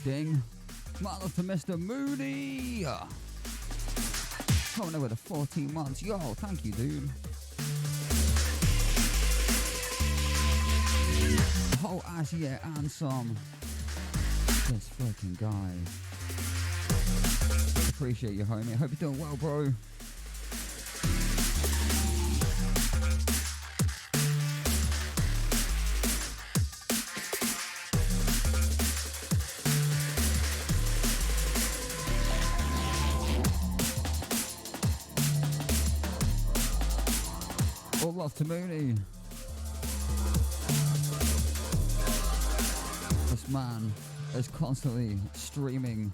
ding. My love to Mr. Moonie. Coming over the 14 months. Yo, thank you, dude. Whole ass year and some. This fucking guy. Appreciate you, homie. Hope you're doing well, bro. All love to Moonie. This man is constantly streaming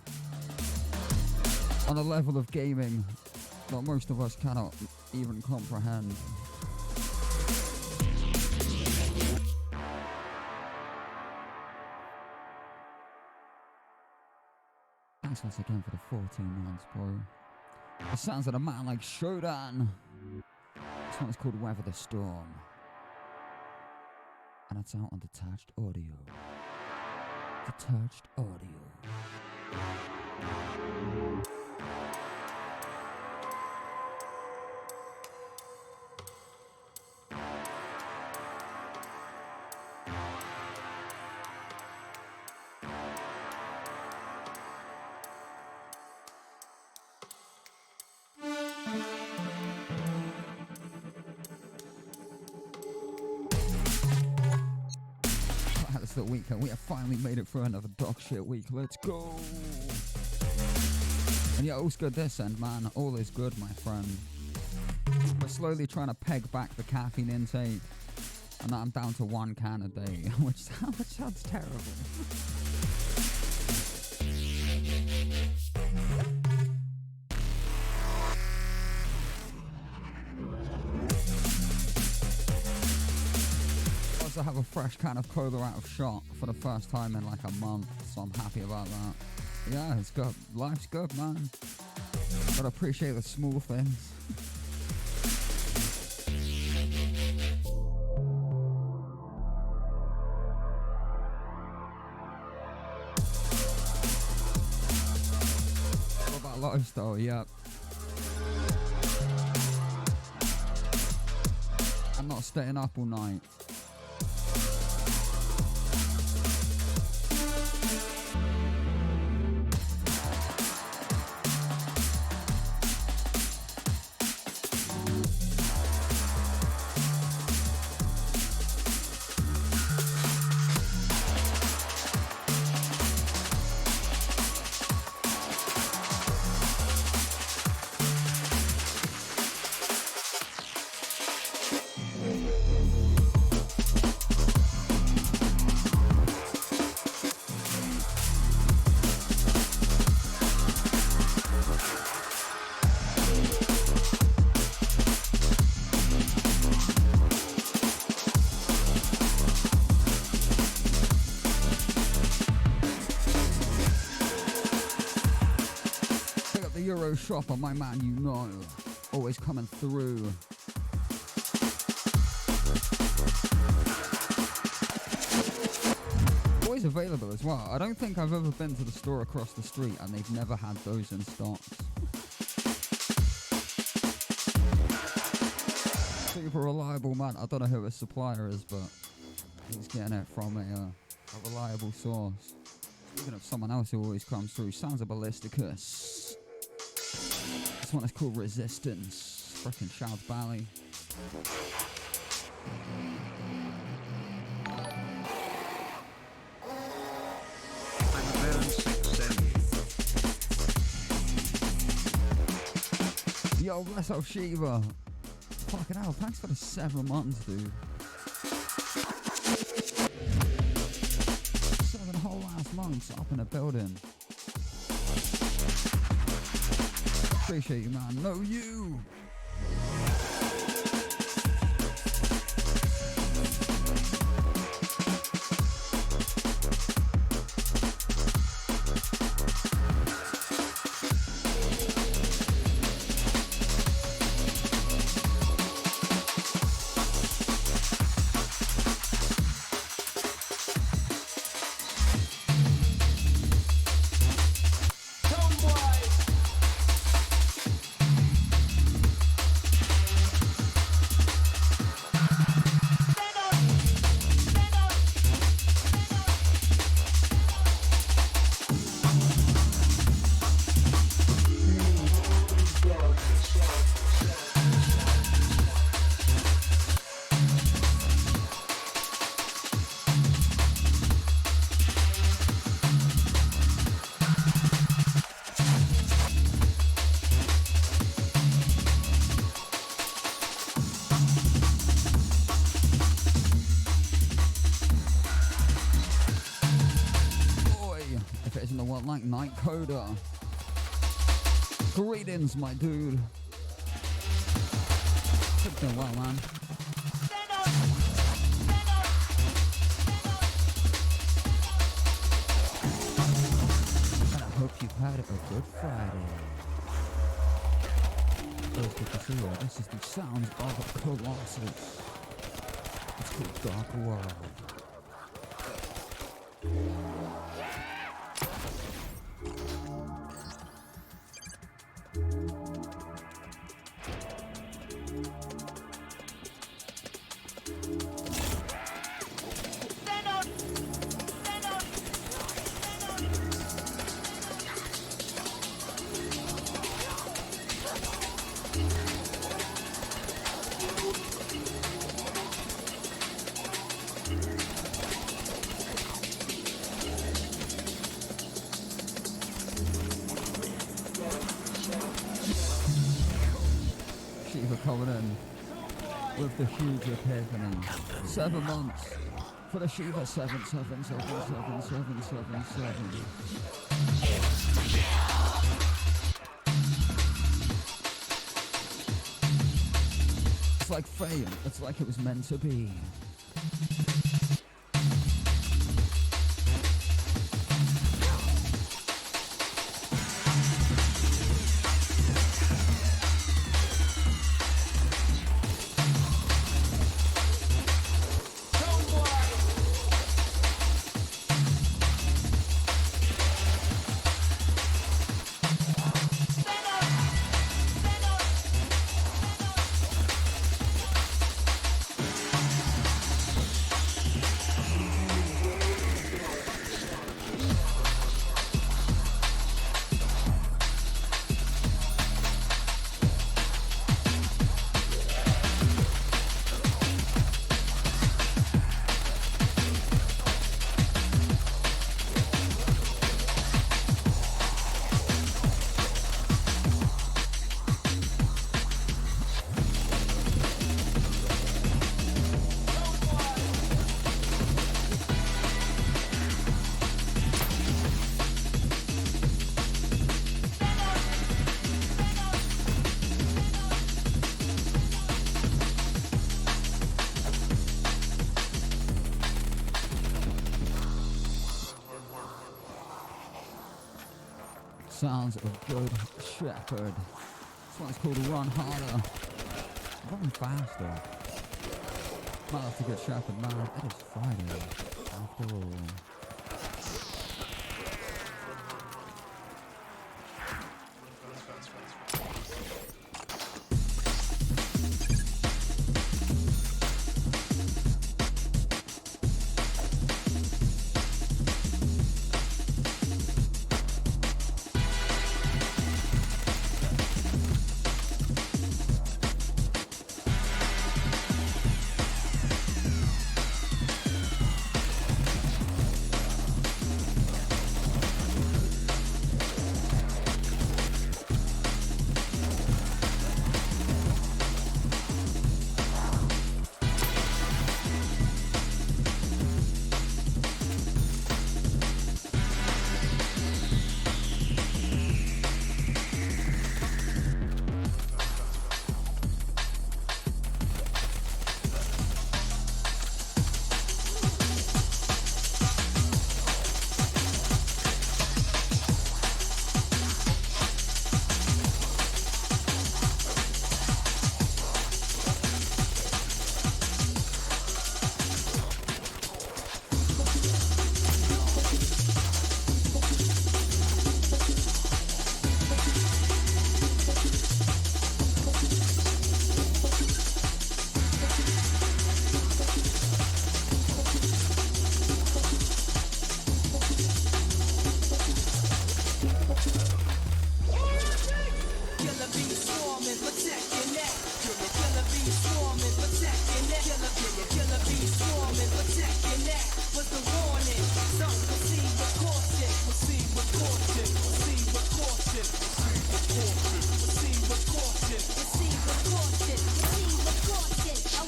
on a level of gaming that most of us cannot even comprehend. Thanks once again for the 14 months, bro. The sounds of a man like Shodan. This one is called Weather the Storm. And it's out on Detached Audio. Detached Audio. The weekend. We have finally made it through another dog shit week. Let's go. And yeah, all's good this end, man. All is good, my friend. We're slowly trying to peg back the caffeine intake, and I'm down to 1 can a day, which sounds terrible. I have a fresh can of cola out of shot for the first time in like a month, so I'm happy about that. Yeah, it's good. Life's good, man. Gotta appreciate the small things. What about lifestyle? Yep. I'm not staying up all night. Shopper, my man, you know, always coming through. Always available as well. I don't think I've ever been to the store across the street and they've never had those in stock. Super reliable, man. I don't know who his supplier is, but he's getting it from a reliable source. Speaking of someone else who always comes through, Sounds of Ballisticus. This one is called Resistance. Freaking Shouts Valley. Yo, bless up Shiva. Fucking hell, thanks for the 7 months, dude. 7 whole ass months up in a building. Appreciate you, man. Know you. lot like Night Coda. Greetings, my dude. Hope you're doing well, man. And I hope you've had a good Friday. Always good to see you. This is the sounds of Colossus. It's called Dark World. Coming in with the huge epiphany. 7 months for the Shiva 77777777. It's like fate. It's like it was meant to be. Sounds of Good Shepherd. This one's called Run Harder. Run Faster. Might have to Good Shepherd, man. It is Friday, after all.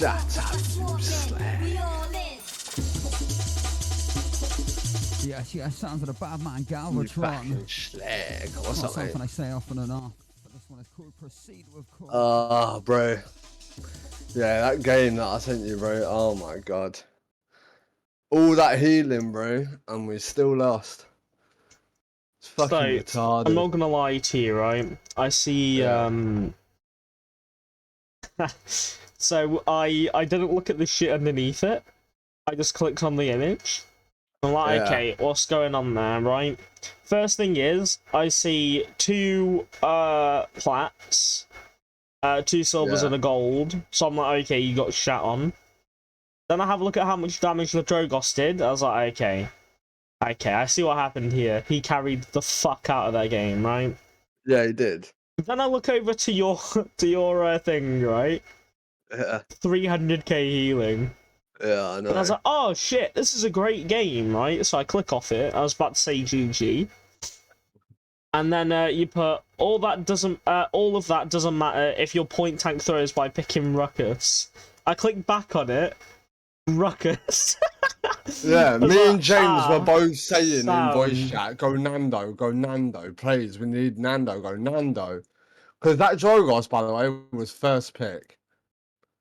That's how you slay. Yes, yes, sounds of the bad man You Galvatron. fucking slag. What's Not up, mate? something I say often enough, but this one is called Proceed with Caution. Bro. Yeah, that game that I sent you, bro. Oh my god. All that healing, bro, and we still lost. It's fucking retarded. I'm not gonna lie to you, right? I see, so I didn't look at the shit underneath it. I just clicked on the image. I'm like, okay, what's going on there, right? First thing is, I see 2 plats, 2 silvers and a gold. So I'm like, okay, you got shat on. Then I have a look at how much damage the Drogos did. I was like, okay, I see what happened here. He carried the fuck out of that game, right? Yeah, he did. Then I look over to your thing, right? Yeah. 300k healing. Yeah, I know. And I was like, oh shit, this is a great game, right? So I click off it. I was about to say GG. And then you put all of that doesn't matter if your point tank throws by picking Ruckus. I click back on it. Ruckus. Yeah, me like, and James were both saying in voice sound. chat, go Nando, please. We need Nando, go Nando. Because that Drogos, by the way, was first pick.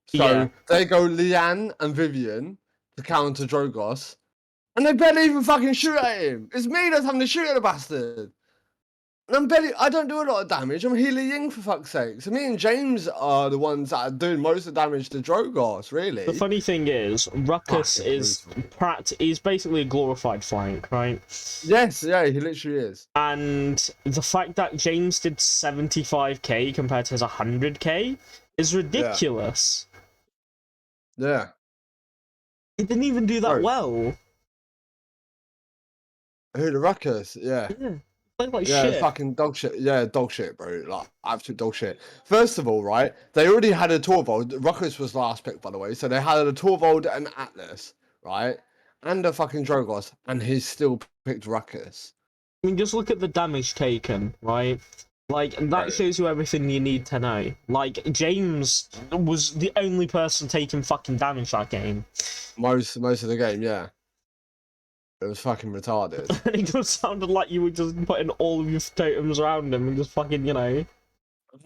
So Yeah. they go Leanne and Vivian to counter Drogos, and they barely even fucking shoot at him. It's me that's having to shoot at the bastard. And I don't do a lot of damage. I'm healing for fuck's sake. So me and James are the ones that are doing most of the damage to Drogos, really. The funny thing is, Ruckus is he's basically a glorified flank, right? Yes, yeah, he literally is. And the fact that James did 75k compared to his 100k is ridiculous. Yeah. He didn't even do that well. Who, the Ruckus? Yeah. Yeah. Like Yeah, shit. fucking dog shit. Yeah, dog shit, bro. Like, absolute dog shit. First of all, right, they already had a Torvald. Ruckus was last pick, by the way. So they had a Torvald and Atlas, right? And a fucking Drogos, and he still picked Ruckus. I mean, just look at the damage taken, right? Like, that shows you everything you need to know. Like, James was the only person taking fucking damage that game. Most of the game, yeah. It was fucking retarded. And it just sounded like you were just putting all of your totems around him and just fucking, you know.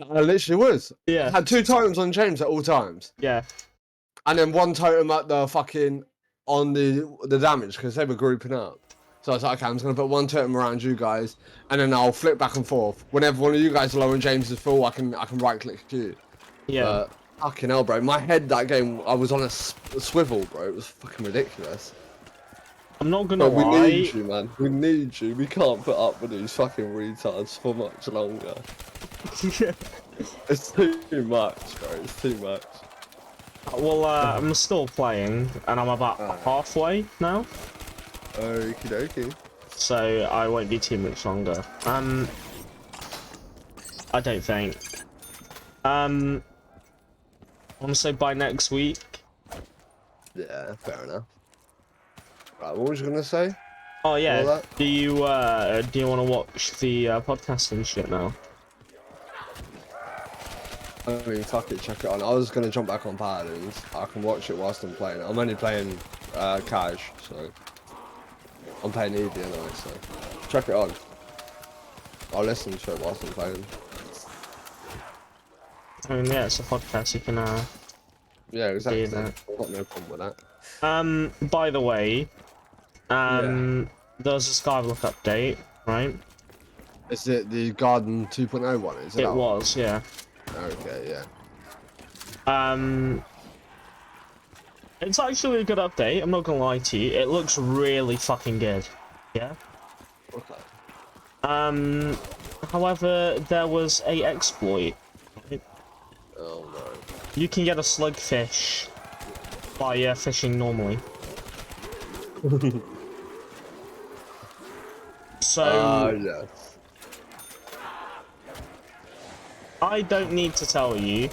I literally was. Yeah. I had 2 totems on James at all times. Yeah. And then 1 totem at the fucking on the damage because they were grouping up. So I was like, okay, I'm just gonna put 1 totem around you guys, and then I'll flip back and forth. Whenever one of you guys are low and James is full, I can right click you. Yeah. But fucking hell, bro. My head that game, I was on a swivel, bro. It was fucking ridiculous. I'm not gonna lie. We need you, man. We need you. We can't put up with these fucking retards for much longer. It's too much, bro. It's too much. Well, I'm still playing, and I'm about halfway now. Okie dokie. So I won't be too much longer. I don't think. I want to say by next week. Yeah, fair enough. Right, what was you gonna say? Oh yeah. Do you want to watch the podcast and shit now? I mean, fuck it, check it on. I was gonna jump back on Paladins. I can watch it whilst I'm playing. I'm only playing cash, so I'm playing easy anyway. So check it on. I'll listen to it whilst I'm playing. I mean, yeah, it's a podcast. You can Yeah, exactly. do that. I've got no problem with that. By the way, there's a Skyblock update, right? Is it the Garden 2.0 one? Is it? It was, yeah. Okay, yeah. It's actually a good update. I'm not gonna lie to you. It looks really fucking good. Yeah. Okay. However, there was a exploit. Oh no. You can get a slugfish by fishing normally. So yes. I don't need to tell you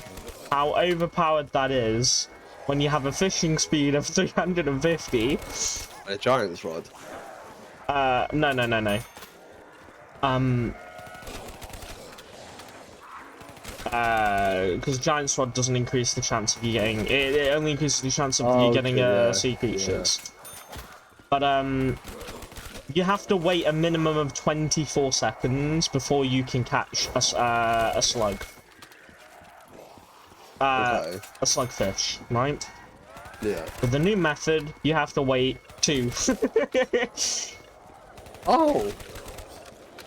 how overpowered that is when you have a fishing speed of 350. A giant's rod. No. Because Giant's Rod doesn't increase the chance of you getting... It only increases the chance of you getting sea creatures. Yeah. But, you have to wait a minimum of 24 seconds before you can catch a slug. Okay. A slugfish, right? Yeah. With the new method, you have to wait 2. Oh.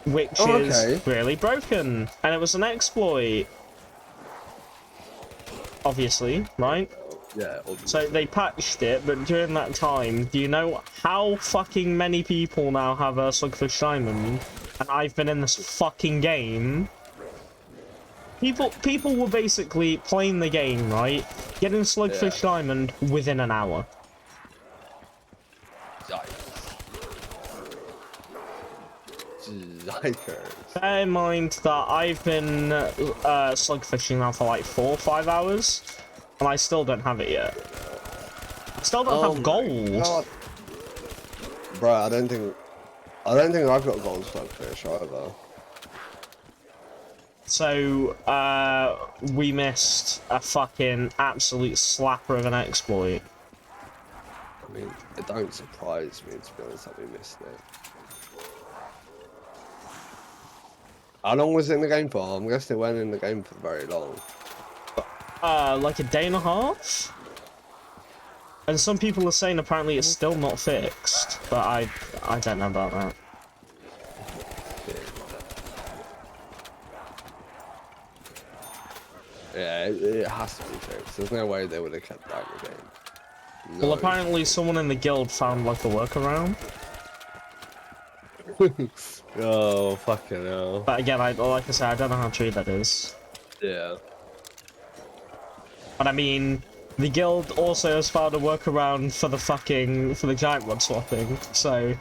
Which Oh, is okay. really broken. And it was an exploit. Obviously, right? Yeah. Obviously. So they patched it, but during that time, do you know how fucking many people now have a Slugfish Diamond? And I've been in this fucking game. People were basically playing the game, right? Getting Slugfish Diamond within an hour. Yikers. Bear in mind that I've been slug fishing now for like 4 or 5 hours, and I still don't have it yet. I still don't have gold. God. Bro, I don't think I've got gold slugfish either. So we missed a fucking absolute slapper of an exploit. I mean, it don't surprise me, to be honest, that we missed it. How long was it in the game for? I'm guessing it went in the game for very long. Like a day and a half? And some people are saying apparently it's still not fixed, but I don't know about that. Yeah, it has to be fixed. There's no way they would have kept that in the game. No. Well, apparently someone in the guild found like a workaround. Oh, fucking hell. But again, like I said, I don't know how true that is. Yeah. But I mean, the guild also has found a workaround for the giant rod swapping, so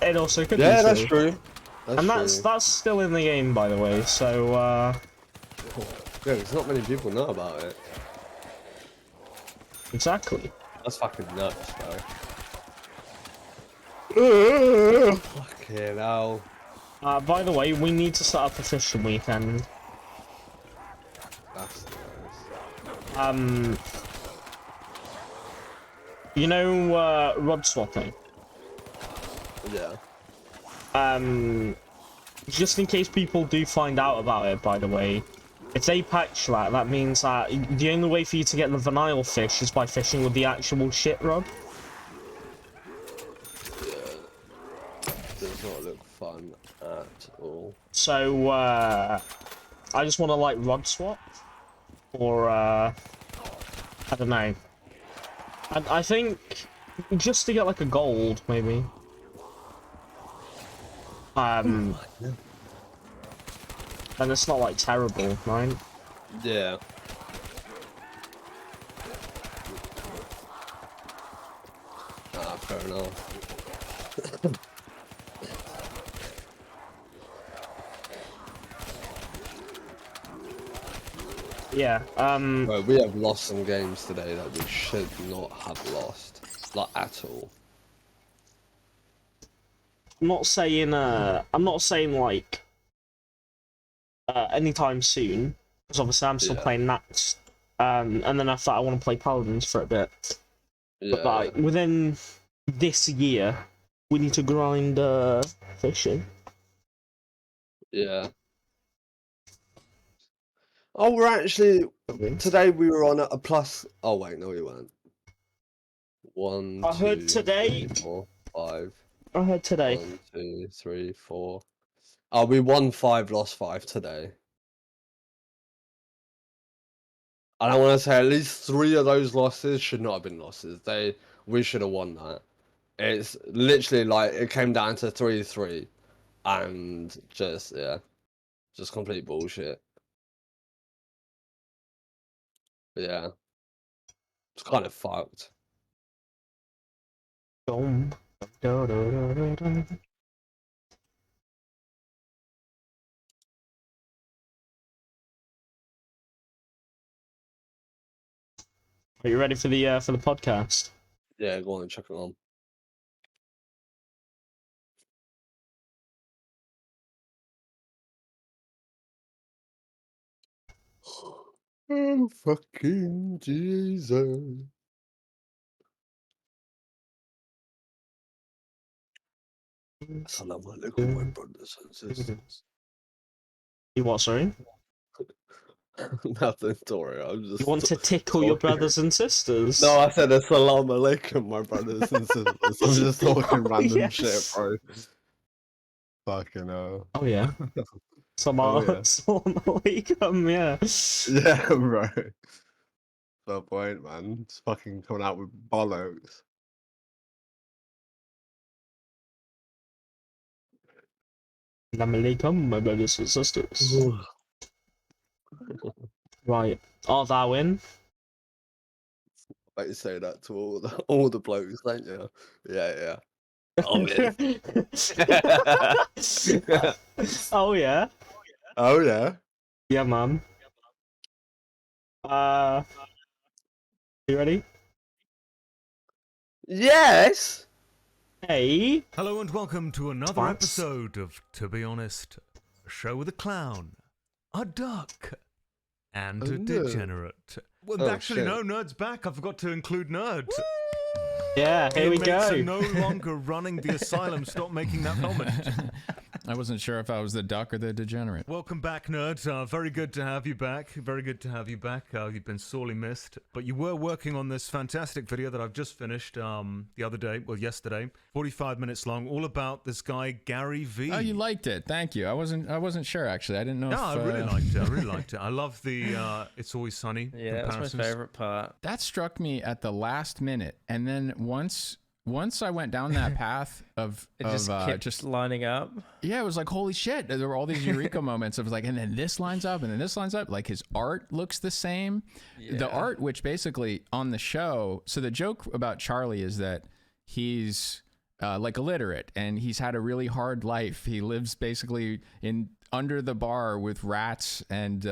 it also could be true. Yeah, that's true. That's still in the game, by the way. So yeah, there's not many people know about it. exactly. That's fucking nuts, bro. Fucking hell. By the way, we need to set up a fishing weekend. That's nice. You know, rod swapping. Yeah. Just in case people do find out about it, by the way, if they patch that, that means that the only way for you to get the vanilla fish is by fishing with the actual shit rod. Yeah. Does not look fun at all. So, I just want to, like, rod swap. Or, I don't know. I think just to get, like, a gold, maybe. And it's not, like, terrible, right? Yeah. Ah, fair enough. Yeah, Bro, we have lost some games today that we should not have lost. Like, at all. I'm not saying, like, anytime soon, because obviously I'm still playing Nacht, and then I thought I want to play Paladins for a bit. Yeah. But like within this year, we need to grind fishing. Yeah. Oh, we're actually today we were on a plus. Oh wait, no, we weren't. One. I heard today. 3, 4, 5. I heard today. 1, 2, 3, 4. Oh, we won 5, lost 5 today. And I want to say at least 3 of those losses should not have been losses. We should have won that. It's literally like it came down to 3-3, and just complete bullshit. Yeah, it's kind of fucked. Dum, dum, dum, dum, dum. Are you ready for the podcast? Yeah, go on and check it on. Oh, fucking Jesus. Assalamu alaikum, my brothers and sisters. You what, sorry? Nothing, sorry. I'm just. You want to tickle your talking. brothers and sisters? No, I said assalamu alaikum, my brothers and sisters. I'm just talking random shit, bro. Fucking hell. Oh yeah. Oh, yeah. Salam alaikum, yeah. Yeah, bro. No point, man. It's fucking coming out with bollocks. Salam alaikum, my brothers and sisters. Right. Are thou in? Like you say that to all the blokes, don't you? Yeah. I'm in. Oh yeah. Oh yeah. Yeah, man. You ready? Yes. Hey. Hello and welcome to another Twats. episode of To Be Honest, a show with a clown, a duck, and A a nerd. degenerate. Well, Oh, actually, shit. no, Nerd's back. I forgot to include Nerd. Yeah, here we Inmates go. are no longer running the asylum. Stop making that comment. I wasn't sure if I was the duck or the degenerate. Welcome back, Nerd. Very good to have you back. Very good to have you back. You've been sorely missed. But you were working on this fantastic video that I've just finished the other day, well, yesterday. 45 minutes long, all about this guy, Gary V. Oh, you liked it. Thank you. I wasn't sure, actually. I didn't know No, if... I really liked it. I really liked it. I love the It's Always Sunny Yeah, that's my comparisons. favorite part. That struck me at the last minute. And then once I went down that path of... It just kept lining up. Yeah, it was like, holy shit. There were all these eureka moments of like, and then this lines up, and then this lines up. Like his art looks the same. Yeah. The art, which basically on the show... So the joke about Charlie is that he's... like illiterate, and he's had a really hard life. He lives basically under the bar with rats and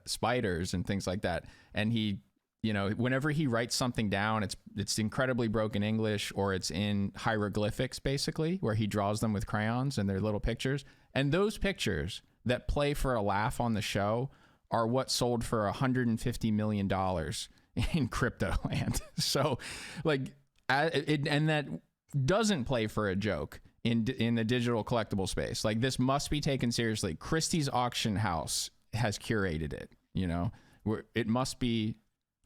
spiders and things like that. And he, whenever he writes something down, it's incredibly broken English, or it's in hieroglyphics, basically, where he draws them with crayons and they're little pictures. And those pictures that play for a laugh on the show are what sold for $150 million in crypto land. So, like, and that doesn't play for a joke in the digital collectible space. Like, this must be taken seriously. Christie's auction house has curated it, where it must be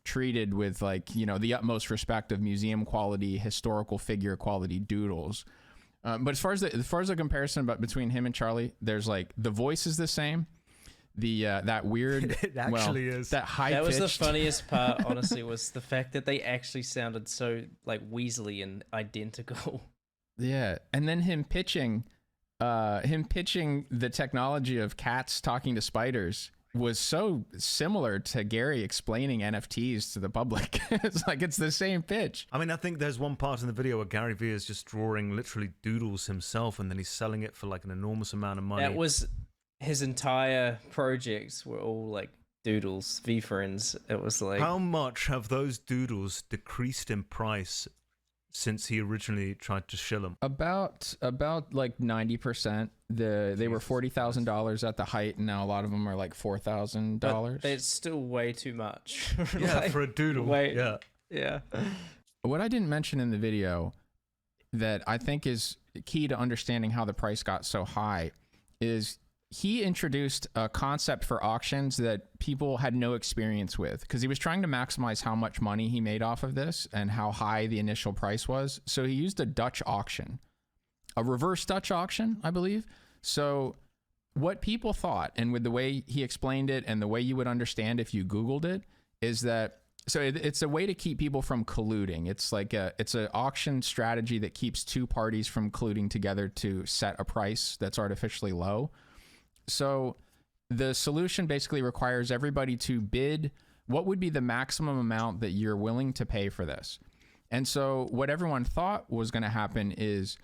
treated with, like, the utmost respect of museum quality, historical figure quality doodles. But as far as the comparison between him and Charlie, there's like the voice is the same. That weird, It actually is. that high. That was the funniest part, honestly, was the fact that they actually sounded so like Weasley and identical. Yeah, and then him pitching the technology of cats talking to spiders was so similar to Gary explaining NFTs to the public. It's like it's the same pitch. I mean, I think there's one part in the video where Gary Vee is just drawing literally doodles himself, and then he's selling it for like an enormous amount of money. That was his entire projects were all like doodles, V-friends. It was like How much have those doodles decreased in price since he originally tried to shill them? About like 90%. They were $40,000 at the height, and now a lot of them are like $4,000. It's still way too much. Yeah, Like, for a doodle. way- Yeah. Yeah. What I didn't mention in the video that I think is key to understanding how the price got so high is he introduced a concept for auctions that people had no experience with, because he was trying to maximize how much money he made off of this and how high the initial price was. So he used a Dutch auction, a reverse Dutch auction, I believe. So what people thought, and with the way he explained it and the way you would understand if you Googled it, is that it's a way to keep people from colluding. It's like it's an auction strategy that keeps two parties from colluding together to set a price that's artificially low. So the solution basically requires everybody to bid what would be the maximum amount that you're willing to pay for this. And so what everyone thought was going to happen is,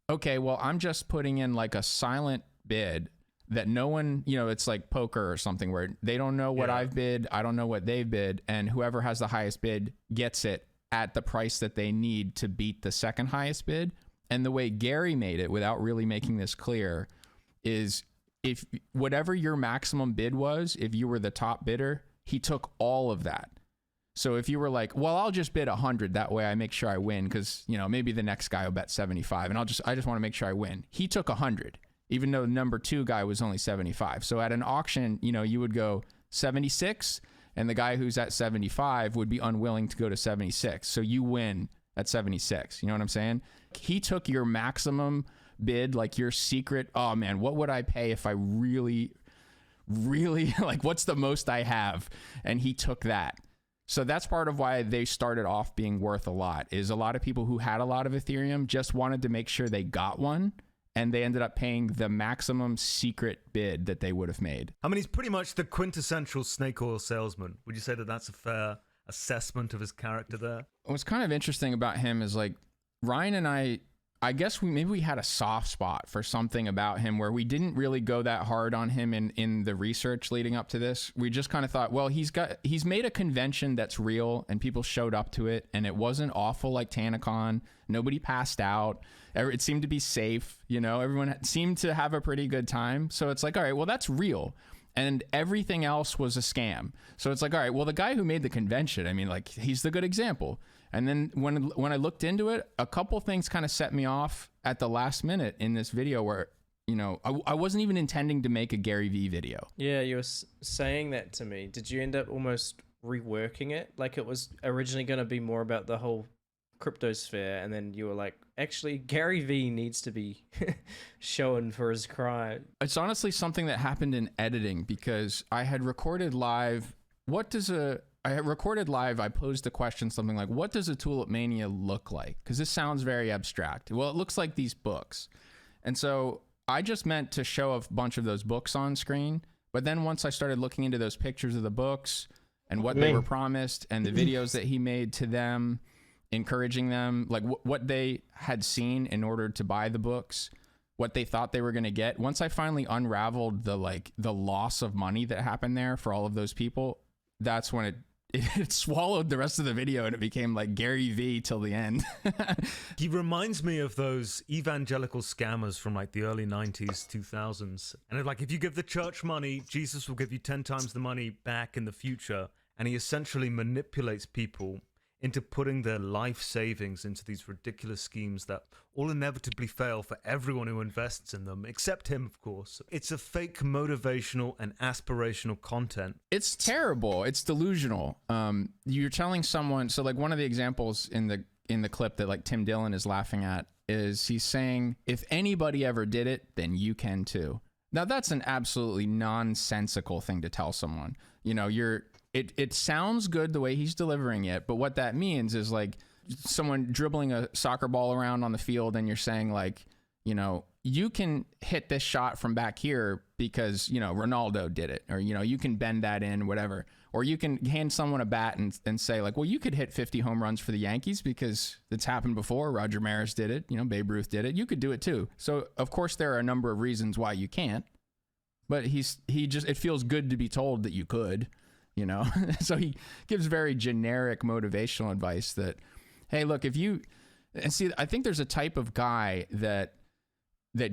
okay, well, I'm just putting in like a silent bid that no one, it's like poker or something where they don't know what I've bid, I don't know what they've bid, and whoever has the highest bid gets it at the price that they need to beat the second highest bid. And the way Gary made it, without really making this clear, is if whatever your maximum bid was, if you were the top bidder, he took all of that. So if you were like, well, I'll just bid 100, that way I make sure I win, because maybe the next guy will bet 75, and I just want to make sure I win. He took 100, even though number 2 guy was only 75. So at an auction, you would go 76, and the guy who's at 75 would be unwilling to go to 76. So you win at 76. You know what I'm saying? He took your maximum bid, like your secret, oh man, what would I pay if I really, really, like, what's the most I have? And he took that. So that's part of why they started off being worth a lot, is a lot of people who had a lot of Ethereum just wanted to make sure they got one, and they ended up paying the maximum secret bid that they would have made. I mean, he's pretty much the quintessential snake oil salesman. Would you say that that's a fair assessment of his character there? What's kind of interesting about him is, like, Ryan and I guess maybe we had a soft spot for something about him where we didn't really go that hard on him in the research leading up to this. We just kind of thought, well, he's made a convention that's real and people showed up to it, and it wasn't awful like TanaCon. Nobody passed out. It seemed to be safe. Everyone seemed to have a pretty good time. So it's like, all right, well, that's real. And everything else was a scam. So it's like, all right, well, the guy who made the convention, I mean, like, he's the good example. And then when I looked into it, a couple things kind of set me off at the last minute in this video where, I wasn't even intending to make a Gary Vee video. Yeah, you were saying that to me. Did you end up almost reworking it? Like, it was originally going to be more about the whole cryptosphere, and then you were like, actually, Gary Vee needs to be shown for his crime. It's honestly something that happened in editing, because I had recorded live. I posed a question, something like, what does a Tulip Mania look like? Because this sounds very abstract. Well, it looks like these books. And so I just meant to show a bunch of those books on screen. But then once I started looking into those pictures of the books and what they were promised and the videos that he made to them, encouraging them, like what they had seen in order to buy the books, what they thought they were going to get. Once I finally unraveled the loss of money that happened there for all of those people, that's when it swallowed the rest of the video, and it became like Gary Vee till the end. He reminds me of those evangelical scammers from like the early 90s, 2000s. And it's like, if you give the church money, Jesus will give you 10 times the money back in the future. And he essentially manipulates people into putting their life savings into these ridiculous schemes that all inevitably fail for everyone who invests in them, except him, of course. It's a fake motivational and aspirational content. It's terrible. It's delusional. You're telling someone, so like one of the examples in the clip that like Tim Dillon is laughing at is he's saying, if anybody ever did it, then you can too. Now that's an absolutely nonsensical thing to tell someone. It sounds good the way he's delivering it, but what that means is like someone dribbling a soccer ball around on the field, and you're saying like, you can hit this shot from back here because, Ronaldo did it, or, you can bend that in, whatever. Or you can hand someone a bat and say like, well, you could hit 50 home runs for the Yankees because it's happened before. Roger Maris did it, Babe Ruth did it. You could do it too. So of course there are a number of reasons why you can't, but it feels good to be told that you could. So he gives very generic motivational advice that, hey, look, I think there's a type of guy that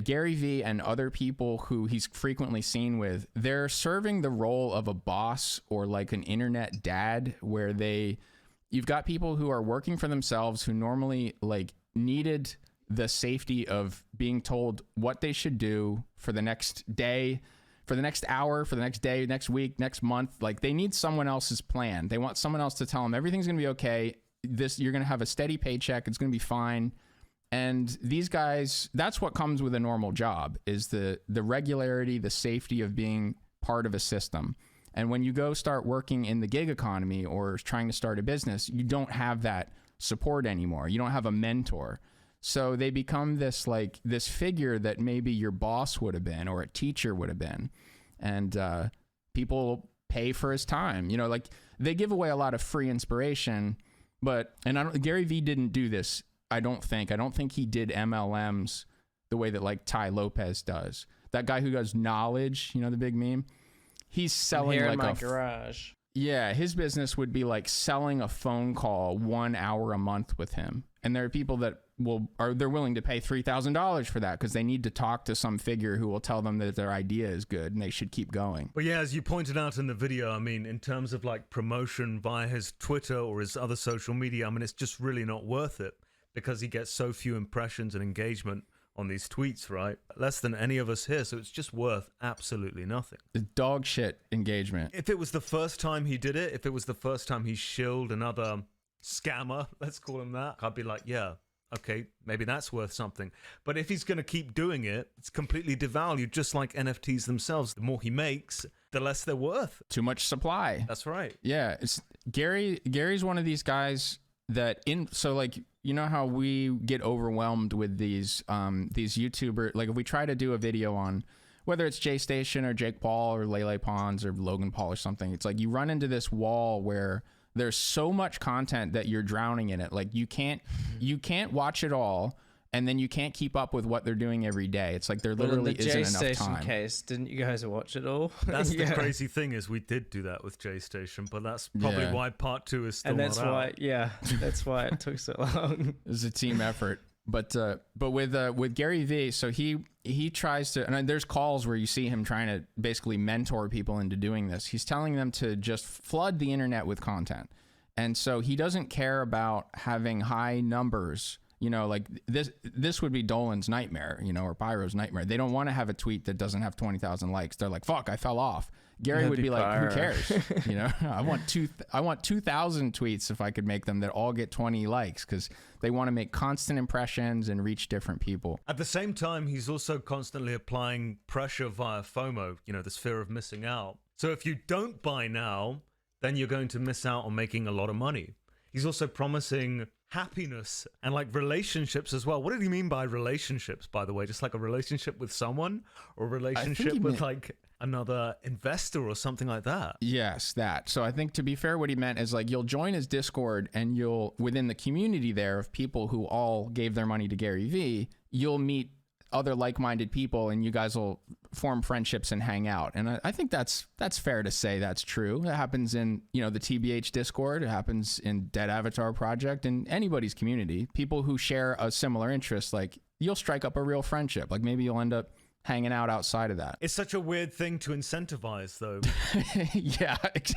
Gary Vee and other people who he's frequently seen with, they're serving the role of a boss or like an internet dad, where you've got people who are working for themselves who normally like needed the safety of being told what they should do for the next day, for the next hour, for the next day, next week, next month. Like they need someone else's plan. They want someone else to tell them everything's going to be okay. You're going to have a steady paycheck. It's going to be fine. And these guys, that's what comes with a normal job, is the regularity, the safety of being part of a system. And when you go start working in the gig economy or trying to start a business, you don't have that support anymore. You don't have a mentor. So they become this figure that maybe your boss would have been, or a teacher would have been. And people pay for his time. Like they give away a lot of free inspiration, Gary Vee didn't do this. I don't think he did MLMs the way that like Tai Lopez does. That guy who does knowledge, the big meme, he's selling here like in my garage. Yeah, his business would be like selling a phone call 1 hour a month with him. And there are people that they're willing to pay $3,000 for that because they need to talk to some figure who will tell them that their idea is good and they should keep going. But yeah, as you pointed out in the video, I mean, in terms of like promotion via his Twitter or his other social media, I mean, it's just really not worth it because he gets so few impressions and engagement on these tweets, right? Less than any of us here, so it's just worth absolutely nothing. The dog shit engagement. If it was the first time he did it, if it was the first time he shilled another scammer, let's call him that, I'd be like, yeah, okay, maybe that's worth something. But if he's going to keep doing it, it's completely devalued, just like NFTs themselves. The more he makes, the less they're worth. Too much supply. That's right. Yeah, it's Gary's one of these guys that so like, you know how we get overwhelmed with these YouTubers, like if we try to do a video on whether it's Jay Station or Jake Paul or Lele Pons or Logan Paul or something, it's like you run into this wall where there's so much content that you're drowning in it. Like you can't watch it all, and then you can't keep up with what they're doing every day. It's like there literally isn't enough time. Jay Station case, didn't you guys watch it all? That's the crazy thing is we did do that with Jay Station, but that's probably why part 2 is still and that's not out. why, that's why it took so long. It was a team effort. But with Gary Vee, so he tries to, and there's calls where you see him trying to basically mentor people into doing this. He's telling them to just flood the internet with content. And so he doesn't care about having high numbers. You know, like this would be Dolan's nightmare, you know, or Pyro's nightmare. They don't want to have a tweet that doesn't have 20,000 likes. They're like, fuck, I fell off. Gary would be like, who cares? You know, I want 2,000 tweets if I could make them that all get 20 likes, because they want to make constant impressions and reach different people. At the same time, he's also constantly applying pressure via FOMO, you know, this fear of missing out. So if you don't buy now, then you're going to miss out on making a lot of money. He's also promising happiness and like relationships as well. What did he mean by relationships, by the way? Just like a relationship with someone, or a relationship with like another investor or something like that? Yes, that. So I think, to be fair, what he meant is like you'll join his Discord, and you'll, within the community there of people who all gave their money to Gary Vee, you'll meet other like-minded people, and you guys will form friendships and hang out. And I think that's fair to say that's true. It happens in, you know, the TBH Discord. It happens in Dead Avatar Project, and anybody's community. People who share a similar interest, like you'll strike up a real friendship. Like maybe you'll end up hanging out outside of that. It's such a weird thing to incentivize, though.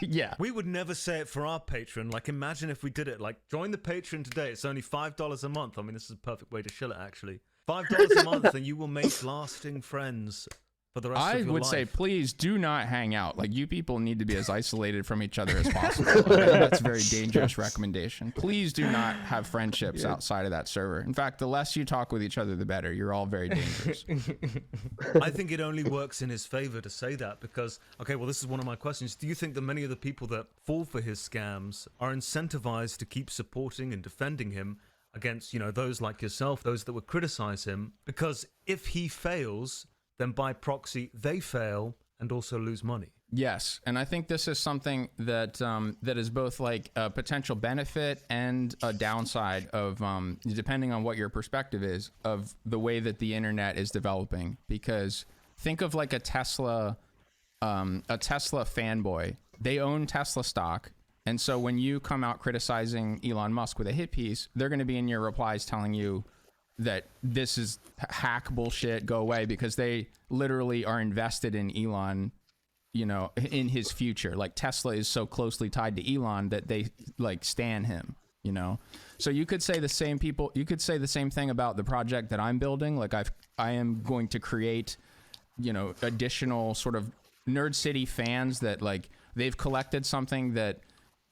Yeah. We would never say it for our Patreon. Like, imagine if we did it. Like, join the Patreon today. It's only $5 a month. I mean, this is a perfect way to shill it, actually. $5 a month, and you will make lasting friends for the rest of your life. I would say, please do not hang out. Like, you people need to be as isolated from each other as possible. Like, that's a very dangerous recommendation. Please do not have friendships outside of that server. In fact, the less you talk with each other, the better. You're all very dangerous. I think it only works in his favor to say that because, okay, well, this is one of my questions. Do you think that many of the people that fall for his scams are incentivized to keep supporting and defending him against, you know, those like yourself, those that would criticize him? Because if he fails, then by proxy, they fail and also lose money. Yes, and I think this is something that that is both like a potential benefit and a downside of, depending on what your perspective is, of the way that the internet is developing. Because think of like a Tesla fanboy. They own Tesla stock. And so when you come out criticizing Elon Musk with a hit piece, they're going to be in your replies telling you that this is hack bullshit, go away, because they literally are invested in Elon, you know, in his future. Like Tesla is so closely tied to Elon that they like stan him, you know? So you could say the same thing about the project that I'm building. Like I am going to create, you know, additional sort of Nerd City fans that like they've collected something that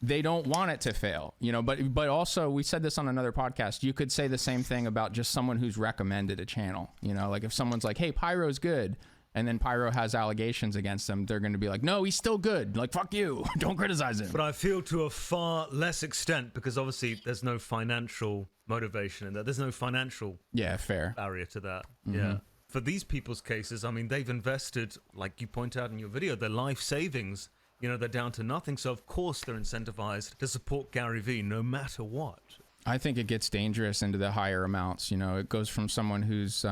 they don't want it to fail, you know, but also we said this on another podcast. You could say the same thing about just someone who's recommended a channel, you know, like if someone's like, hey, Pyro's good, and then Pyro has allegations against him, they're going to be like, no, he's still good. Like, fuck you. Don't criticize him. But I feel to a far less extent, because obviously there's no financial motivation in that. There's no financial barrier to that. Mm-hmm. Yeah. For these people's cases, I mean, they've invested, like you point out in your video, their life savings. You know, they're down to nothing. So, of course, they're incentivized to support Gary Vee no matter what. I think it gets dangerous into the higher amounts. You know, it goes from someone who's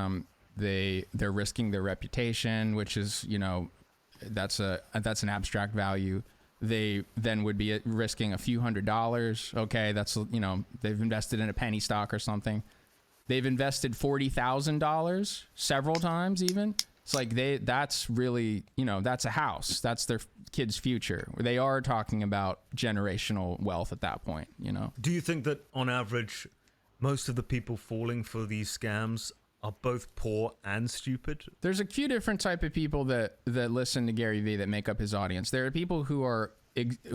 they're risking their reputation, which is, you know, that's an abstract value. They then would be risking a few $100s. Okay, that's, you know, they've invested in a penny stock or something. They've invested $40,000 several times even. It's like that's really, you know, that's a house. That's their kid's future. They are talking about generational wealth at that point, you know. Do you think that on average, most of the people falling for these scams are both poor and stupid? There's a few different type of people that listen to Gary Vee that make up his audience. There are people who are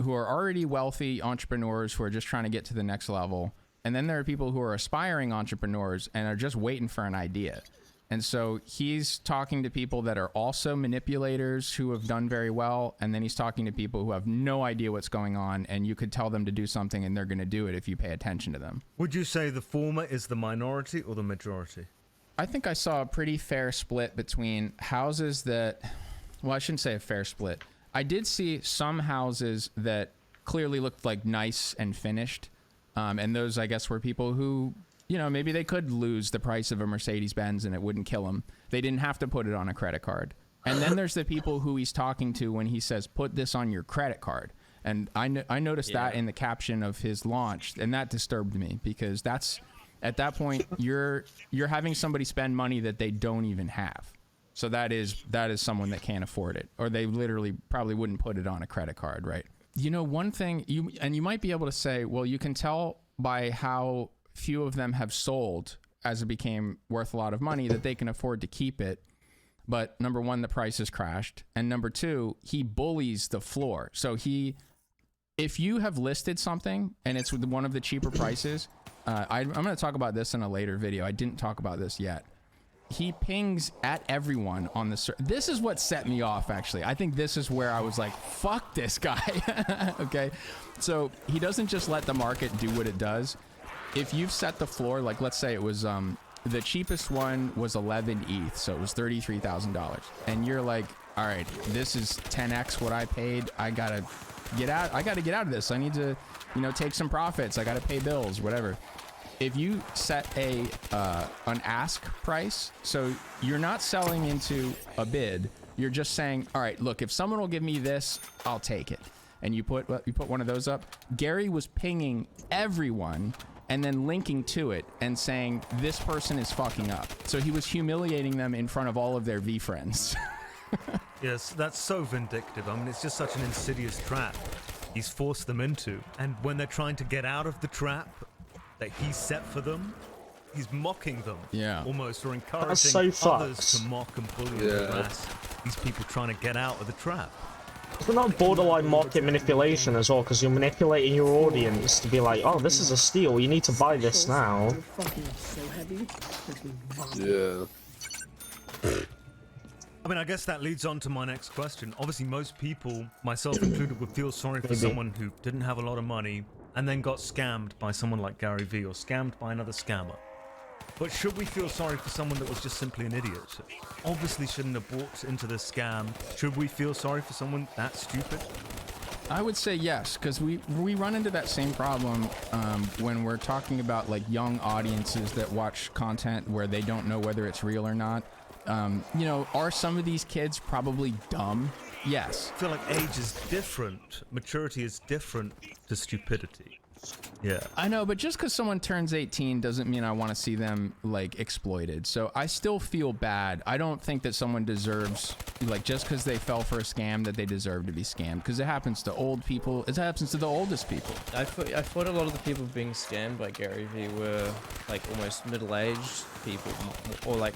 already wealthy entrepreneurs who are just trying to get to the next level. And then there are people who are aspiring entrepreneurs and are just waiting for an idea. And so he's talking to people that are also manipulators who have done very well. And then he's talking to people who have no idea what's going on. And you could tell them to do something and they're going to do it if you pay attention to them. Would you say the former is the minority or the majority? I think I saw a pretty fair split between houses that, well, I shouldn't say a fair split. I did see some houses that clearly looked like nice and finished. And those, I guess, were people who, you know, maybe they could lose the price of a Mercedes-Benz and it wouldn't kill them. They didn't have to put it on a credit card. And then there's the people who he's talking to when he says, put this on your credit card. And I noticed that in the caption of his launch, and that disturbed me because that's, at that point, you're having somebody spend money that they don't even have. So that is someone that can't afford it, or they literally probably wouldn't put it on a credit card, right? You know, one thing you might be able to say, well, you can tell by how few of them have sold as it became worth a lot of money that they can afford to keep it. But number one, the price has crashed. And number two, he bullies the floor. So if you have listed something and it's one of the cheaper prices, I'm going to talk about this in a later video. I didn't talk about this yet. He pings at everyone on the this is what set me off, actually. I think this is where I was like, fuck this guy. Okay. So he doesn't just let the market do what it does. If you've set the floor, like let's say it was the cheapest one was 11 ETH, so it was $33,000. And you're like, all right, this is 10x what I paid. I gotta get out of this. I need to, you know, take some profits. I gotta pay bills, whatever. If you set an ask price, so you're not selling into a bid, you're just saying, all right, look, if someone will give me this, I'll take it. And you put one of those up. Gary was pinging everyone and then linking to it and saying, this person is fucking up. So he was humiliating them in front of all of their V friends. Yes, that's so vindictive. I mean, it's just such an insidious trap he's forced them into. And when they're trying to get out of the trap that he set for them, he's mocking them. Yeah. Almost, or encouraging so others fucked. to mock and bully and harass these people trying to get out of the trap. It's not borderline market manipulation as well, because you're manipulating your audience to be like, oh, this is a steal, you need to buy this now. Yeah. I mean, I guess that leads on to my next question. Obviously, most people, myself included, would feel sorry for someone who didn't have a lot of money and then got scammed by someone like Gary Vee or scammed by another scammer. But should we feel sorry for someone that was just simply an idiot? Obviously shouldn't have bought into this scam. Should we feel sorry for someone that stupid? I would say yes, because we run into that same problem when we're talking about like young audiences that watch content where they don't know whether it's real or not. You know, are some of these kids probably dumb? Yes. I feel like age is different. Maturity is different to stupidity. Yeah. I know, but just because someone turns 18 doesn't mean I want to see them like exploited. So I still feel bad. I don't think that someone deserves, like, just because they fell for a scam that they deserve to be scammed, because it happens to old people. It happens to the oldest people. I thought a lot of the people being scammed by Gary Vee were like almost middle-aged people, or like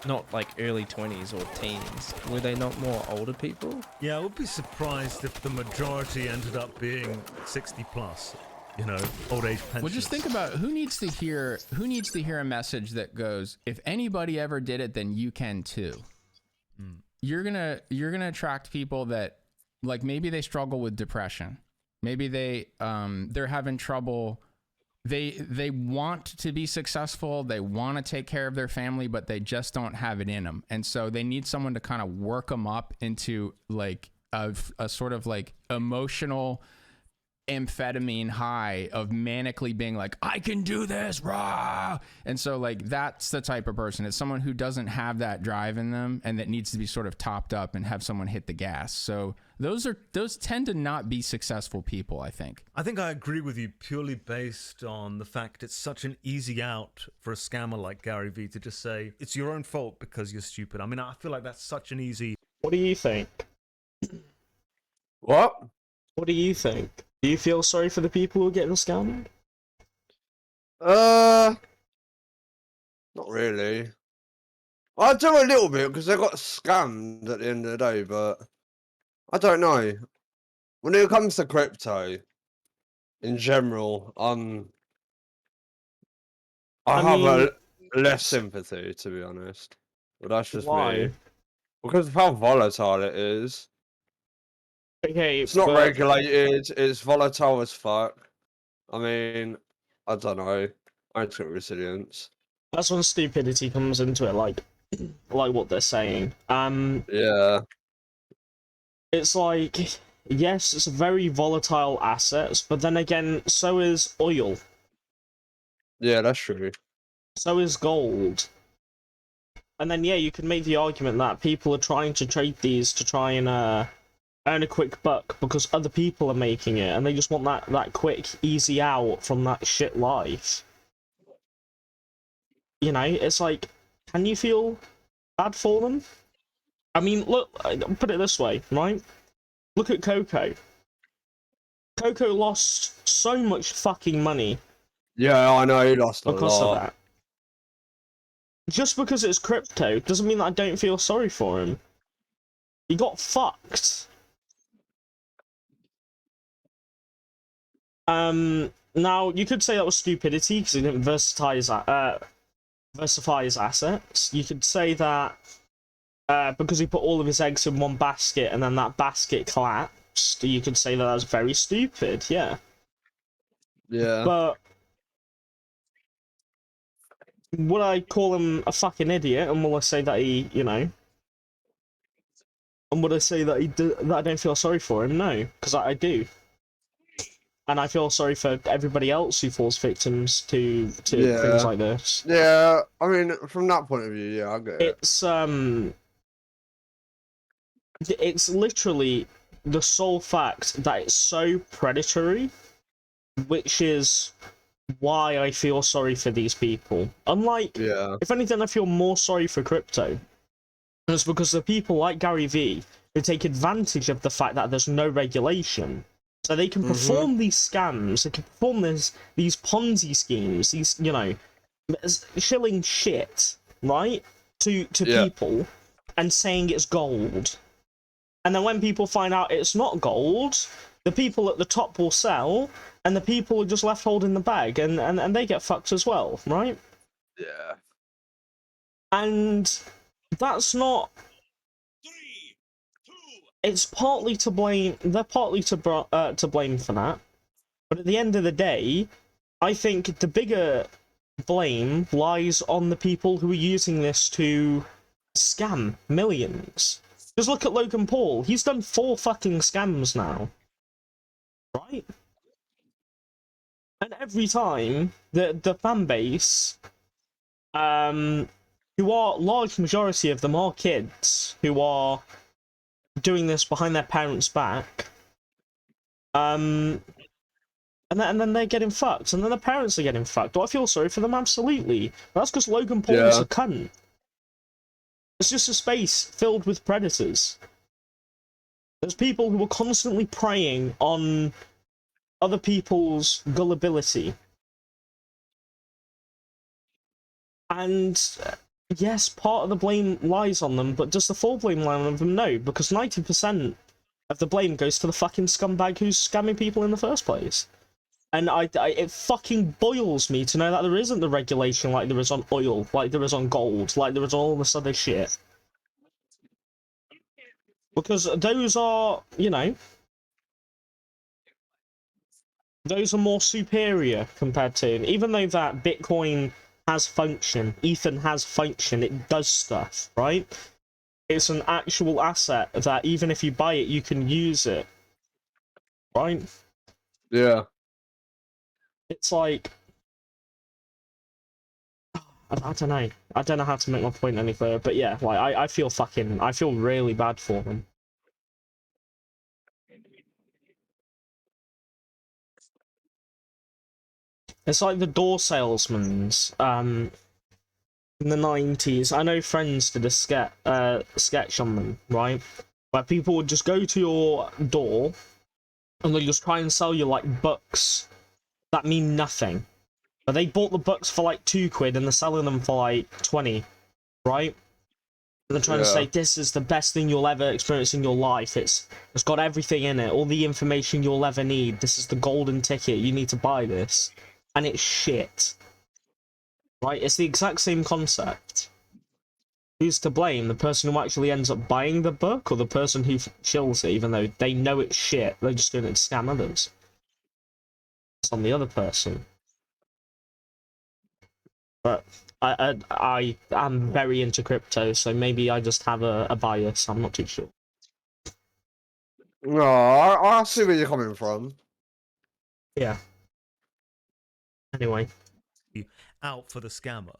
not like early 20s or teens. Were they not more older people? Yeah, I would be surprised if the majority ended up being 60 plus. You know, old age pensions. Well, just think about who needs to hear a message that goes, if anybody ever did it, then you can too. You're gonna attract people that, like, maybe they struggle with depression. Maybe they're having trouble. They want to be successful. They want to take care of their family, but they just don't have it in them. And so they need someone to kind of work them up into like a sort of like emotional amphetamine high of manically being like, I can do this, rah! And so like that's the type of person. It's someone who doesn't have that drive in them and that needs to be sort of topped up and have someone hit the gas. So those tend to not be successful people, I think. I think I agree with you purely based on the fact it's such an easy out for a scammer like Gary Vee to just say, it's your own fault because you're stupid. I mean, I feel like that's such an easy... What do you think? What? What do you think? Do you feel sorry for the people who are getting scammed? Not really. I do a little bit because they got scammed at the end of the day, but I don't know. When it comes to crypto, in general, I have mean, less sympathy, to be honest. But that's just why? me. Because of how volatile it is. Okay, It's not but regulated. It's volatile as fuck. I mean, I don't know. I don't got resilience. that's when stupidity comes into it, like what they're saying. Yeah. It's like, yes, it's a very volatile asset, but then again, so is oil. Yeah, that's true. So is gold. And then, yeah, you could make the argument that people are trying to trade these to try and earn a quick buck because other people are making it, and they just want that quick, easy out from that shit life. You know, it's like, can you feel bad for them? I mean, look, put it this way, right? Look at Coco. Coco lost so much fucking money Yeah, I know. He lost a because of lot. that. Just because it's crypto doesn't mean that I don't feel sorry for him. He got fucked. Now, you could say that was stupidity because he didn't versify his assets. You could say that because he put all of his eggs in one basket and then that basket collapsed, you could say that was very stupid, yeah. Yeah. But would I call him a fucking idiot, and will I say that he, you know... And would I say that that I don't feel sorry for him? No, because I do. And I feel sorry for everybody else who falls victims to things like this. Yeah, I mean, from that point of view, yeah, I get it. It's literally the sole fact that it's so predatory, which is why I feel sorry for these people. Unlike, if anything, I feel more sorry for crypto. And it's because the people like Gary Vee who take advantage of the fact that there's no regulation. So they can perform these scams, they can perform these Ponzi schemes, these, you know, shilling shit, right, to people, and saying it's gold. And then when people find out it's not gold, the people at the top will sell, and the people are just left holding the bag, and they get fucked as well, right? Yeah. And that's not... It's partly to blame. They're partly to blame for that. But at the end of the day, I think the bigger blame lies on the people who are using this to scam millions. Just look at Logan Paul. He's done 4 fucking scams now. Right? And every time, the fan base, who are, large majority of them are kids, who are doing this behind their parents' back, and then they're getting fucked, and then the parents are getting fucked. Do I feel sorry for them? Absolutely. That's because Logan Paul is a cunt. It's just a space filled with predators. There's people who are constantly preying on other people's gullibility. And yes, part of the blame lies on them, but does the full blame lie on them? No, because 90% of the blame goes to the fucking scumbag who's scamming people in the first place. And it fucking boils me to know that there isn't the regulation like there is on oil, like there is on gold, like there is on all this other shit. Because those are, you know, those are more superior compared to, even though that Bitcoin has function, Ethan has function, it does stuff, right? It's an actual asset that even if you buy it, you can use it, right? Yeah. It's like I don't know. I don't know how to make my point any clearer, but yeah, like I feel really bad for them. It's like the door salesman's in the 90s. I know Friends did a sketch on them, right? Where people would just go to your door and they'll just try and sell you like books that mean nothing. But they bought the books for like £2 and they're selling them for like 20, right? And they're trying to say this is the best thing you'll ever experience in your life. It's got everything in it, all the information you'll ever need. This is the golden ticket. You need to buy this. And it's shit. Right? It's the exact same concept. Who's to blame? The person who actually ends up buying the book, or the person who chills it, even though they know it's shit? They're just doing it to scam others. It's on the other person. But I am very into crypto, so maybe I just have a bias. I'm not too sure. No, I see where you're coming from. Yeah. Anyway. Out for the scammer,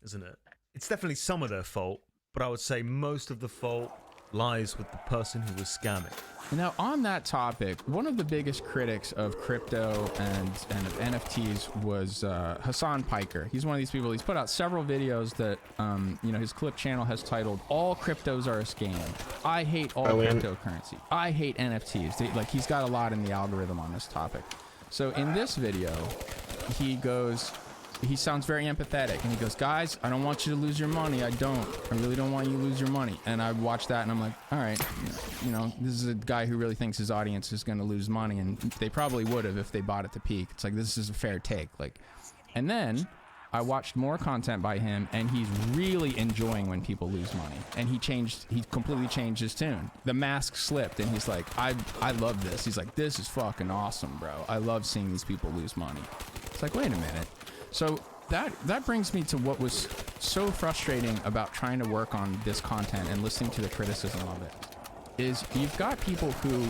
isn't it? It's definitely some of their fault, but I would say most of the fault lies with the person who was scamming. Now, on that topic, one of the biggest critics of crypto and of NFTs was Hassan Piker. He's one of these people. He's put out several videos that, you know, his clip channel has titled "All Cryptos Are a Scam." I hate all cryptocurrency. I hate NFTs. Like, he's got a lot in the algorithm on this topic. So in this video, he sounds very empathetic, and he goes, guys, I don't want you to lose your money. I really don't want you to lose your money. And I watched that and I'm like, all right, you know, this is a guy who really thinks his audience is going to lose money, and they probably would have if they bought at the peak. It's like, this is a fair take. Like, and then I watched more content by him, and he's really enjoying when people lose money. And he completely changed his tune. The mask slipped, and he's like, I love this. He's like, this is fucking awesome, bro. I love seeing these people lose money. It's like, wait a minute. So that brings me to what was so frustrating about trying to work on this content and listening to the criticism of it, is you've got people who,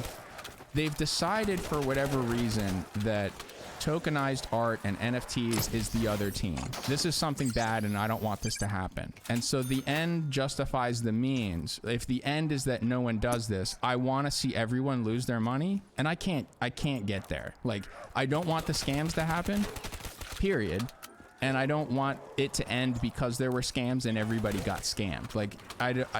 they've decided for whatever reason that tokenized art and NFTs is the other team. This is something bad and I don't want this to happen. And so the end justifies the means. If the end is that no one does this, I want to see everyone lose their money, and I can't get there. Like, I don't want the scams to happen, period. And I don't want it to end because there were scams and everybody got scammed. Like,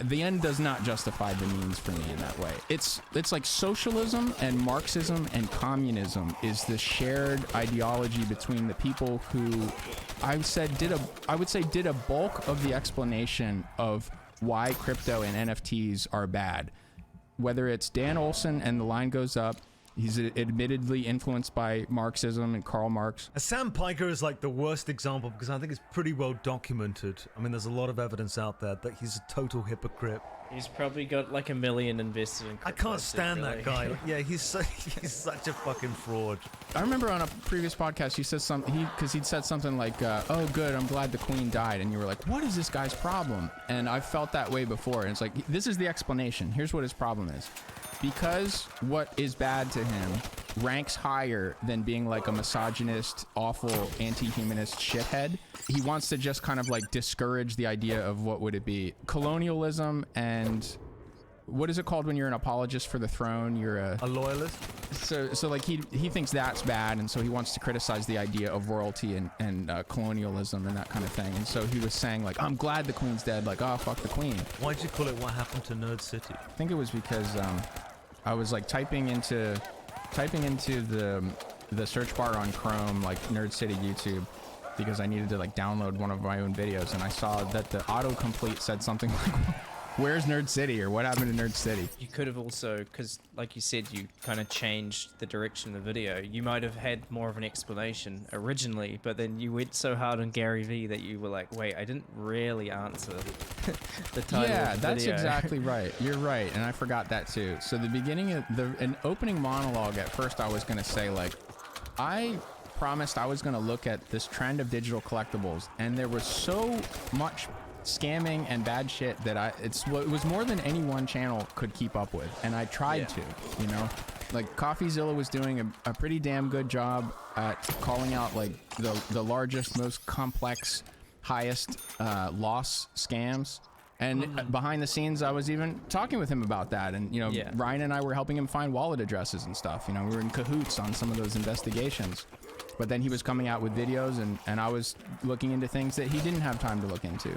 the end does not justify the means for me in that way. It's like socialism and Marxism and communism is the shared ideology between the people who I would say did a bulk of the explanation of why crypto and NFTs are bad. Whether it's Dan Olson and The Line Goes Up, he's admittedly influenced by Marxism and Karl Marx. Sam Piker is like the worst example because I think it's pretty well documented. I mean, there's a lot of evidence out there that he's a total hypocrite. He's probably got like $1 million invested in crypto. I can't stand that guy. Yeah, he's such a fucking fraud. I remember on a previous podcast you said he'd said something like, "Oh, good, I'm glad the Queen died," and you were like, "What is this guy's problem?" And I've felt that way before. And it's like, this is the explanation. Here's what his problem is. Because what is bad to him ranks higher than being like a misogynist, awful, anti-humanist shithead, he wants to just kind of like discourage the idea of what would it be? Colonialism and what is it called when you're an apologist for the throne? You're a loyalist. So like he thinks that's bad, and so he wants to criticize the idea of royalty and colonialism and that kind of thing. And so he was saying like, I'm glad the Queen's dead. Like, oh, fuck the Queen. Why'd you call it What Happened to Nerd City? I think it was because I was like typing into the search bar on Chrome, like Nerd City YouTube, because I needed to like download one of my own videos, and I saw that the autocomplete said something like, where's Nerd City, or what happened to Nerd City? You could have also, because like you said, you kind of changed the direction of the video. You might have had more of an explanation originally, but then you went so hard on Gary V that you were like, wait, I didn't really answer the title yeah, of the that's video. exactly right. You're right, and I forgot that too. So the beginning of an opening monologue, at first I was going to say like, I promised I was going to look at this trend of digital collectibles, and there was so much scamming and bad shit that it was more than any one channel could keep up with, and I tried to, you know, like CoffeeZilla was doing a pretty damn good job at calling out like the largest, most complex, highest loss scams. And behind the scenes, I was even talking with him about that. And, you know, Ryan and I were helping him find wallet addresses and stuff. You know, we were in cahoots on some of those investigations. But then he was coming out with videos, and I was looking into things that he didn't have time to look into.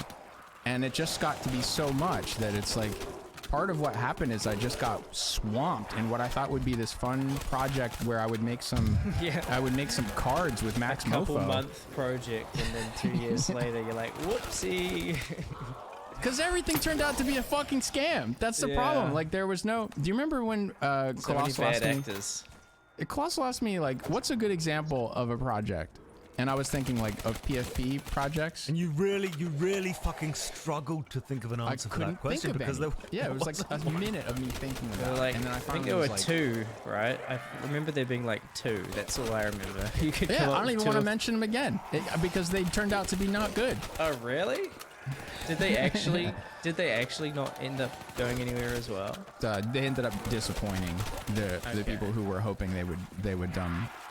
And it just got to be so much that it's like, part of what happened is I just got swamped in what I thought would be this fun project where I would make some I would make some cards with Max Mofo. A couple month project, and then 2 years later you're like, whoopsie. Because everything turned out to be a fucking scam. That's the problem. Like, there was no... Do you remember when Colossal asked me... Colossal asked me, like, what's a good example of a project? And I was thinking, like, of PFP projects. And you really fucking struggled to think of an answer for that question because there it was like a minute of me thinking about it. Like, and then I think there were like, 2, right? I remember there being like 2. That's all I remember. You could I don't even want to mention them again because they turned out to be not good. Oh, really? Did they actually not end up going anywhere as well? They ended up disappointing the people who were hoping they would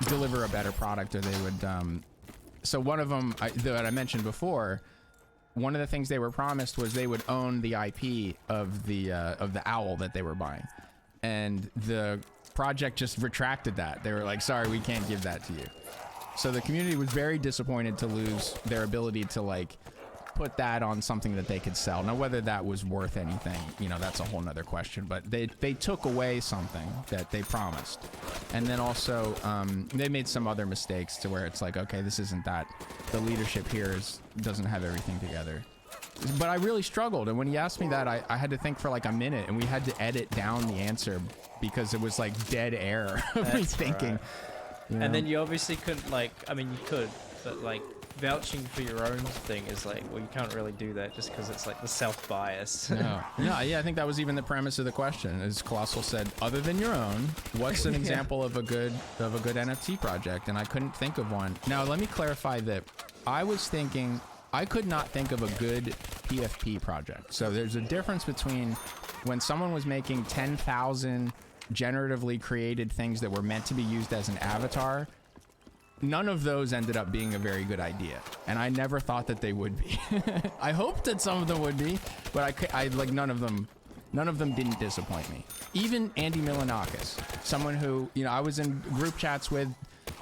deliver a better product, or they would. So one of them that I mentioned before, one of the things they were promised was they would own the IP of the owl that they were buying, and the project just retracted that. They were like, "Sorry, we can't give that to you." So the community was very disappointed to lose their ability to like put that on something that they could sell. Now, whether that was worth anything, you know, that's a whole nother question, but they took away something that they promised. And then also, they made some other mistakes to where it's like, okay, this isn't that. The leadership here doesn't have everything together. But I really struggled, and when he asked me that, I had to think for like a minute, and we had to edit down the answer because it was like dead air of me thinking. Right. You know? And then you obviously couldn't, like, I mean, you could, but like, vouching for your own thing is like, well, you can't really do that just because it's like the self-bias. No, I think that was even the premise of the question. As Colossal said, other than your own, what's an example of a good NFT project? And I couldn't think of one. Now, let me clarify that I was thinking I could not think of a good PFP project. So there's a difference between when someone was making 10,000 generatively created things that were meant to be used as an avatar. None of those ended up being a very good idea, and I never thought that they would be. I hoped that some of them would be, but I like none of them didn't disappoint me. Even Andy Milanakis, someone who, you know, I was in group chats with,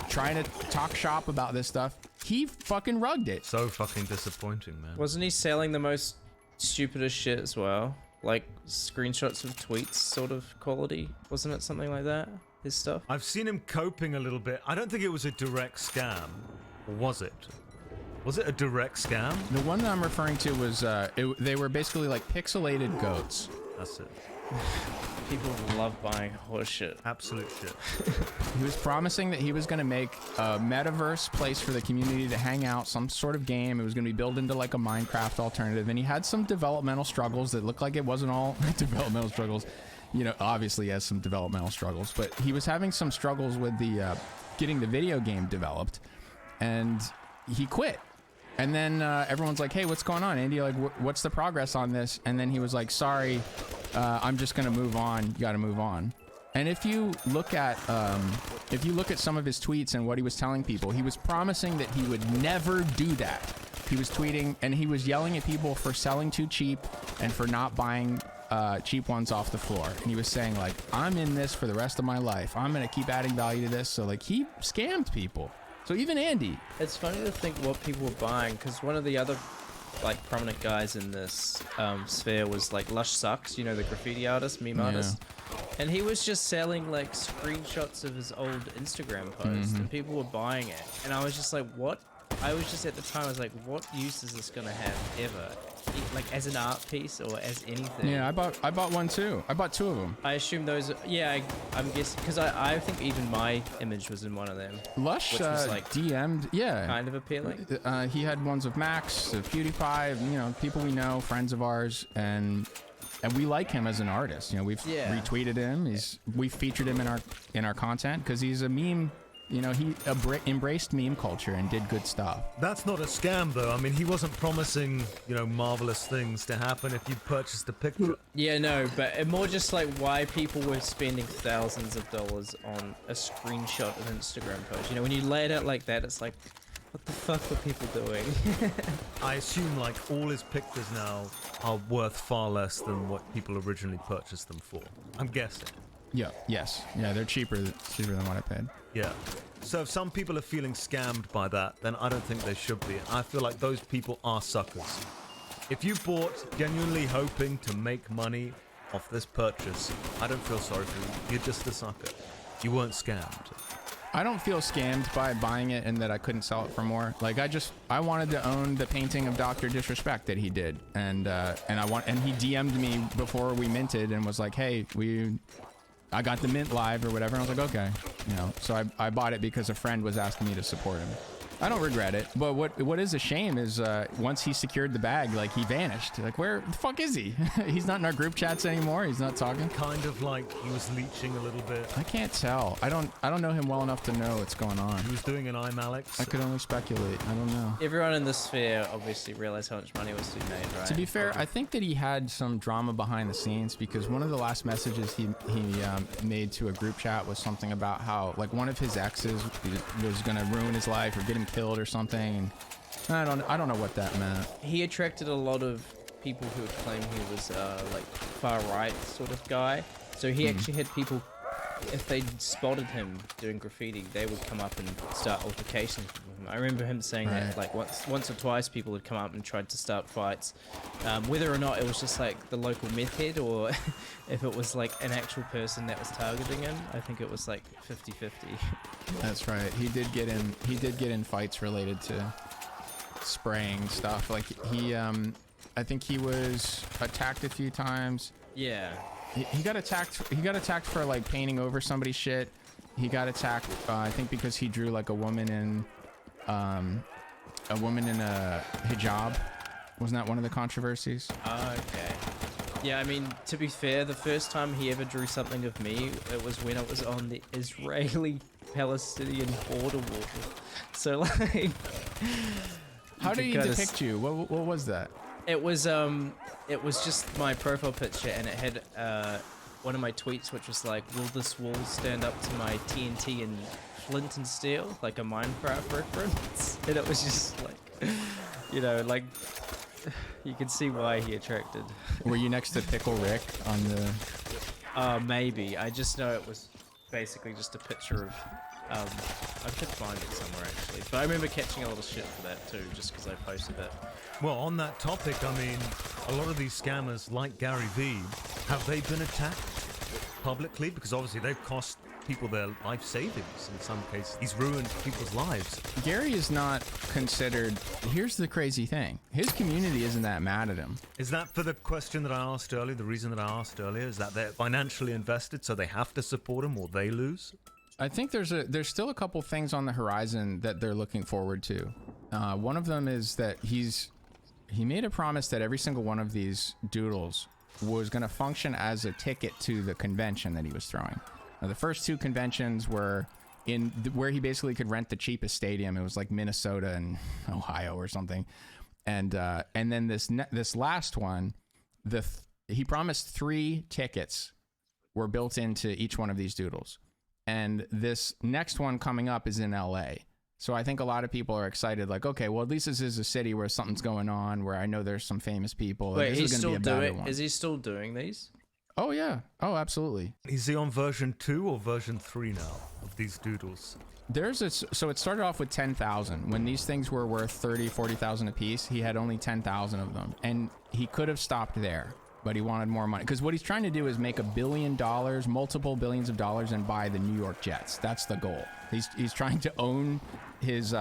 trying to talk shop about this stuff. He fucking rugged it. So fucking disappointing, man. Wasn't he selling the most stupidest shit as well? Like screenshots of tweets sort of quality? Wasn't it something like that? His stuff? I've seen him coping a little bit. I don't think it was a direct scam. Or was it? Was it a direct scam? The one that I'm referring to was, they were basically like pixelated goats. That's it. People love buying horse shit. Absolute shit. He was promising that he was going to make a metaverse place for the community to hang out, some sort of game. It was going to be built into like a Minecraft alternative. And he had some developmental struggles that looked like it wasn't all developmental struggles. You know, obviously he has some developmental struggles, but he was having some struggles with the getting the video game developed, and he quit. And then everyone's like, hey, what's going on, Andy? Like, what's the progress on this? And then he was like, sorry, I'm just going to move on. You got to move on. And if you look at some of his tweets and what he was telling people, he was promising that he would never do that. He was tweeting and he was yelling at people for selling too cheap and for not buying cheap ones off the floor. And he was saying, like, I'm in this for the rest of my life. I'm going to keep adding value to this. So, like, he scammed people. So even Andy. It's funny to think what people were buying, because one of the other like prominent guys in this sphere was like Lush Sucks, you know, the graffiti artist, meme artist. And he was just selling like screenshots of his old Instagram posts, and people were buying it. And I was just like, what? I was just at the time, I was like, what use is this gonna have ever? Like as an art piece or as anything? Yeah, I bought one too. I bought 2 of them. I assume those. Yeah, I'm guessing because I think even my image was in one of them. Lush which was like DM'd, yeah, kind of appealing. He had ones of Max, of PewDiePie, you know, people we know, friends of ours, and we like him as an artist. You know, we've retweeted him. We've featured him in our content because he's a meme You know, he embraced meme culture and did good stuff. That's not a scam, though. I mean, he wasn't promising, you know, marvelous things to happen if you purchased a picture. Yeah, no, but more just like why people were spending thousands of dollars on a screenshot of an Instagram post. You know, when you lay it out like that, it's like, what the fuck were people doing? I assume, like, all his pictures now are worth far less than what people originally purchased them for. I'm guessing. Yeah. Yes. Yeah, they're cheaper than what I paid. Yeah. So if some people are feeling scammed by that, then I don't think they should be. I feel like those people are suckers. If you bought genuinely hoping to make money off this purchase, I don't feel sorry for you. You're just a sucker. You weren't scammed. I don't feel scammed by buying it and that I couldn't sell it for more. Like I wanted to own the painting of Dr. Disrespect that he did, and he DM'd me before we minted and was like, hey, I got the mint live or whatever, and I was like, okay, you know. So I bought it because a friend was asking me to support him. I don't regret it, but what is a shame is once he secured the bag, like, he vanished. Like, where the fuck is he? He's not in our group chats anymore. He's not talking. Kind of like he was leeching a little bit. I can't tell. I don't know him well enough to know what's going on. He was doing an I'm Alex. I could only speculate. I don't know. Everyone in the sphere obviously realized how much money was to be made, right? To be fair, I think that he had some drama behind the scenes, because one of the last messages he made to a group chat was something about how, like, one of his exes was gonna ruin his life or get him killed or something. And I don't know what that meant. He attracted a lot of people who would claim he was like far right sort of guy. So he actually had people, if they spotted him doing graffiti, they would come up and start altercations with him. I remember him saying that like once or twice people had come up and tried to start fights. Whether or not it was just like the local meth head or if it was like an actual person that was targeting him, I think it was like 50-50. That's right. He did get in fights related to spraying stuff. Like I think he was attacked a few times. Yeah. He got attacked. He got attacked for like painting over somebody's shit. He got attacked, I think, because he drew like a woman in a hijab. Wasn't that one of the controversies? Okay. Yeah, I mean, to be fair, the first time he ever drew something of me, it was when it was on the Israeli-Palestinian border war. So like, how did he depict you? What was that? It was just my profile picture, and it had one of my tweets, which was like, "Will this wall stand up to my TNT and flint and steel?" Like a Minecraft reference, and it was just like, you know, like you can see why he attracted. Were you next to Pickle Rick on the? Maybe. I just know it was basically just a picture of. I could find it somewhere actually, but I remember catching a lot of shit for that too, just because I posted it. Well, on that topic, I mean, a lot of these scammers, like Gary Vee, have they been attacked publicly? Because obviously they've cost people their life savings in some cases. He's ruined people's lives. Gary is not considered. Here's the crazy thing. His community isn't that mad at him. Is that for the question that I asked earlier, the reason that I asked earlier, is that they're financially invested so they have to support him or they lose? I think there's still a couple things on the horizon that they're looking forward to. One of them is that he made a promise that every single one of these doodles was going to function as a ticket to the convention that he was throwing. Now, the first two conventions were where he basically could rent the cheapest stadium. It was like Minnesota and Ohio or something. And then this last one, he promised 3 tickets were built into each one of these doodles. And this next one coming up is in LA. So I think a lot of people are excited, like, okay, well, at least this is a city where something's going on, where I know there's some famous people. Wait, this is gonna be a better one. Is he still doing these? Oh, yeah. Oh, absolutely. Is he on version 2 or version 3 now of these doodles? So it started off with 10,000. When these things were worth 30, 40,000 a piece, he had only 10,000 of them. And he could have stopped there, but he wanted more money. Because what he's trying to do is make $1 billion, multiple billions of dollars, and buy the New York Jets. That's the goal. He's trying to own his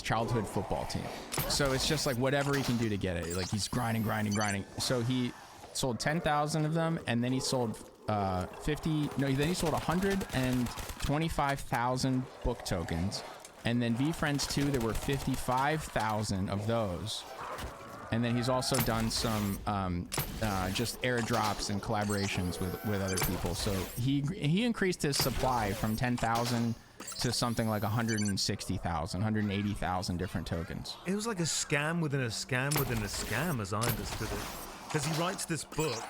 childhood football team. So it's just like whatever he can do to get it. Like he's grinding. So he sold 10,000 of them, and then he sold 125,000 book tokens. And then VFriends 2, there were 55,000 of those. And then he's also done some just airdrops and collaborations with other people. So he increased his supply from 10,000 to something like 160,000, 180,000 different tokens. It was like a scam within a scam within a scam, as I understood it. Because he writes this book.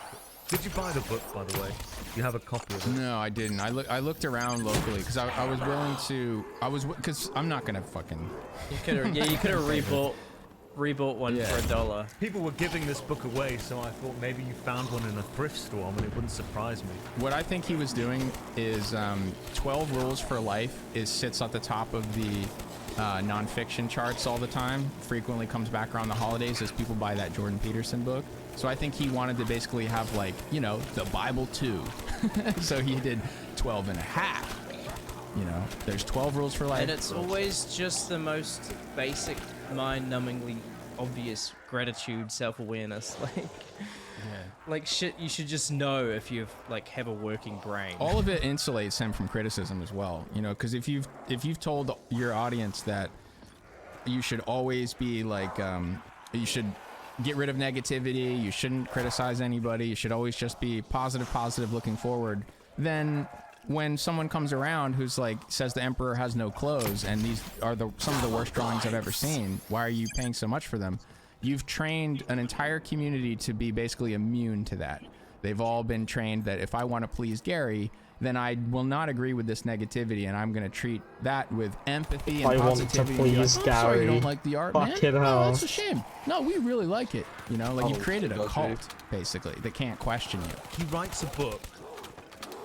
Did you buy the book, by the way? You have a copy of it? No, I didn't. I looked around locally because I was willing to. Because I'm not gonna fucking. You could have rebought one for $1. People were giving this book away, so I thought maybe you found one in a thrift store, and it wouldn't surprise me. What I think he was doing is 12 Rules for Life sits at the top of the nonfiction charts all the time. Frequently comes back around the holidays as people buy that Jordan Peterson book. So I think he wanted to basically have, like, you know, the Bible too. So he did 12 and a half. You know, there's 12 rules for life. And it's always just the most basic, mind-numbingly obvious gratitude, self-awareness. Like shit you should just know if you have a working brain. All of it insulates him from criticism as well. You know, because if you've told your audience that you should always be like, you should get rid of negativity, you shouldn't criticize anybody, you should always just be positive, looking forward, then when someone comes around who's like says the Emperor has no clothes and these are some of the worst drawings I've ever seen, why are you paying so much for them? You've trained an entire community to be basically immune to that. They've all been trained that if I want to please Gary, then I will not agree with this negativity, and I'm going to treat that with empathy and positivity. I want to please Gary. Sorry you don't like the art, man. Fucking hell. No, that's a shame. No, we really like it. You know, like you've created a cult, basically, that can't question you. He writes a book,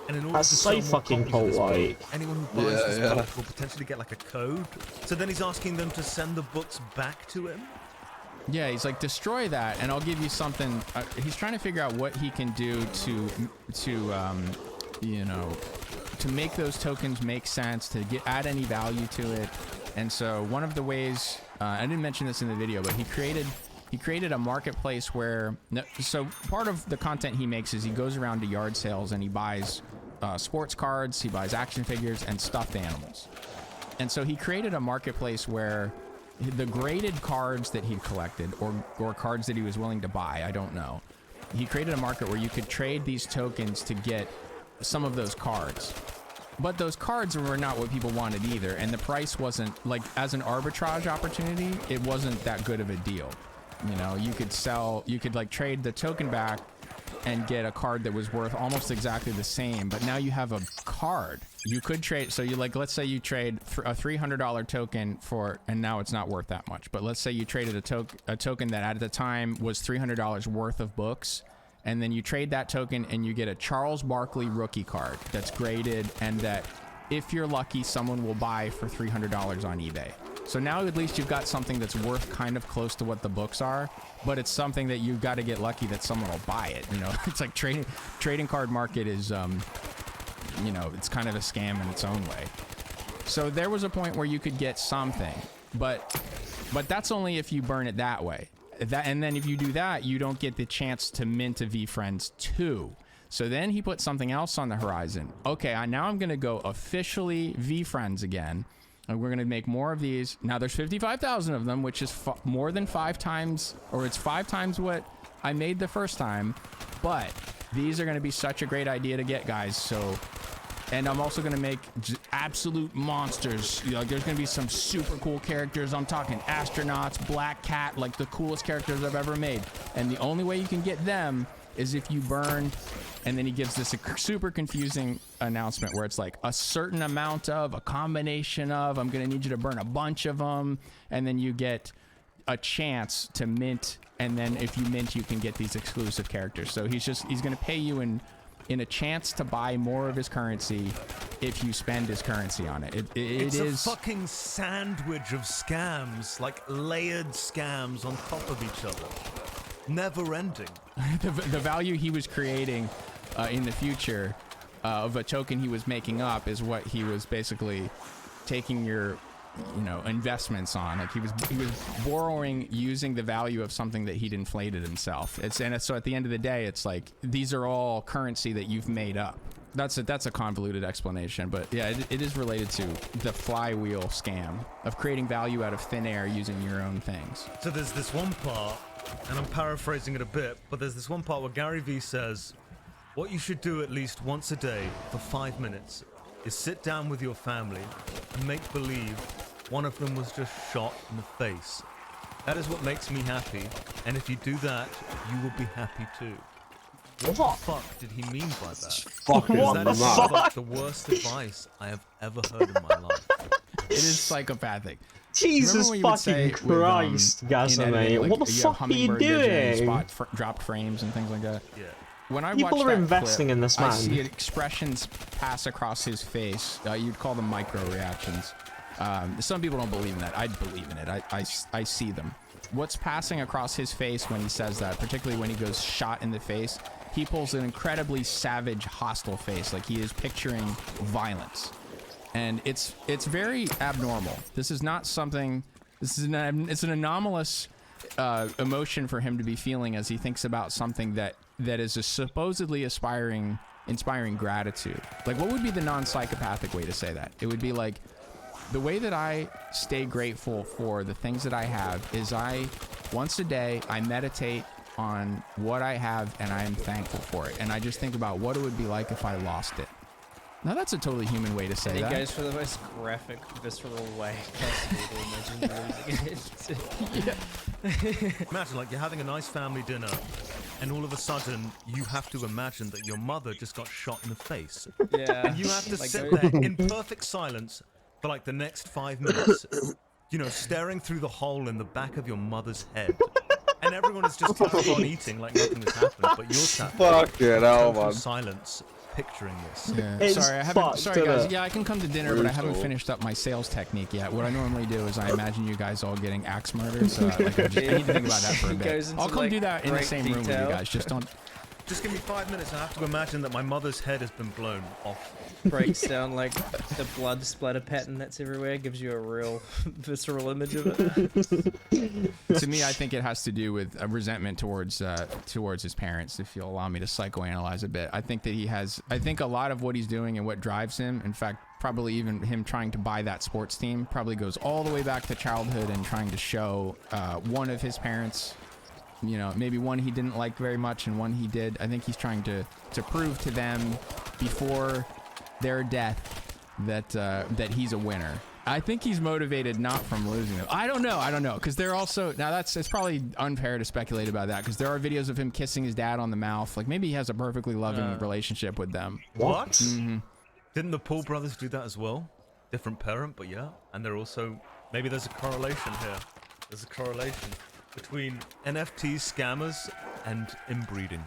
and in order That's to so sell more fucking copies of this cult-like. book, anyone who buys this book will potentially get like a code. So then he's asking them to send the books back to him. Yeah, he's like, destroy that, and I'll give you something. He's trying to figure out what he can do to you know, to make those tokens make sense, to add any value to it. And so one of the ways, I didn't mention this in the video, but he created a marketplace where, so part of the content he makes is he goes around to yard sales and he buys sports cards, he buys action figures and stuffed animals. And so he created a marketplace where the graded cards that he collected, or cards that he was willing to buy, I don't know, he created a market where you could trade these tokens to get some of those cards. But those cards were not what people wanted either, and the price wasn't, like, as an arbitrage opportunity, it wasn't that good of a deal. You know, you could like trade the token back and get a card that was worth almost exactly the same, but now you have a card. You could trade, so you, like, let's say you trade a $300 token for, and now it's not worth that much, but let's say you traded a token that at the time was $300 worth of books, and then you trade that token and you get a Charles Barkley rookie card that's graded, and that, if you're lucky, someone will buy for $300 on eBay. So now at least you've got something that's worth kind of close to what the books are, but it's something that you've got to get lucky that someone will buy it. You know, it's like trading card market is, you know, it's kind of a scam in its own way. So there was a point where you could get something, but that's only if you burn it that way. And then if you do that, you don't get the chance to mint a VFriends 2. So then he put something else on the horizon. Okay, now I'm going to go officially VFriends again. And we're going to make more of these. Now there's 55,000 of them, which is more than 5 times, or it's 5 times what I made the first time. But these are going to be such a great idea to get, guys. So, and I'm also going to make absolute monsters. You know, there's going to be some super cool characters. I'm talking astronauts, Black Cat, like the coolest characters I've ever made. And the only way you can get them is if you burn. And then he gives this a super confusing announcement where it's like a certain amount of, a combination of, I'm going to need you to burn a bunch of them. And then you get a chance to mint. And then if you mint, you can get these exclusive characters. So he's going to pay you in a chance to buy more of his currency if you spend his currency on it. It's a fucking sandwich of scams, like layered scams on top of each other. Never ending. The value he was creating in the future of a token he was making up is what he was basically taking your, you know, investments on. Like he was borrowing using the value of something that he'd inflated himself. So at the end of the day, it's like these are all currency that you've made up. That's a convoluted explanation, but yeah, it is related to the flywheel scam of creating value out of thin air using your own things. So there's this one part and I'm paraphrasing it a bit, but there's this one part where Gary Vee says, what you should do at least once a day for 5 minutes is sit down with your family and make believe one of them was just shot in the face. That is what makes me happy, and if you do that, you will be happy too. What the fuck did he mean by that? Fucking Because that is mad. like the worst advice I have ever heard in my life. It is psychopathic. Jesus Remember when you would say fucking with, Christ, in editing, Gazame. like, What the you have fuck are you hummingbird vision, doing? dropped frames and things like that? Yeah. When I People watch are that investing clip, in this I man. see expressions pass across his face. You'd call them micro reactions. Some people don't believe in that. I believe in it. I see them. What's passing across his face when he says that, particularly when he goes shot in the face, he pulls an incredibly savage, hostile face, like he is picturing violence. And it's very abnormal. This is not something. It's an anomalous emotion for him to be feeling as he thinks about something that is a supposedly inspiring gratitude. Like, what would be the non-psychopathic way to say that? It would be like, the way that I stay grateful for the things that I have is once a day, I meditate on what I have and I am thankful for it. And I just think about what it would be like if I lost it. Now, that's a totally human way to say And he that. goes for the most graphic, visceral way possible to imagine losing it. Imagine, like, you're having a nice family dinner, and all of a sudden, you have to imagine that your mother just got shot in the face. Yeah. And you have to Like sit those- there in perfect silence for, like, the next 5 minutes, you know, staring through the hole in the back of your mother's head. And everyone is just carrying on eating like nothing has happened, but you're sat there Fucking in hell, total man. silence, picturing this. Yeah. It's Sorry, fucked, guys. innit? Yeah, I can come to dinner, but I haven't Brutal. finished up my sales technique yet. What I normally do is I imagine you guys all getting axe murdered. So I need to think about that for a He bit. goes into, I'll come like, do that in the great same room with you detail. guys. Just don't. Just give me 5 minutes, I have to imagine that my mother's head has been blown off. Breaks down like the blood splatter pattern that's everywhere, gives you a real visceral image of it. To me, I think it has to do with a resentment towards his parents. If you'll allow me to psychoanalyze a bit, I think that he has. I think a lot of what he's doing and what drives him, in fact, probably even him trying to buy that sports team, probably goes all the way back to childhood and trying to show one of his parents. You know, maybe one he didn't like very much and one he did. I think he's trying to prove to them before their death that he's a winner. I think he's motivated not from losing them. I don't know, because they're also now it's probably unfair to speculate about that because there are videos of him kissing his dad on the mouth. Like maybe he has a perfectly loving relationship with them. What? Mm-hmm. Didn't the Paul brothers do that as well? Different parent, but yeah. And they're also, maybe there's a correlation here. There's a correlation between NFT scammers and inbreeding.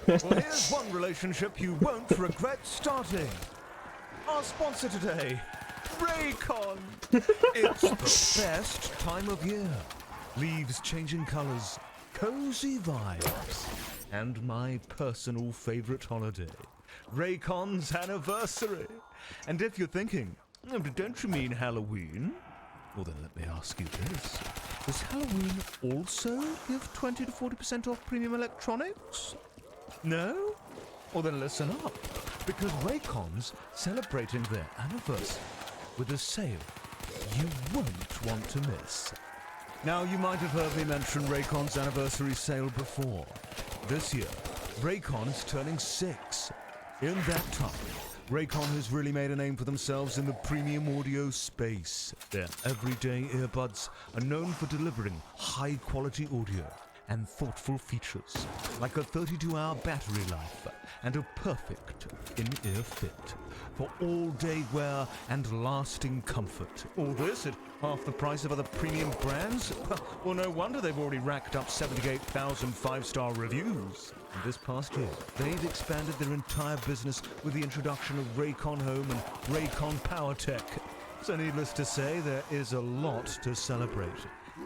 Well, here's one relationship you won't regret starting. Our sponsor today, Raycon. It's the best time of year. Leaves changing colors, cozy vibes, and my personal favorite holiday, Raycon's anniversary. And if you're thinking, "Oh, but don't you mean Halloween?" Well, then let me ask you this. Does Halloween also give 20 to 40% off premium electronics? No? Well, then listen up. Because Raycon's celebrating their anniversary with a sale you won't want to miss. Now, you might have heard me mention Raycon's anniversary sale before. This year, Raycon is turning 6. In that time, Raycon has really made a name for themselves in the premium audio space. Their everyday earbuds are known for delivering high-quality audio and thoughtful features, like a 32-hour battery life and a perfect in-ear fit for all-day wear and lasting comfort. All this at half the price of other premium brands? Well, no wonder they've already racked up 78,000 5-star reviews. And this past year, they've expanded their entire business with the introduction of Raycon Home and Raycon PowerTech. So needless to say, there is a lot to celebrate.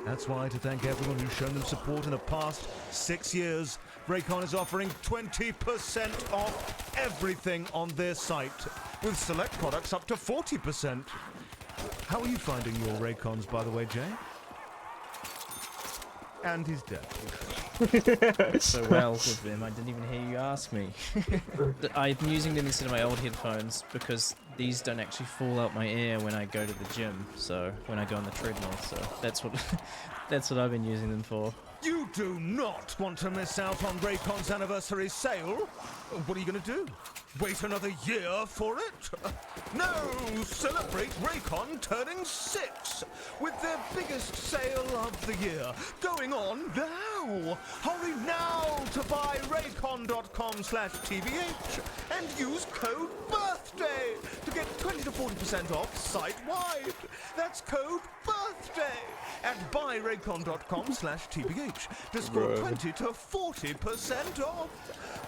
That's why, to thank everyone who's shown them support in the past 6 years, Raycon is offering 20% off everything on their site, with select products up to 40%. How are you finding your Raycons, by the way, Jay? And he's dead. So well with them, I didn't even hear you ask me. I'm using them instead of my old headphones because these don't actually fall out my ear when I go to the gym. So when I go on the treadmill, so that's what That's what I've been using them for. You do not want to miss out on Raycon's anniversary sale. What are you going to do? Wait another year for it? No! Celebrate Raycon turning 6 with their biggest sale of the year going on now. Hurry now to buy raycon.com/tbh and use code BIRTHDAY to get 20 to 40% off site-wide. That's code BIRTHDAY at buyraycon.com/tbh to score 20 to 40% off.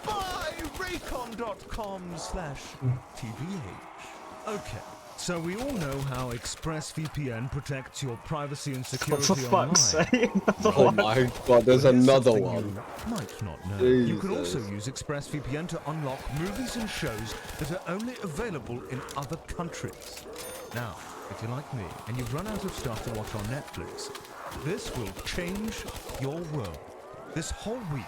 Buyraycon.com/tbh. Okay, so we all know how ExpressVPN protects your privacy and security For fuck's online. sake. Oh my god, there's Here's another something one. You might not know. You can also Jesus. use ExpressVPN to unlock movies and shows that are only available in other countries. Now, if you're like me and you've run out of stuff to watch on Netflix, this will change your world. This whole week,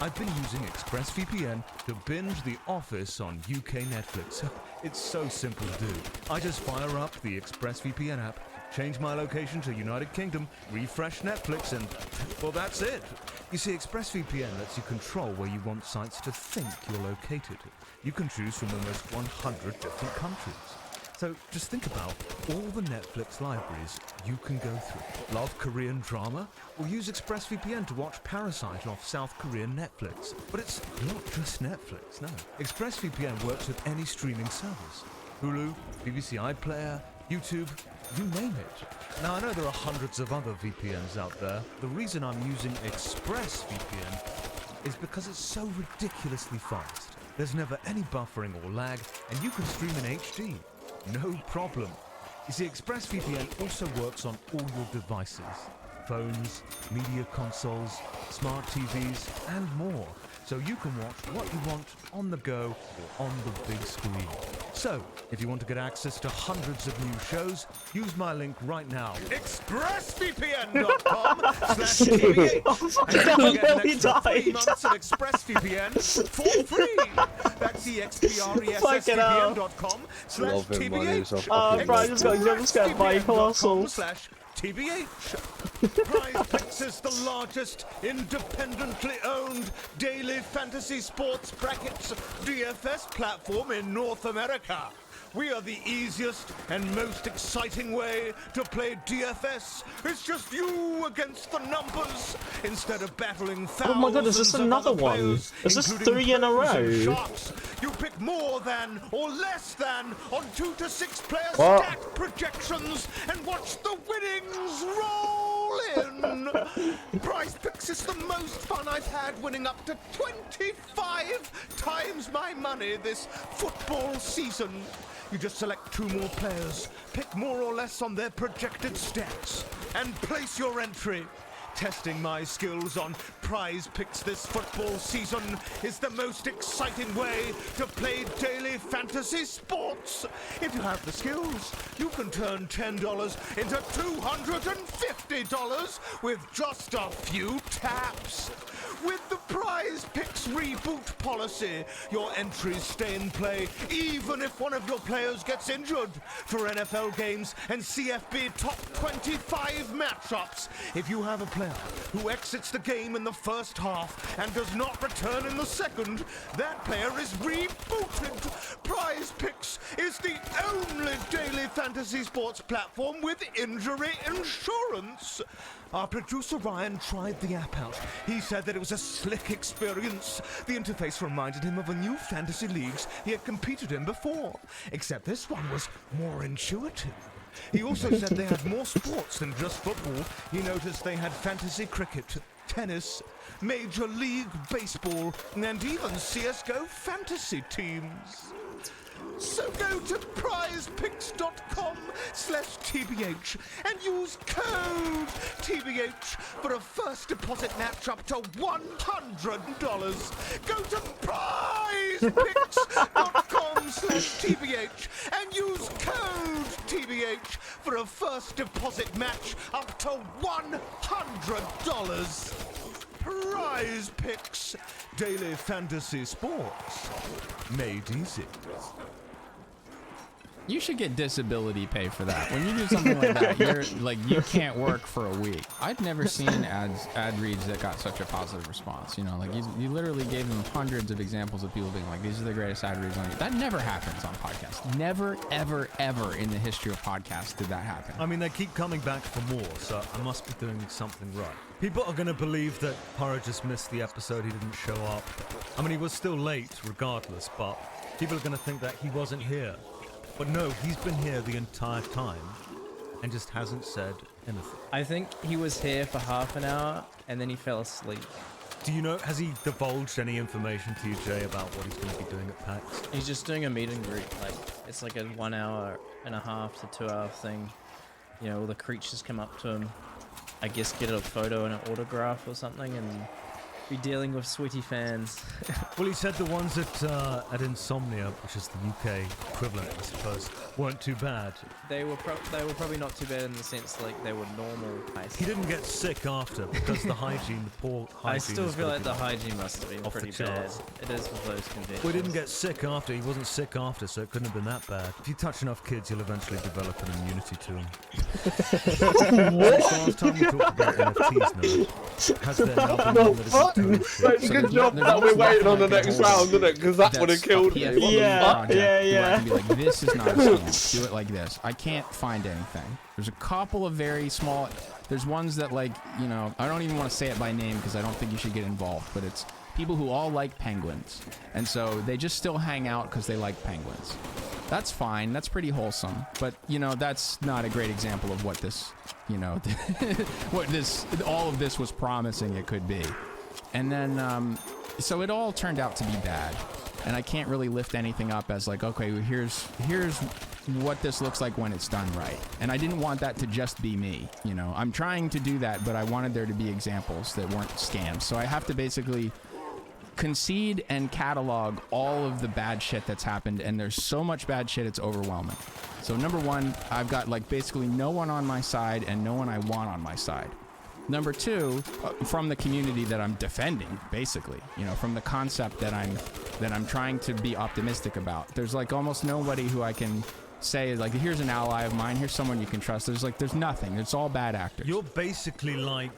I've been using ExpressVPN to binge The Office on UK Netflix. It's so simple to do. I just fire up the ExpressVPN app, change my location to United Kingdom, refresh Netflix, and, well, that's it. You see, ExpressVPN lets you control where you want sites to think you're located. You can choose from almost 100 different countries. So just think about all the Netflix libraries you can go through. Love Korean drama? Well, use ExpressVPN to watch Parasite off South Korean Netflix. But it's not just Netflix, no. ExpressVPN works with any streaming service. Hulu, BBC iPlayer, YouTube, you name it. Now, I know there are hundreds of other VPNs out there. The reason I'm using ExpressVPN is because it's so ridiculously fast. There's never any buffering or lag, and you can stream in HD. No problem. You see, ExpressVPN also works on all your devices. Phones, media consoles, smart TVs, and more. So you can watch what you want on the go or on the big screen. So, if you want to get access to hundreds of new shows, use my link right now. ExpressVPN.com/tbh. And you can get an He extra 3 died. months of ExpressVPN for free. That's Love him, man, he's a ExpressVPN.com/tbh. fucking Brian just got jump scared by a colossal. ExpressVPN.com/tbh. Prize Picks is the largest independently owned daily fantasy sports brackets DFS platform in North America. We are the easiest and most exciting way to play DFS. It's just you against the numbers instead of battling thousands Oh my god, is this of another other one? players, Is this including 3 in a pros and row? sharks. You pick more than or less than on 2 to 6 player What? stat projections and watch the winnings roll in. Prize Picks is the most fun I've had, winning up to 25 times my money this football season. You just select 2 more players, pick more or less on their projected stats, and place your entry. Testing my skills on Prize Picks this football season is the most exciting way to play daily fantasy sports. If you have the skills, you can turn $10 into $250 with just a few taps. With the Prize Picks reboot policy, your entries stay in play even if one of your players gets injured. For NFL games and CFB top 25 matchups, if you have a player who exits the game in the first half and does not return in the second, that player is rebooted. Prize Picks is the only daily fantasy sports platform with injury insurance. Our producer Ryan tried the app out. He said that it was a slick experience. The interface reminded him of a new fantasy leagues he had competed in before, except this one was more intuitive. He also said they had more sports than just football. He noticed they had fantasy cricket, tennis, Major League Baseball, and even CSGO fantasy teams. So go to prizepicks.com/tbh and use code TBH for a first deposit match up to $100. Go to prizepicks.com/tbh and use code TBH for a first deposit match up to $100. Prize Picks, daily fantasy sports, made easy. You should get disability pay for that. When you do something like that, you're like, you can't work for a week. I've never seen ad reads that got such a positive response. You know, like you literally gave them hundreds of examples of people being like, these are the greatest ad reads on you. That never happens on podcasts. Never, ever, ever in the history of podcasts did that happen. I mean, they keep coming back for more, so I must be doing something right. People are going to believe that Paro just missed the episode, he didn't show up. I mean, he was still late regardless, but people are going to think that he wasn't here. But no, he's been here the entire time and just hasn't said anything. I think he was here for half an hour and then he fell asleep. Do you know, has he divulged any information to you, Jay, about what he's going to be doing at PAX? He's just doing a meet and greet. Like, it's like a 1 hour and a half to 2 hour thing. You know, all the creatures come up to him. I guess get a photo and an autograph or something and be dealing with sweaty fans. Well, he said the ones at Insomnia, which is the UK equivalent, I suppose, weren't too bad. They were probably not too bad in the sense like they were normal ice. He didn't get sick after because the hygiene, the poor hygiene. I still is feel gonna like be the hygiene must have been off the pretty bad. charts. It is with those conventions. Well, he didn't get sick after. He wasn't sick after, so it couldn't have been that bad. If you touch enough kids, you'll eventually develop an immunity to them. Last time we talked about NFTs now. Has there now been one that is a total shit? Good job that we're waiting on the next round, isn't it? Because that would have killed me. Yeah. I can be like, this is not a scam. Do it like this. I can't find anything. There's a couple of very small. There's ones that, like, you know, I don't even want to say it by name because I don't think you should get involved. But it's people who all like penguins, and so they just still hang out because they like penguins. That's fine. That's pretty wholesome. But you know, that's not a great example of what this, you know, what this all of this was promising it could be. And then, so it all turned out to be bad. And I can't really lift anything up as like, okay, well, here's what this looks like when it's done right. And I didn't want that to just be me, you know. I'm trying to do that, but I wanted there to be examples that weren't scams. So I have to basically concede and catalog all of the bad shit that's happened, and there's so much bad shit, it's overwhelming. So number one, I've got like basically no one on my side and no one I want on my side. Number two, from the community that I'm defending, basically, you know, from the concept that I'm trying to be optimistic about. There's like almost nobody who I can say like, here's an ally of mine, here's someone you can trust. There's nothing. It's all bad actors. You're basically like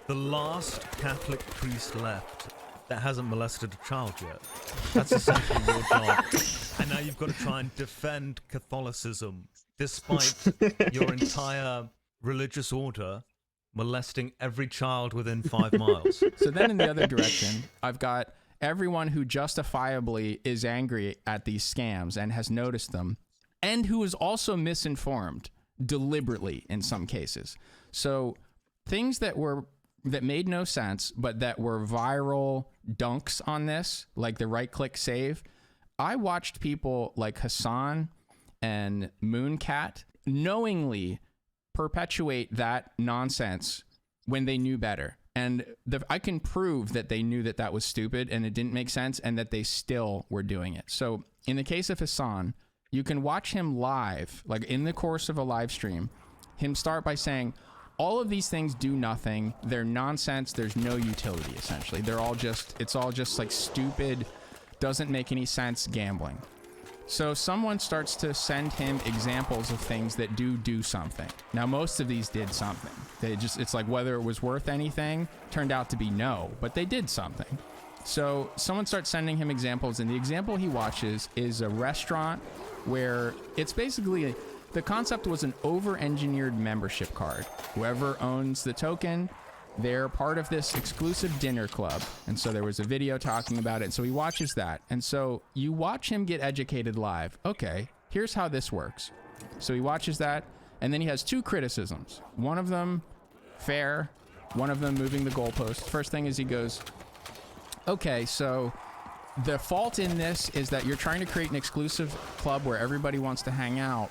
the last Catholic priest left that hasn't molested a child yet. That's essentially your job. And now you've got to try and defend Catholicism despite your entire religious order molesting every child within 5 miles. So then in the other direction, I've got everyone who justifiably is angry at these scams and has noticed them, and who is also misinformed deliberately in some cases. So things that made no sense, but that were viral dunks on this, like the right-click save. I watched people like Hassan and Mooncat knowingly perpetuate that nonsense when they knew better. And I can prove that they knew that that was stupid and it didn't make sense and that they still were doing it. So in the case of Hassan, you can watch him live, like in the course of a live stream, him start by saying, all of these things do nothing. They're nonsense. There's no utility, essentially. It's all just like stupid, doesn't make any sense gambling. So someone starts to send him examples of things that do something. Now, most of these did something. It's like whether it was worth anything, turned out to be no, but they did something. So someone starts sending him examples, and the example he watches is a restaurant where it's basically, the concept was an over-engineered membership card. Whoever owns the token, they're part of this exclusive dinner club. And so there was a video talking about it. So he watches that. And so you watch him get educated live. Okay, here's how this works. So he watches that. And then he has two criticisms. One of them fair. One of them moving the goalpost. First thing is he goes, okay, so the fault in this is that you're trying to create an exclusive club where everybody wants to hang out.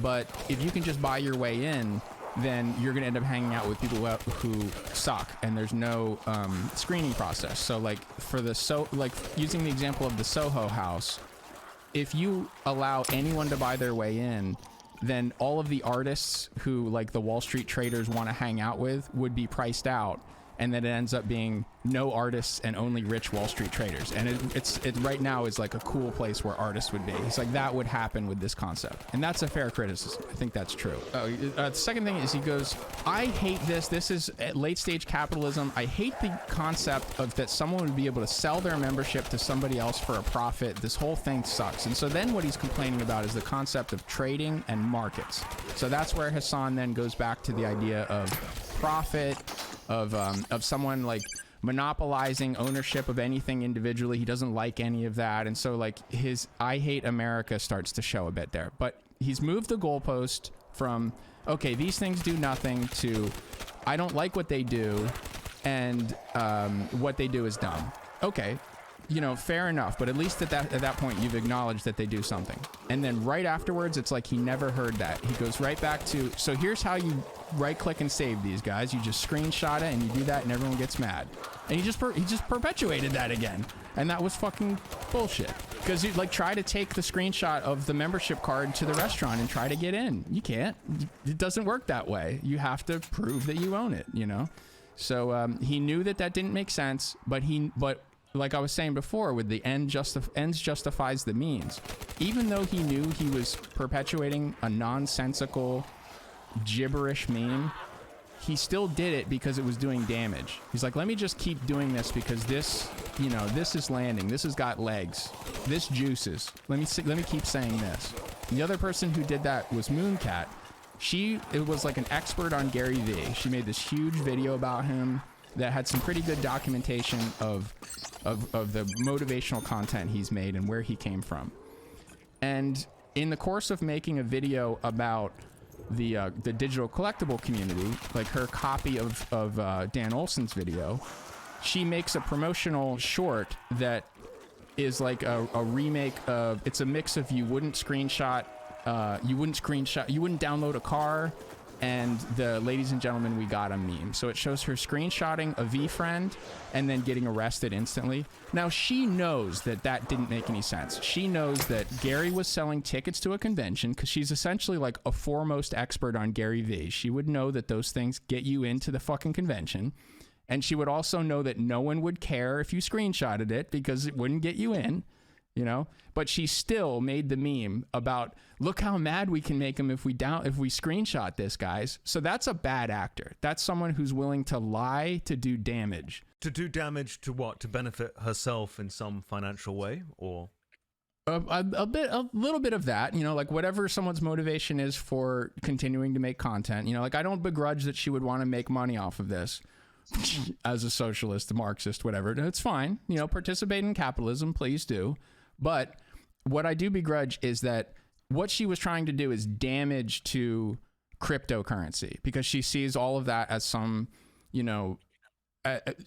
But if you can just buy your way in, then you're going to end up hanging out with people who suck, and there's no screening process. So like using the example of the Soho house, if you allow anyone to buy their way in, then all of the artists who like the Wall Street traders want to hang out with would be priced out, and then it ends up being no artists and only rich Wall Street traders. And it right now is like a cool place where artists would be. He's like, that would happen with this concept. And that's a fair criticism. I think that's true. The second thing is he goes, I hate this. This is late stage capitalism. I hate the concept of that someone would be able to sell their membership to somebody else for a profit. This whole thing sucks. And so then what he's complaining about is the concept of trading and markets. So that's where Hassan then goes back to the idea of profit, of someone like monopolizing ownership of anything individually. He doesn't like any of that. And so like his I hate America starts to show a bit there. But he's moved the goalpost from, okay, these things do nothing, to I don't like what they do, and what they do is dumb. Okay, you know, fair enough, but at least at that point you've acknowledged that they do something. And then right afterwards, it's like he never heard that. He goes right back to, so here's how you right click and save these guys. You just screenshot it and you do that and everyone gets mad. And he just perpetuated that again. And that was fucking bullshit. Because you like try to take the screenshot of the membership card to the restaurant and try to get in. You can't. It doesn't work that way. You have to prove that you own it, you know? So he knew that didn't make sense, but like I was saying before, with the ends justifies the means. Even though he knew he was perpetuating a nonsensical, gibberish meme, he still did it because it was doing damage. He's like, let me just keep doing this because this, you know, this is landing. This has got legs. This juices. Let me keep saying this. The other person who did that was Mooncat. It was like an expert on Gary Vee. She made this huge video about him that had some pretty good documentation of the motivational content he's made and where he came from. And in the course of making a video about the digital collectible community, like her copy of Dan Olson's video, she makes a promotional short that is like a remake of, it's a mix of you wouldn't download a car and the ladies and gentlemen we got a meme. So it shows her screenshotting a V-friend and then getting arrested instantly. Now she knows that didn't make any sense. She knows that Gary was selling tickets to a convention because she's essentially like a foremost expert on Gary Vee. She would know that those things get you into the fucking convention. And she would also know that no one would care if you screenshotted it because it wouldn't get you in, you know? But she still made the meme about, look how mad we can make him if we screenshot this, guys. So that's a bad actor. That's someone who's willing to lie to do damage. To do damage to what? To benefit herself in some financial way, or? A little bit of that, you know, like whatever someone's motivation is for continuing to make content, you know, like I don't begrudge that she would want to make money off of this as a socialist, a Marxist, whatever. It's fine, you know, participate in capitalism, please do. But what I do begrudge is that what she was trying to do is damage to cryptocurrency because she sees all of that as some, you know,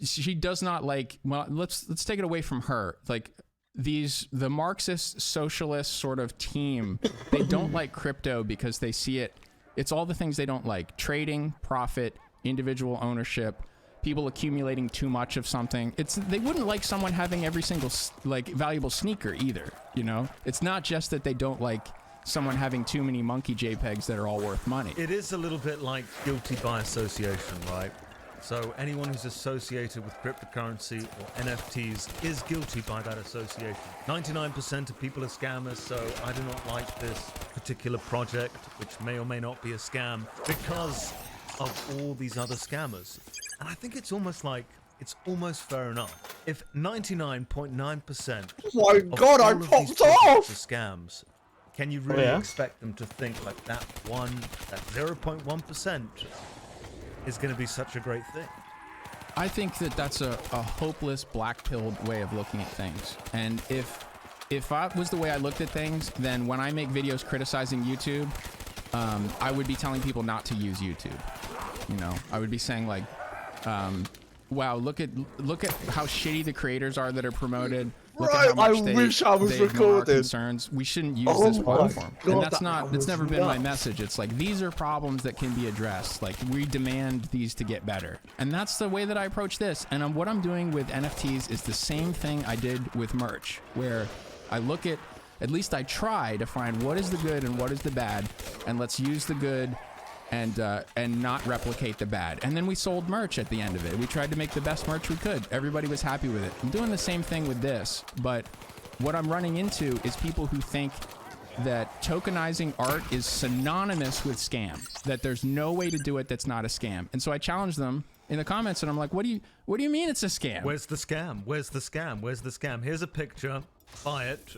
she does not like, well, let's take it away from her. Like the Marxist socialist sort of team, they don't like crypto because they see it's all the things they don't like: trading, profit, individual ownership, people accumulating too much of something. They wouldn't like someone having every single like valuable sneaker either, you know? It's not just that they don't like someone having too many monkey JPEGs that are all worth money. It is a little bit like guilty by association, right? So anyone who's associated with cryptocurrency or NFTs is guilty by that association. 99% of people are scammers, so I do not like this particular project, which may or may not be a scam, because of all these other scammers. And I think it's almost fair enough. If 99.9% Oh my god, I popped off! are scams, can you really expect them to think like that 0.1% is going to be such a great thing? I think that's a hopeless black-pilled way of looking at things. And if that was the way I looked at things, then when I make videos criticizing YouTube, I would be telling people not to use YouTube. You know, I would be saying like, wow, look at how shitty the creators are that are promoted. Look at how much wish I was they ignore our recording. concerns. We shouldn't use this platform. And it's never been my message. It's like, these are problems that can be addressed. Like, we demand these to get better. And that's the way that I approach this. And what I'm doing with NFTs is the same thing I did with merch, where I look at least I try to find what is the good and what is the bad, and let's use the good and not replicate the bad. And then we sold merch at the end of it. We tried to make the best merch we could. Everybody was happy with it. I'm doing the same thing with this, but what I'm running into is people who think that tokenizing art is synonymous with scam, that there's no way to do it that's not a scam. And so I challenge them in the comments, and I'm like, what do you mean it's a scam? Where's the scam? Where's the scam? Where's the scam? Here's a picture. Buy it.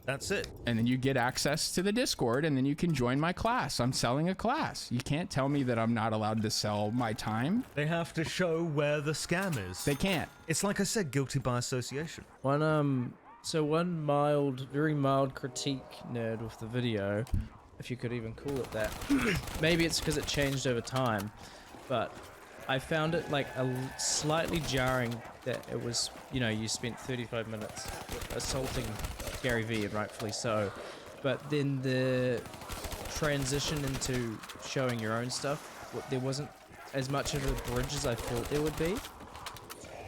That's it. And then you get access to the Discord, and then you can join my class. I'm selling a class. You can't tell me that I'm not allowed to sell my time. They have to show where the scam is. They can't. It's like I said, guilty by association. One mild, very mild critique, nerd, with the video, if you could even call it that. Maybe it's because it changed over time, but I found it like slightly jarring that it was, you spent 35 minutes assaulting Gary Vee, and rightfully so, but then the transition into showing your own stuff, there wasn't as much of a bridge as I thought there would be.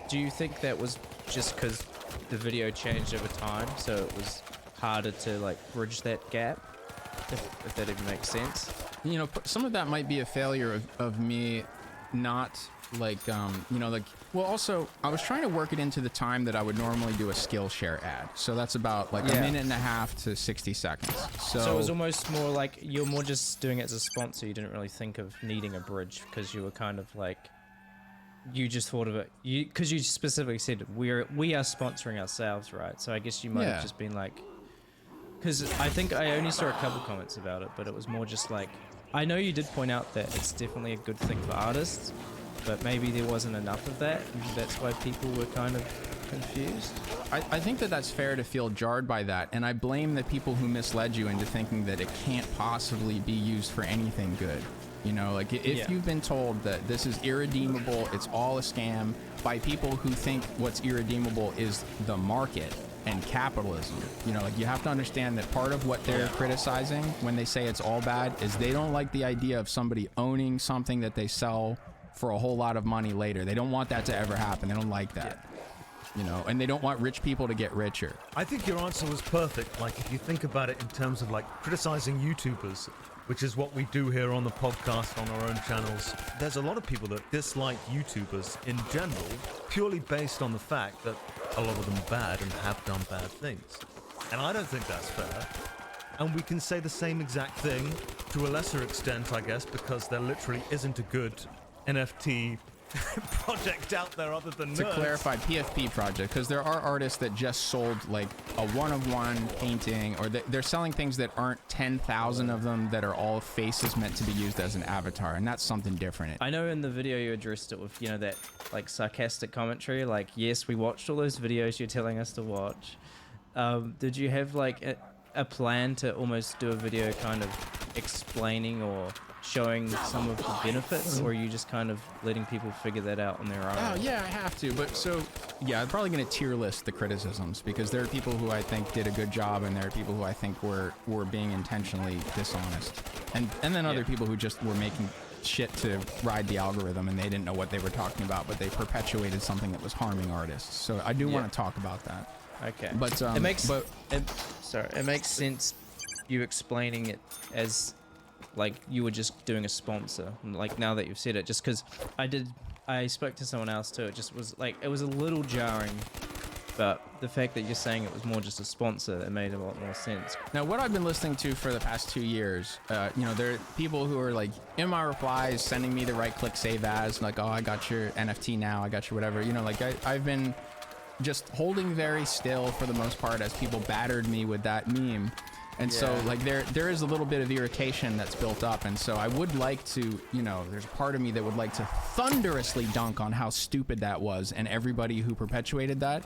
Do you think that was just because the video changed over time, so it was harder to like bridge that gap, if that even makes sense? Some of that might be a failure of me not well, also I was trying to work it into the time that I would normally do a Skillshare ad, so that's about like a minute and a half to 60 seconds. So it was almost more like you're more just doing it as a sponsor. You didn't really think of needing a bridge because you were kind of like, you just thought of it because you specifically said we are sponsoring ourselves, right? So I guess you might have just been like, because I think I only saw a couple comments about it, but it was more just like, I know you did point out that it's definitely a good thing for artists, but maybe there wasn't enough of that, and that's why people were kind of confused. I think that's fair to feel jarred by that, and I blame the people who misled you into thinking that it can't possibly be used for anything good. If you've been told that this is irredeemable, it's all a scam, by people who think what's irredeemable is the market and capitalism. You have to understand that part of what they're criticizing when they say it's all bad is they don't like the idea of somebody owning something that they sell for a whole lot of money later. They don't want that to ever happen. They don't like that. And they don't want rich people to get richer. I think your answer was perfect. Like, if you think about it in terms of like criticizing YouTubers, which is what we do here on the podcast, on our own channels, there's a lot of people that dislike YouTubers in general, purely based on the fact that a lot of them are bad and have done bad things. And I don't think that's fair. And we can say the same exact thing to a lesser extent, I guess, because there literally isn't a good NFT project out there other than To nerds. clarify, PFP project, because there are artists that just sold like a one-of-one painting, or they're selling things that aren't 10,000 of them that are all faces meant to be used as an avatar, and that's something different. I know in the video you addressed it with, that like sarcastic commentary, like, yes, we watched all those videos you're telling us to watch. Did you have like a plan to almost do a video kind of explaining or showing some of the benefits, or are you just kind of letting people figure that out on their own? Oh yeah, I have to, but I'm probably going to tier list the criticisms, because there are people who I think did a good job, and there are people who I think were being intentionally dishonest, and then other people who just were making shit to ride the algorithm, and they didn't know what they were talking about, but they perpetuated something that was harming artists. So I do want to talk about that. Okay, but it makes sense you explaining it as like you were just doing a sponsor, like now that you've said it, just because I spoke to someone else too, it just was like, it was a little jarring, but the fact that you're saying it was more just a sponsor, it made a lot more sense. Now, what I've been listening to for the past 2 years, there are people who are like in my replies sending me the right-click save as, like, oh, I got your NFT now, I got your whatever, I've been just holding very still for the most part as people battered me with that meme. And so like there is a little bit of irritation that's built up, and so I would like to, there's a part of me that would like to thunderously dunk on how stupid that was and everybody who perpetuated that.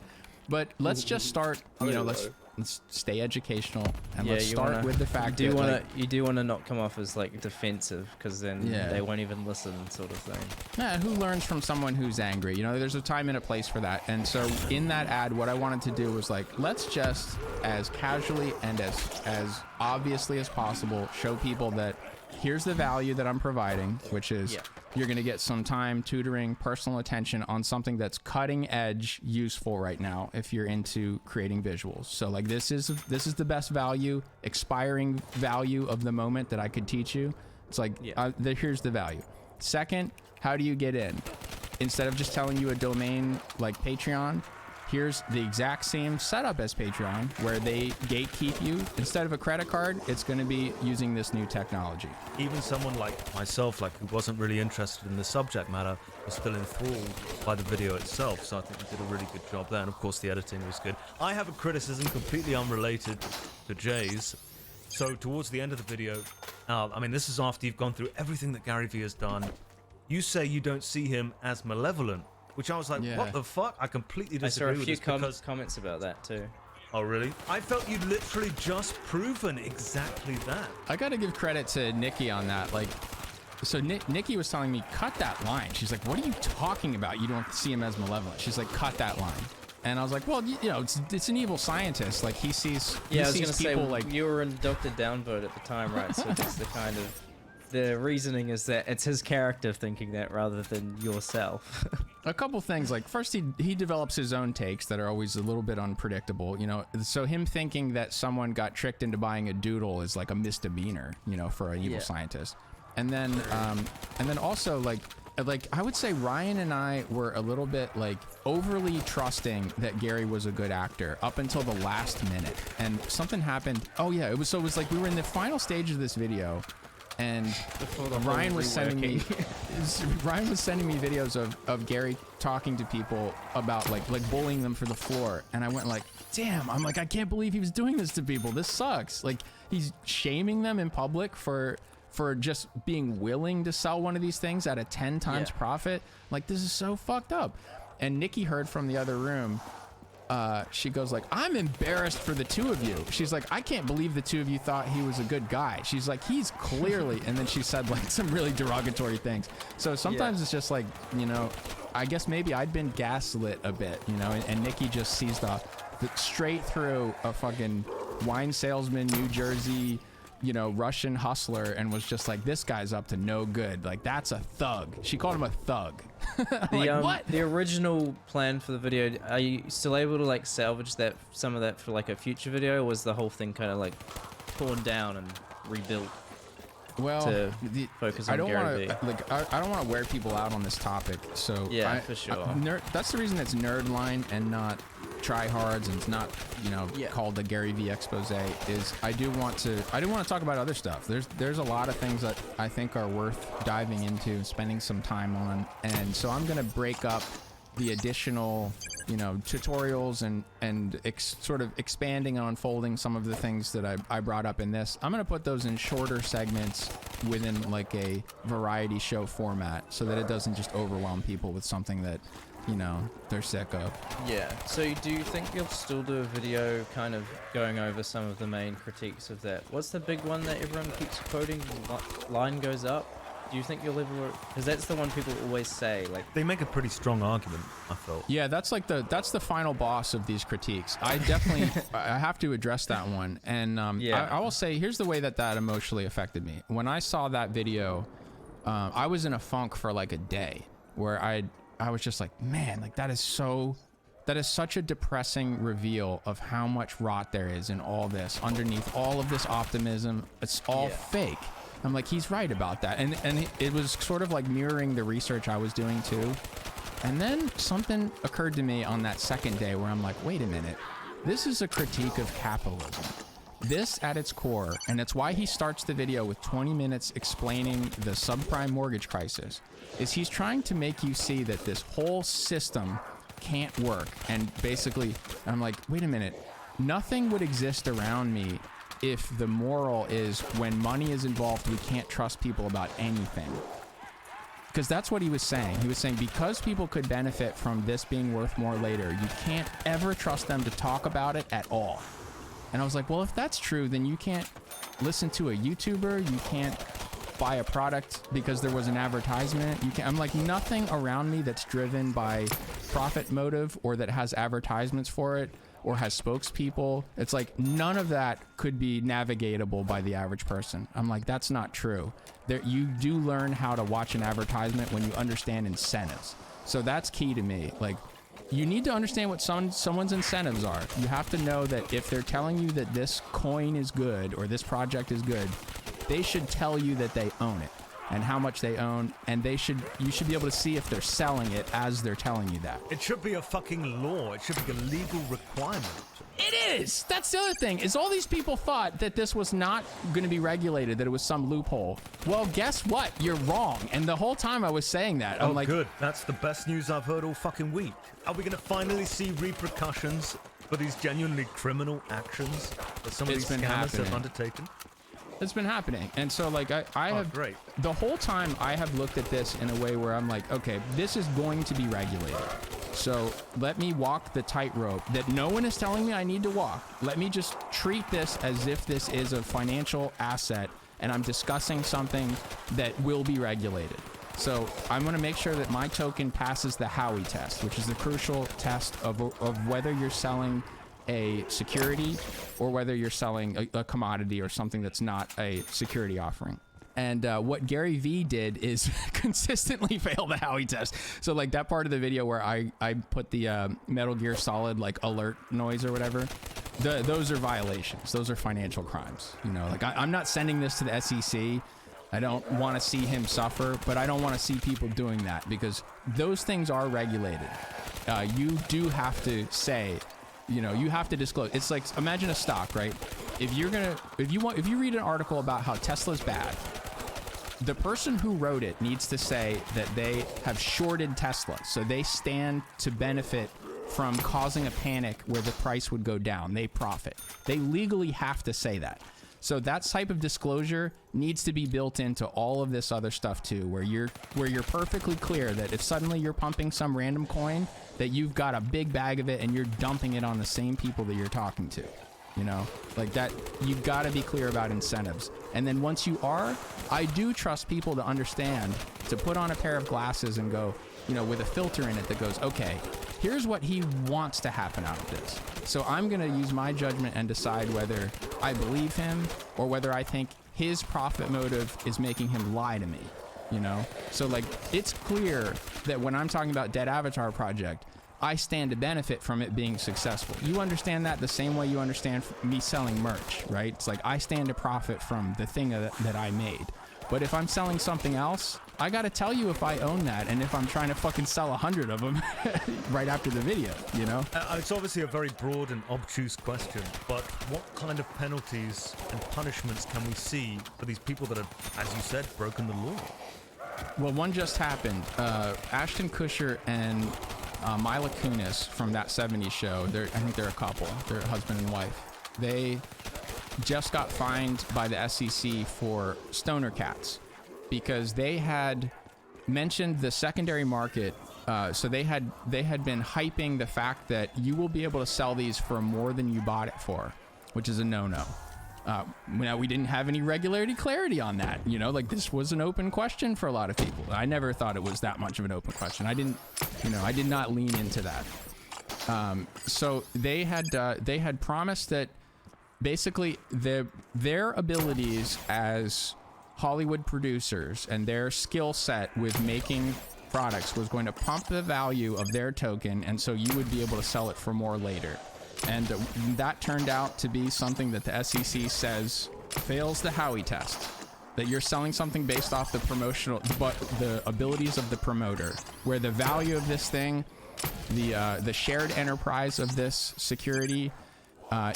But let's just start, let's stay educational, and let's start with the fact that you do want to not come off as like defensive, because then they won't even listen, sort of thing. Yeah, who learns from someone who's angry? There's a time and a place for that. And so in that ad, what I wanted to do was like, let's just as casually and as obviously as possible show people that here's the value that I'm providing, which is you're going to get some time, tutoring, personal attention on something that's cutting edge, useful right now if you're into creating visuals. So like this is the best value, expiring value of the moment that I could teach you. It's like, Yeah. here's the value. Second, how do you get in? Instead of just telling you a domain like Patreon, here's the exact same setup as Patreon, where they gatekeep you. Instead of a credit card, it's going to be using this new technology. Even someone like myself, like who wasn't really interested in the subject matter, was still enthralled by the video itself. So I think you did a really good job there. And of course, the editing was good. I have a criticism completely unrelated to Jay's. So towards the end of the video, I mean, this is after you've gone through everything that Gary Vee has done. You say you don't see him as malevolent, which I was like, Yeah. what the fuck? I completely I saw disagree a with few this because... comments about that too. Oh, really? I felt you'd literally just proven exactly that. I got to give credit to Nikki on that. Like, so Nikki was telling me, cut that line. She's like, what are you talking about? You don't see him as malevolent. She's like, cut that line. And I was like, well, you know, it's an evil scientist. Like, he sees Yeah, I was sees gonna say people like... you were in Dr. Downvote at the time, right? So it's the kind of the reasoning is that it's his character thinking that rather than yourself. A couple things, like first he develops his own takes that are always a little bit unpredictable, you know. So him thinking that someone got tricked into buying a doodle is like a misdemeanor, you know, for an evil scientist. And then also like I would say Ryan and I were a little bit like overly trusting that Gary was a good actor up until the last minute, and something happened. Oh yeah, it was like we were in the final stage of this video. And Ryan was sending me videos of Gary talking to people about like bullying them for the floor, and I went like, damn, I'm like, I can't believe he was doing this to people. This sucks. Like, he's shaming them in public for just being willing to sell one of these things at a 10 times profit. Like, this is so fucked up. And Nikki heard from the other room. She goes like, I'm embarrassed for the two of you. She's like, I can't believe the two of you thought he was a good guy. She's like, he's clearly, and then she said like some really derogatory things. So sometimes it's just like, you know, I guess maybe I'd been gaslit a bit, you know, and Nikki just sees the straight through a fucking wine salesman, New Jersey, you know, Russian hustler, and was just like, this guy's up to no good. Like, that's a thug. She called him a thug. Like, what? The original plan for the video, are you still able to like salvage some of that for like a future video, or was the whole thing kind of like torn down and rebuilt? Well, to focus on Gary Vee. I don't want to wear people out on this topic. So yeah, for sure. That's the reason it's Nerdline and not Tryhards, and it's not, you know, called the Gary Vee expose. Is I do want to talk about other stuff. There's a lot of things that I think are worth diving into and spending some time on, and so I'm gonna break up the additional, you know, tutorials and sort of expanding and unfolding some of the things that I brought up in this. I'm gonna put those in shorter segments within like a variety show format, so that it doesn't just overwhelm people with something that, you know, they're sick of. Yeah. So do you think you'll still do a video kind of going over some of the main critiques of that? What's the big one that everyone keeps quoting? Line goes up. Do you think you'll ever? Because that's the one people always say. Like, they make a pretty strong argument, I felt. Yeah, that's like that's the final boss of these critiques. I definitely I have to address that one, and I will say, here's the way that emotionally affected me. When I saw that video, I was in a funk for like a day, where I was just like, man, like that is such a depressing reveal of how much rot there is in all this. Underneath all of this optimism, it's all fake. I'm like, he's right about that. And it was sort of like mirroring the research I was doing too. And then something occurred to me on that second day where I'm like, wait a minute, this is a critique of capitalism. This at its core, and it's why he starts the video with 20 minutes explaining the subprime mortgage crisis, is he's trying to make you see that this whole system can't work. And basically, I'm like, wait a minute, nothing would exist around me if the moral is when money is involved, we can't trust people about anything. Because that's what he was saying. He was saying because people could benefit from this being worth more later, you can't ever trust them to talk about it at all. And I was like, well, if that's true, then you can't listen to a YouTuber, you can't buy a product because there was an advertisement. You can't. I'm like, nothing around me that's driven by profit motive or that has advertisements for it or has spokespeople. It's like none of that could be navigatable by the average person. I'm like, that's not true. You do learn how to watch an advertisement when you understand incentives. So that's key to me. Like, you need to understand what someone's incentives are. You have to know that if they're telling you that this coin is good or this project is good, they should tell you that they own it and how much they own, and you should be able to see if they're selling it as they're telling you that. It should be a fucking law. It should be a legal requirement. It is! That's the other thing, is all these people thought that this was not going to be regulated, that it was some loophole. Well, guess what? You're wrong. And the whole time I was saying that, I'm like... good. That's the best news I've heard all fucking week. Are we going to finally see repercussions for these genuinely criminal actions that some of these scammers have undertaken? It's been happening. And so, like, I have... Great. The whole time I have looked at this in a way where I'm like, okay, this is going to be regulated. So let me walk the tightrope that no one is telling me I need to walk. Let me just treat this as if this is a financial asset and I'm discussing something that will be regulated. So I'm going to make sure that my token passes the Howey test, which is the crucial test of whether you're selling a security or whether you're selling a commodity or something that's not a security offering. And what Gary Vee did is consistently fail the Howey test. So like that part of the video where I put the Metal Gear Solid like alert noise or whatever, those are violations. Those are financial crimes. You know, like I'm not sending this to the SEC. I don't want to see him suffer, but I don't want to see people doing that because those things are regulated. You do have to say, you know, you have to disclose. It's like, imagine a stock, right? If you read an article about how Tesla's bad, the person who wrote it needs to say that they have shorted Tesla, so they stand to benefit from causing a panic where the price would go down. They profit. They legally have to say that. So that type of disclosure needs to be built into all of this other stuff too, where you're perfectly clear that if suddenly you're pumping some random coin, that you've got a big bag of it and you're dumping it on the same people that you're talking to. You know, like that, you've got to be clear about incentives. And then once you are, I do trust people to understand, to put on a pair of glasses and go, you know, with a filter in it that goes, okay, here's what he wants to happen out of this. So I'm going to use my judgment and decide whether I believe him or whether I think his profit motive is making him lie to me, you know? So like, it's clear that when I'm talking about Dead Avatar Project, I stand to benefit from it being successful. You understand that the same way you understand me selling merch, right? It's like I stand to profit from the thing that I made. But if I'm selling something else, I gotta tell you if I own that and if I'm trying to fucking sell 100 of them right after the video, you know? It's obviously a very broad and obtuse question, but what kind of penalties and punishments can we see for these people that have, as you said, broken the law? Well, one just happened. Ashton Kutcher and Mila Kunis from That 70s Show, I think they're a couple. They're a husband and wife. They just got fined by the SEC for stoner cats because they had mentioned the secondary market. So they had been hyping the fact that you will be able to sell these for more than you bought it for, which is a no-no. Now, we didn't have any clarity on that. You know, like this was an open question for a lot of people. I never thought it was that much of an open question. I did not lean into that. So they had promised that basically their abilities as Hollywood producers and their skill set with making products was going to pump the value of their token, and so you would be able to sell it for more later. And that turned out to be something that the SEC says fails the Howey test. That you're selling something based off the abilities of the promoter, where the value of this thing, the shared enterprise of this security,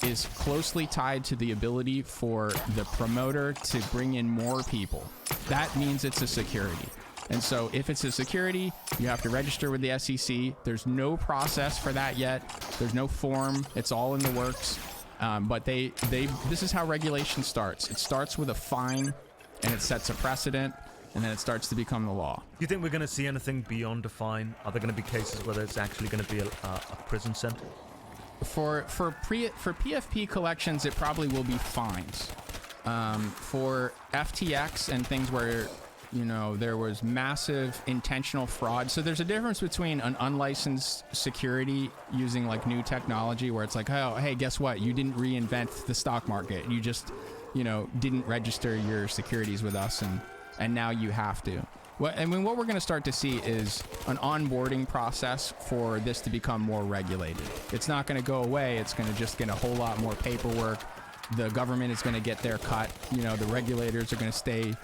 is closely tied to the ability for the promoter to bring in more people. That means it's a security. And so if it's a security, you have to register with the SEC. There's no process for that yet. There's no form. It's all in the works. But this is how regulation starts. It starts with a fine, and it sets a precedent, and then it starts to become the law. Do you think we're going to see anything beyond a fine? Are there going to be cases where there's actually going to be a prison sentence? For PFP collections, it probably will be fines. For FTX and things where, you know, there was massive intentional fraud. So there's a difference between an unlicensed security using like new technology where it's like, oh, hey, guess what? You didn't reinvent the stock market. You just, you know, didn't register your securities with us and now you have to. What we're going to start to see is an onboarding process for this to become more regulated. It's not going to go away. It's going to just get a whole lot more paperwork. the government is going to get their cut. You know, the regulators are going to stay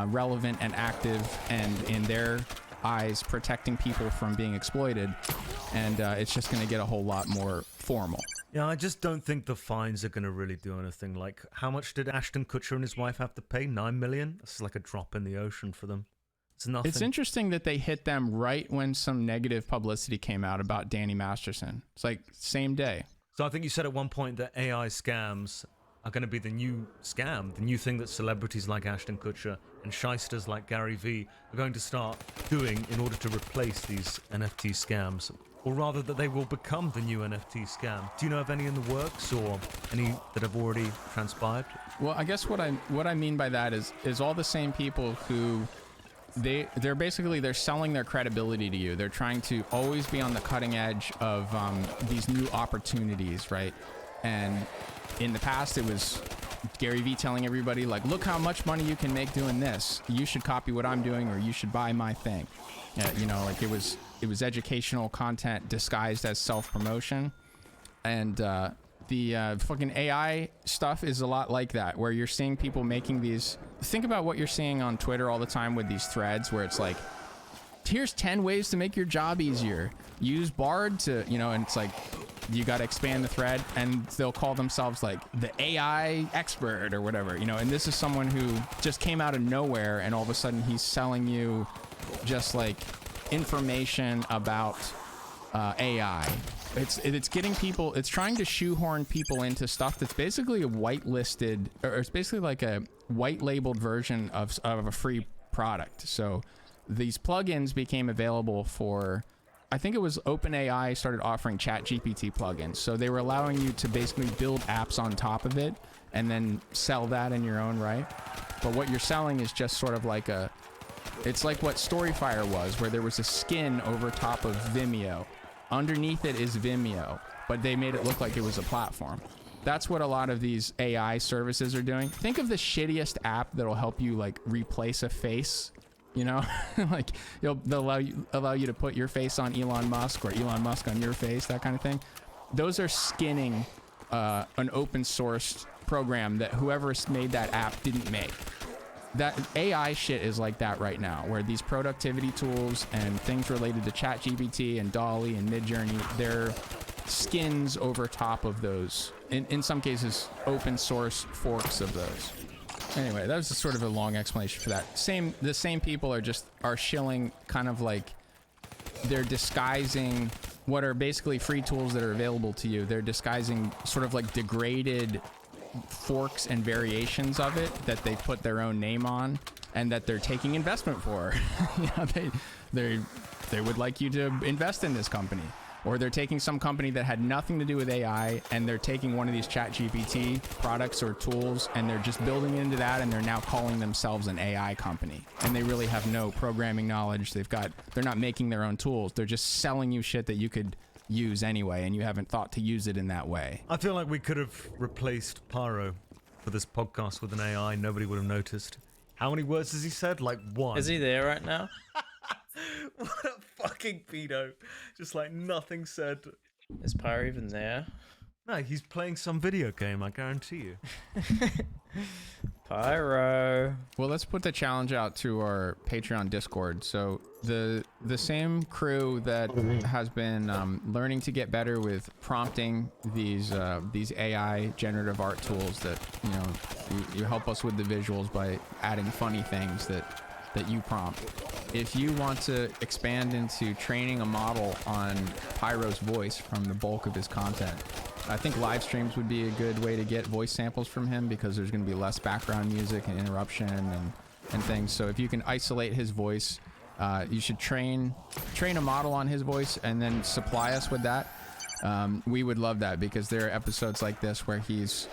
relevant and active, and in their eyes, protecting people from being exploited. And it's just going to get a whole lot more formal. Yeah, I just don't think the fines are going to really do anything. Like, how much did Ashton Kutcher and his wife have to pay? 9 million? That's like a drop in the ocean for them. It's nothing. It's interesting that they hit them right when some negative publicity came out about Danny Masterson. It's like same day. So I think you said at one point that AI scams are going to be the new scam, the new thing that celebrities like Ashton Kutcher and shysters like Gary Vee are going to start doing in order to replace these NFT scams. Or rather, that they will become the new NFT scam. Do you know of any in the works, or any that have already transpired? Well, I guess what I mean by that is all the same people who they're basically selling their credibility to you. They're trying to always be on the cutting edge of these new opportunities, right? And in the past, it was Gary Vee telling everybody, like, look how much money you can make doing this. You should copy what I'm doing, or you should buy my thing. You know, like it was educational content disguised as self-promotion. And the fucking AI stuff is a lot like that, where you're seeing people making these. Think about what you're seeing on Twitter all the time with these threads where it's like, here's 10 ways to make your job easier. Use Bard to, you know, and it's like, you got to expand the thread, and they'll call themselves like the AI expert or whatever, you know. And this is someone who just came out of nowhere, and all of a sudden he's selling you just like information about AI. It's getting people. It's trying to shoehorn people into stuff that's basically a whitelisted, or it's basically like a white labeled version of a free product. So these plugins became available for, I think it was OpenAI started offering ChatGPT plugins. So they were allowing you to basically build apps on top of it and then sell that in your own right. But what you're selling is just sort of like it's like what Storyfire was, where there was a skin over top of Vimeo. Underneath it is Vimeo, but they made it look like it was a platform. That's what a lot of these AI services are doing. Think of the shittiest app that'll help you like replace a face. You know, like they'll allow you to put your face on Elon Musk, or Elon Musk on your face, that kind of thing. Those are skinning an open source program that whoever made that app didn't make. That AI shit is like that right now, where these productivity tools and things related to ChatGPT and DALL-E and Midjourney, they're skins over top of those. In some cases, open source forks of those. Anyway, that was sort of a long explanation for that. The same people are shilling kind of like, they're disguising what are basically free tools that are available to you. They're disguising sort of like degraded forks and variations of it that they put their own name on, and that they're taking investment for. You know, they would like you to invest in this company. Or they're taking some company that had nothing to do with AI, and they're taking one of these ChatGPT products or tools, and they're just building into that, and they're now calling themselves an AI company. And they really have no programming knowledge. They're not making their own tools. They're just selling you shit that you could use anyway, and you haven't thought to use it in that way. I feel like we could have replaced Pyro for this podcast with an AI. Nobody would have noticed. How many words has he said? Like 1. Is he there right now? What a fucking pedo. Just like nothing said. Is Pyro even there? No, he's playing some video game, I guarantee you. Pyro. Well, let's put the challenge out to our Patreon Discord. So the same crew that has been learning to get better with prompting these AI generative art tools that, you know, you help us with the visuals by adding funny things that you prompt. If you want to expand into training a model on Pyro's voice from the bulk of his content, I think live streams would be a good way to get voice samples from him, because there's going to be less background music and interruption and things. So if you can isolate his voice, you should train a model on his voice and then supply us with that. We would love that, because there are episodes like this where he's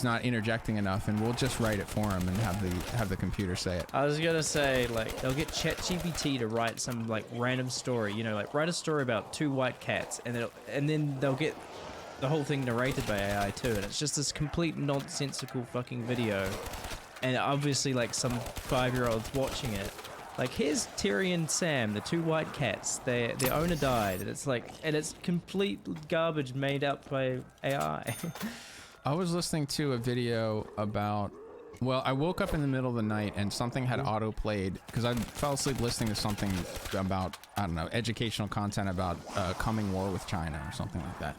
not interjecting enough, and we'll just write it for him and have the computer say it. I was gonna say, like, they'll get ChatGPT to write some like random story, you know, like write a story about 2 white cats, and then they'll get the whole thing narrated by AI too, and it's just this complete nonsensical fucking video, and obviously like some 5-year-olds watching it. Like, here's Terry and Sam, the 2 white cats. Their owner died, and it's complete garbage made up by AI. I was listening to a video about, well, I woke up in the middle of the night and something had auto-played because I fell asleep listening to something about, I don't know, educational content about coming war with China or something like that.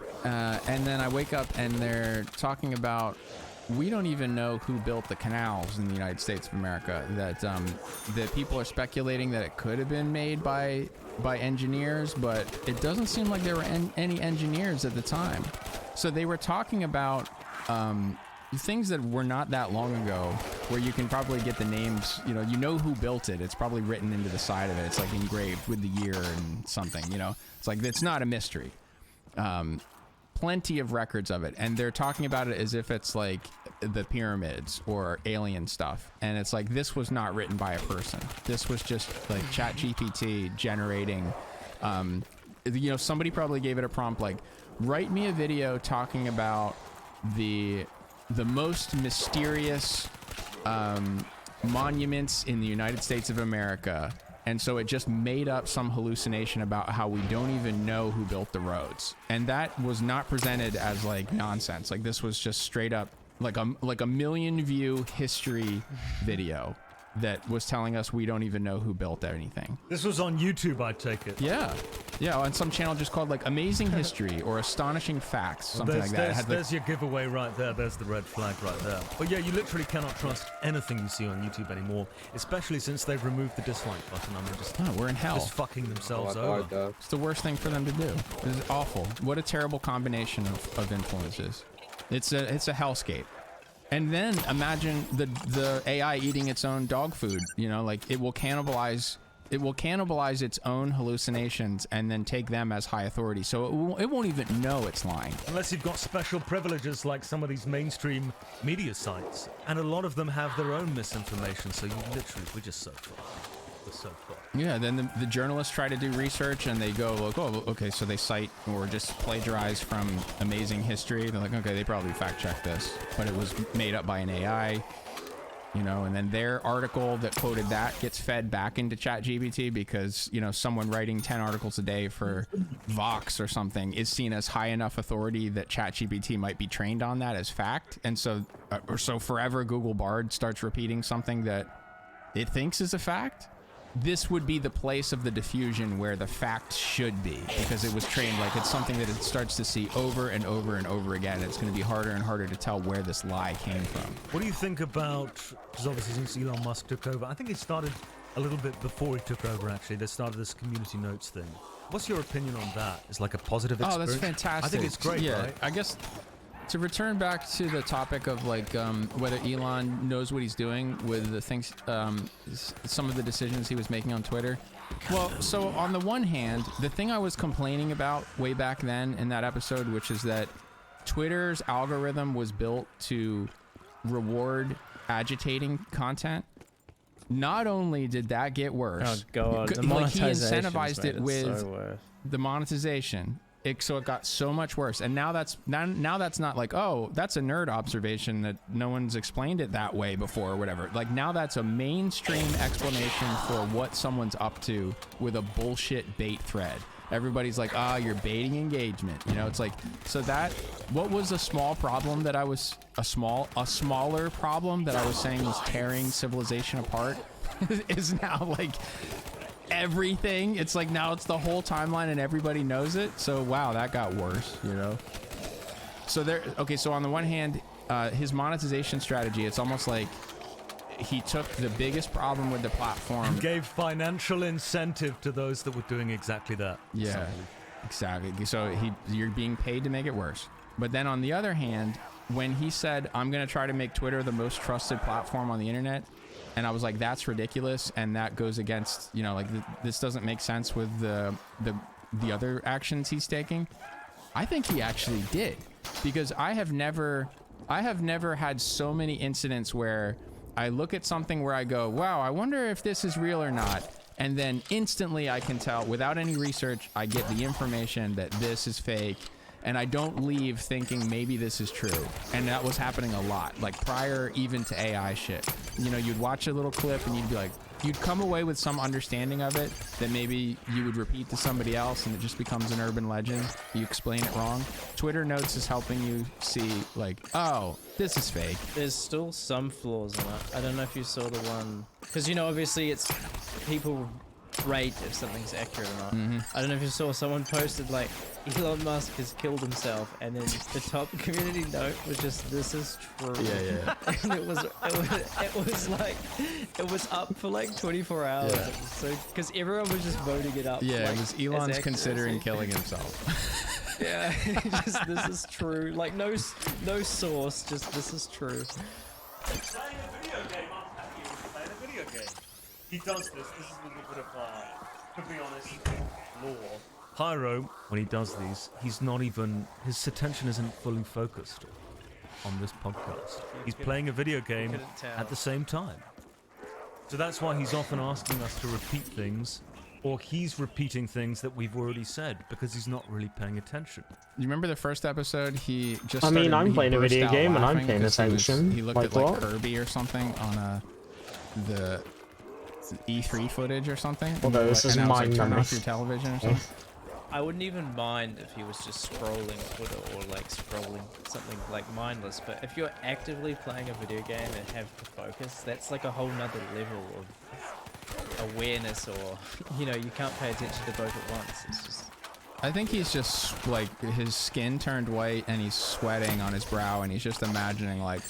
And then I wake up and they're talking about, we don't even know who built the canals in the United States of America, that people are speculating that it could have been made by engineers, but it doesn't seem like there were any engineers at the time. So they were talking about things that were not that long ago, where you can probably get the names, you know who built it. It's probably written into the side of it. It's like engraved with the year and something, It's like, it's not a mystery. Plenty of records of it. And they're talking about it as if it's like the pyramids or alien stuff. And it's like, this was not written by a person. This was just like ChatGPT generating, somebody probably gave it a prompt like, write me a video talking about the most mysterious monuments in the United States of America. And so it just made up some hallucination about how we don't even know who built the roads. And that was not presented as like nonsense. Like, this was just straight up like a million view history video that was telling us we don't even know who built anything. This was on YouTube, I take it. Yeah, on some channel just called like Amazing History or Astonishing Facts, something like that. There's your giveaway right there. There's the red flag right there. But yeah, you literally cannot trust anything you see on YouTube anymore, especially since they've removed the dislike button. I mean, we're in hell. Just fucking themselves over. It's the worst thing for them to do. It's awful. What a terrible combination of influences. It's a hellscape. And then imagine the AI eating its own dog food, like it will cannibalize its own hallucinations and then take them as high authority. So it won't even know it's lying. Unless you've got special privileges like some of these mainstream media sites. And a lot of them have their own misinformation. So we're just so fucked. We're so fucked. Yeah, then the journalists try to do research and they go like, oh, okay, so they cite or just plagiarize from Amazing History. They're like, okay, they probably fact checked this, but it was made up by an AI. And then their article that quoted that gets fed back into ChatGPT because, someone writing 10 articles a day for Vox or something is seen as high enough authority that ChatGPT might be trained on that as fact. And so forever Google Bard starts repeating something that it thinks is a fact. This would be the place of the diffusion where the fact should be, because it was trained like it's something that it starts to see over and over and over again. It's going to be harder and harder to tell where this lie came from. What do you think about, because obviously since Elon Musk took over, I think it started a little bit before he took over actually, they started this community notes thing. What's your opinion on that? It's like a positive experience? Oh, that's fantastic. I think it's great, yeah, right? I guess to return back to the topic of like whether Elon knows what he's doing with the things, some of the decisions he was making on Twitter. Well, so on the one hand, the thing I was complaining about way back then in that episode, which is that Twitter's algorithm was built to reward agitating content. Not only did that get worse, oh god, the like he monetization incentivized it with so the monetization. So it got so much worse, and now that's not like, oh, that's a nerd observation that no one's explained it that way before or whatever. Like, now that's a mainstream explanation for what someone's up to with a bullshit bait thread. Everybody's like, you're baiting engagement. It's like, so that, what was a small problem that I was, a smaller problem that I was saying was tearing civilization apart is now like everything. It's like now it's the whole timeline and everybody knows it. So wow, that got worse, So so on the one hand, his monetization strategy, it's almost like he took the biggest problem with the platform and gave financial incentive to those that were doing exactly that. Yeah, exactly. So you're being paid to make it worse. But then on the other hand, when he said, I'm going to try to make Twitter the most trusted platform on the internet, and I was like, that's ridiculous, and that goes against, this doesn't make sense with the other actions he's taking. I think he actually did, because I have never had so many incidents where I look at something where I go, wow, I wonder if this is real or not, and then instantly I can tell without any research, I get the information that this is fake, and I don't leave thinking maybe this is true. And that was happening a lot, like prior even to AI shit. You know, you'd watch a little clip and you'd be like, you'd come away with some understanding of it that maybe you would repeat to somebody else and it just becomes an urban legend. You explain it wrong. Twitter Notes is helping you see like, oh, this is fake. There's still some flaws in it. I don't know if you saw the one, because you know, obviously it's people rate if something's accurate or not. I don't know if you saw someone posted like Elon Musk has killed himself, and then the top community note was just "This is true." Yeah. And it was like it was up for like 24 hours. Yeah. It was so because everyone was just voting it up. Yeah, like, it was as Elon's considering accuracy. killing himself. Yeah, just this is true. Like no source, just this is true. Playing a video game, I'm happy with playing a video game. He does this. This is a little bit of, to be honest, lore. Pyro, when he does these, he's not even, his attention isn't fully focused on this podcast. He's playing a video game couldn't tell. at the same time. So that's why he's often asking us to repeat things, or he's repeating things that we've already said, because he's not really paying attention. You remember the first episode? He just. I mean, I'm he playing a burst video out game and I'm laughing paying 'cause attention. He looked Like at like what? Kirby or something on the E3 footage or something. Although And this like- is and I was mind like, turn numbing. off your television or something. I wouldn't even mind if he was just scrolling Twitter or like scrolling something like mindless, but if you're actively playing a video game and have to focus, that's like a whole nother level of awareness, or you know, you can't pay attention to both at once. It's just I think he's just like his skin turned white and he's sweating on his brow and he's just imagining like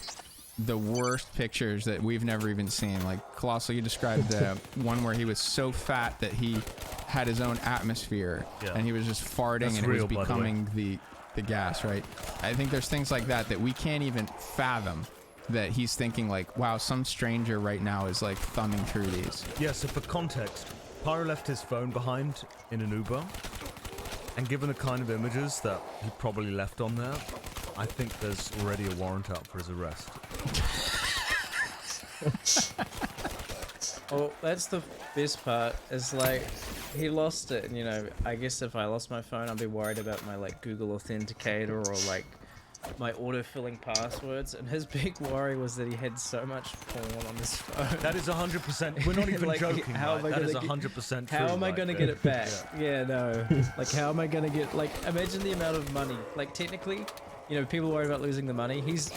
the worst pictures that we've never even seen. Like Colossal, you described the one where he was so fat that he had his own atmosphere and he was just farting That's and it real, was by the way. becoming the gas, right? I think there's things like that that we can't even fathom, that he's thinking like, wow, some stranger right now is like thumbing through these. Yeah, so for context, Pyro left his phone behind in an Uber, and given the kind of images that he probably left on there, I think there's already a warrant out for his arrest. oh, that's the best part. Is like he lost it, and you know, I guess if I lost my phone, I'd be worried about my like Google Authenticator or like my auto-filling passwords, and his big worry was that he had so much porn on his phone. That is 100%. We're not even Like, joking. how Right? am I That is gonna get- 100% true. How am I right gonna there. get it back? Yeah, no. Like, how am I gonna get, like, imagine the amount of money. Like, technically, you know, people worry about losing the money. He's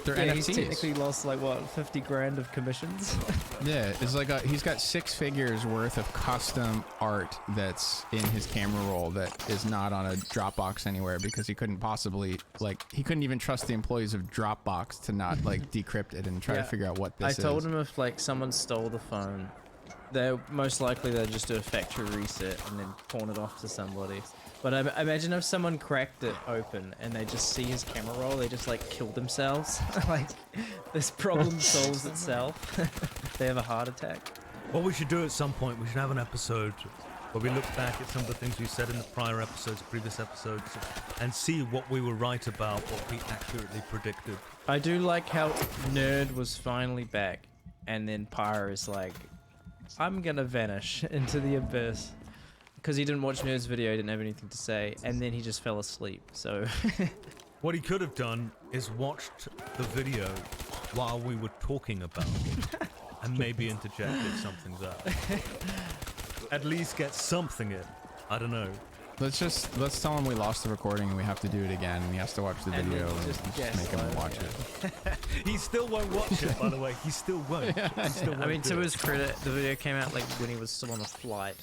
NFTs. technically lost, like, what, 50 grand of commissions? Yeah, it's like he's got 6 figures worth of custom art that's in his camera roll that is not on a Dropbox anywhere because he couldn't possibly, like, he couldn't even trust the employees of Dropbox to not, like, decrypt it and try to Yeah. figure out what I this is. told him if, like, someone stole the phone, they're most likely they'd just do a factory reset and then pawn it off to somebody. But I imagine if someone cracked it open and they just see his camera roll, they just like kill themselves. Like this problem solves itself. They have a heart attack. What we should do at some point, we should have an episode where we look back at some of the things we said in the prior episodes, previous episodes, and see what we were right about, what we accurately predicted. I do like how Nerd was finally back, and then Pyre is like, I'm gonna vanish into the abyss. Because he didn't watch Nerd's video, he didn't have anything to say, and then he just fell asleep, so... What he could have done is watched the video while we were talking about it, and maybe interjected something there. At least get something in. I don't know. Let's tell him we lost the recording and we have to do it again, and he has to watch the And video then and just just make him gaslight, watch yeah. it. He still won't watch it, by the way. He still won't. He still won't I mean, do to it. his credit, the video came out like when he was still on a flight.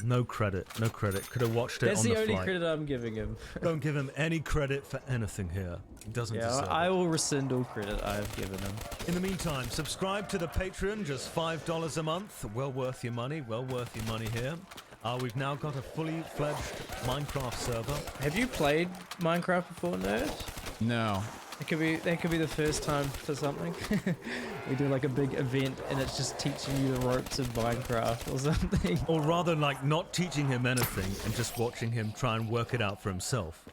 No credit. No credit. Could have watched it That's on the the only flight. credit I'm giving him. Don't give him any credit for anything here. He doesn't Yeah, deserve I it. will rescind all credit I've given him. In the meantime, subscribe to the Patreon, just $5 a month. Well worth your money. Well worth your money here. We've now got a fully fledged Minecraft server. Have you played Minecraft before, Nerd? No. That could be the first time for something. We do like a big event and it's just teaching you the ropes of Minecraft or something. Or rather, like, not teaching him anything and just watching him try and work it out for himself.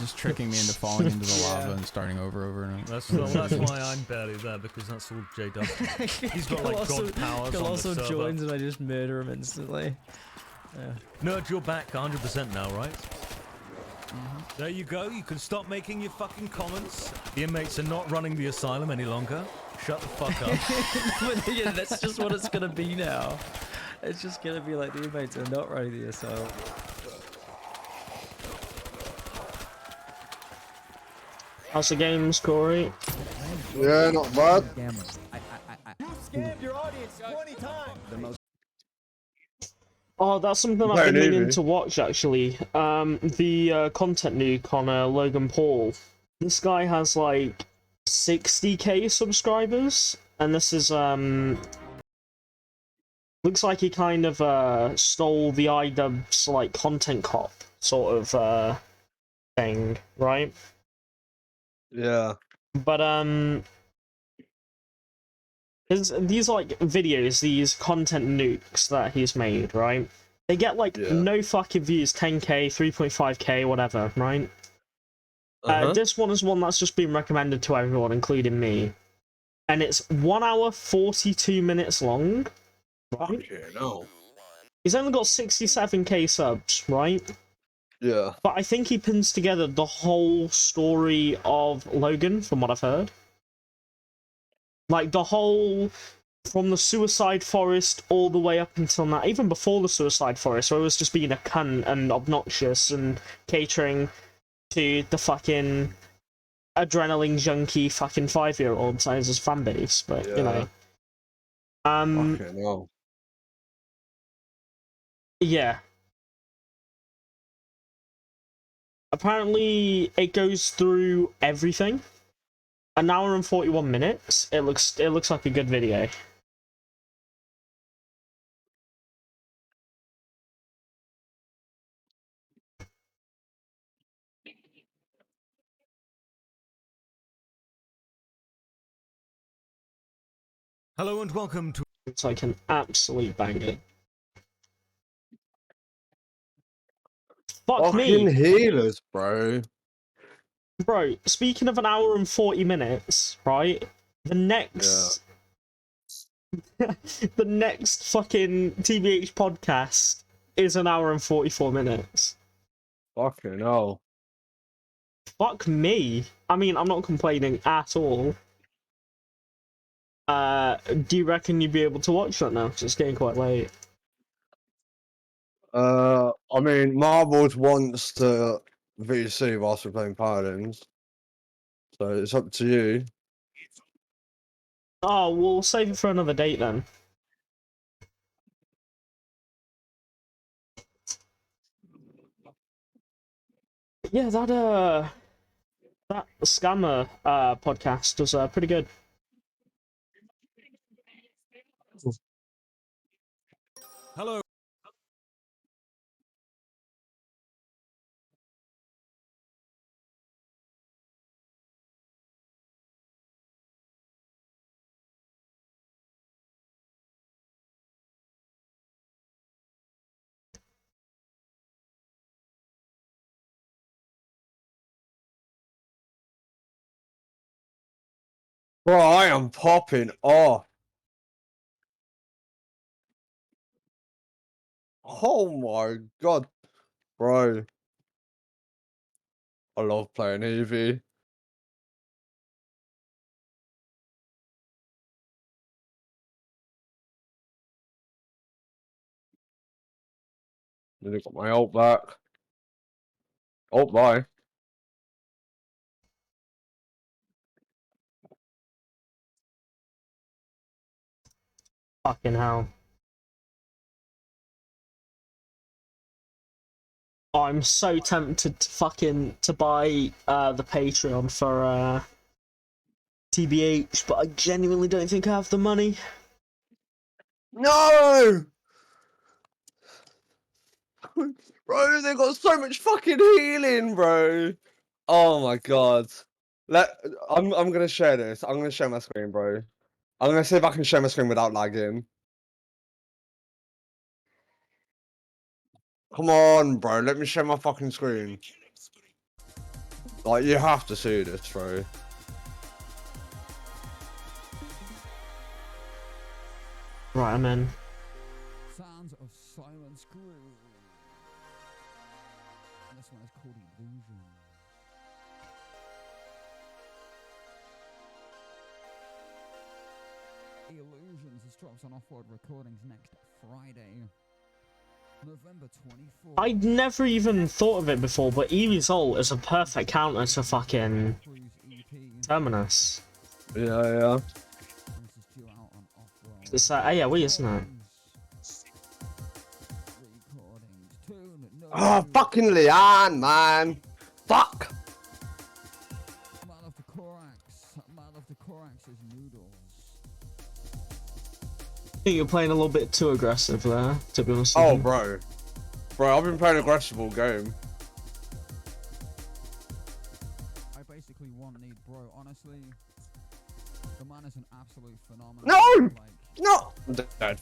Just tricking me into falling into the lava and starting over and over. That's why I'm barely there, because that's all Jay does. He's got, like, God powers on the also server. joins and I just murder him instantly. Nerd, you're back 100% now, right? There you go. You can stop making your fucking comments. The inmates are not running the asylum any longer. Shut the fuck up. But yeah, that's just what it's gonna be now. It's just gonna be like the inmates are not running the asylum. How's the games, Corey? Yeah, not bad. Oh, that's something I've Very been meaning newbie. to watch actually. The content nuke on Logan Paul. This guy has like 60k subscribers, and this is looks like he kind of stole the iDubbbz like content cop sort of thing, right? Yeah. But these like videos, these content nukes that he's made, right? They get like Yeah. no fucking views, 10k, 3.5k, whatever, right? This one is one that's just been recommended to everyone, including me, and it's 1 hour 42 minutes long. Right? Okay, no. He's only got 67k subs, right? Yeah. But I think he pins together the whole story of Logan, from what I've heard. Like, the whole... From the suicide forest all the way up until now, even before the suicide forest, where it was just being a cunt and obnoxious and catering to the fucking adrenaline junkie fucking 5-year-olds as his fan base, but, you know. Okay, no. Yeah. Apparently, it goes through everything. An hour and 41 minutes. It looks like a good video. Hello and welcome to. It's like an absolute banger. Fuck Fucking me, healers, bro. bro. Speaking of an hour and 40 minutes, right? The next, the next fucking TBH podcast is an hour and 44 minutes. Fucking hell. Fuck me. I mean, I'm not complaining at all. Do you reckon you'd be able to watch that now? 'Cause it's getting quite late. I mean, Marbles wants to VC whilst we're playing Paladins. So it's up to you. Oh, we'll save it for another date then. Yeah, that scammer podcast was pretty good. Hello. Bro, I am popping off. Oh my god, bro. I love playing Eevee. Then I got my ult back. Ult bye. Fucking hell. Oh, I'm so tempted to fucking buy the Patreon for TBH, but I genuinely don't think I have the money. No! Bro, they got so much fucking healing, bro. Oh my god. I'm gonna share this. I'm gonna share my screen, bro. I'm gonna see if I can share my screen without lagging. Come on, bro. Let me share my fucking screen. Like, you have to see this, bro. Right, I'm in. Sounds of Silence Groove. This one is called called Illusion. Illusions. This drops on Offworld Recordings next Friday, November 24th. I'd never even thought of it before, but Eevee's ult is a perfect counter to fucking Terminus. Yeah, yeah. This is due out on Offworld. It's like AoE, isn't it? Recordings. Tune. No. Oh, fucking Leanne, man. Fuck. Man of the Korax. Man of the Korax is Noodles. I think you're playing a little bit too aggressive there, to be honest with Oh, you. bro. Bro, I've been playing aggressive all game. I basically need bro. Honestly, the man is an absolute phenomenon. No! Like, No! I'm dead.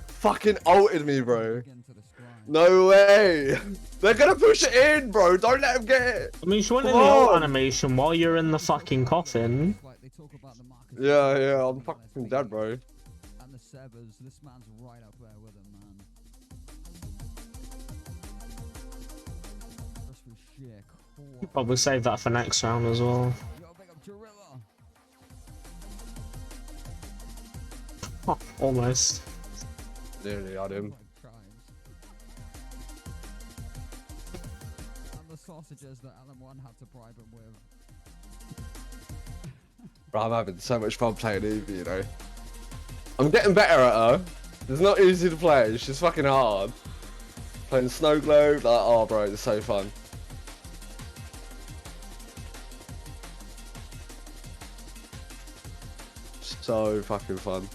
Fucking ulted me, bro. get into the scribe. No way. They're gonna push it in, bro. Don't let him get it. I mean, she went in Come the ult on. animation while you're in the fucking coffin. Like, they talk about the market. Yeah, yeah. I'm fucking dead, bro. And the Severs. This man's right up there with him, man. Just for sheer core. Probably save that for next round as well. Yo, big up Gorilla. Oh, almost. Nearly had him. Like tribes. And the sausages that LM1 had to bribe him with. Bro, I'm having so much fun playing Eevee, you know. I'm getting better at her. It's not easy to play. She's fucking hard. Playing Snow Globe, like, oh, bro, it's so fun. So fucking fun.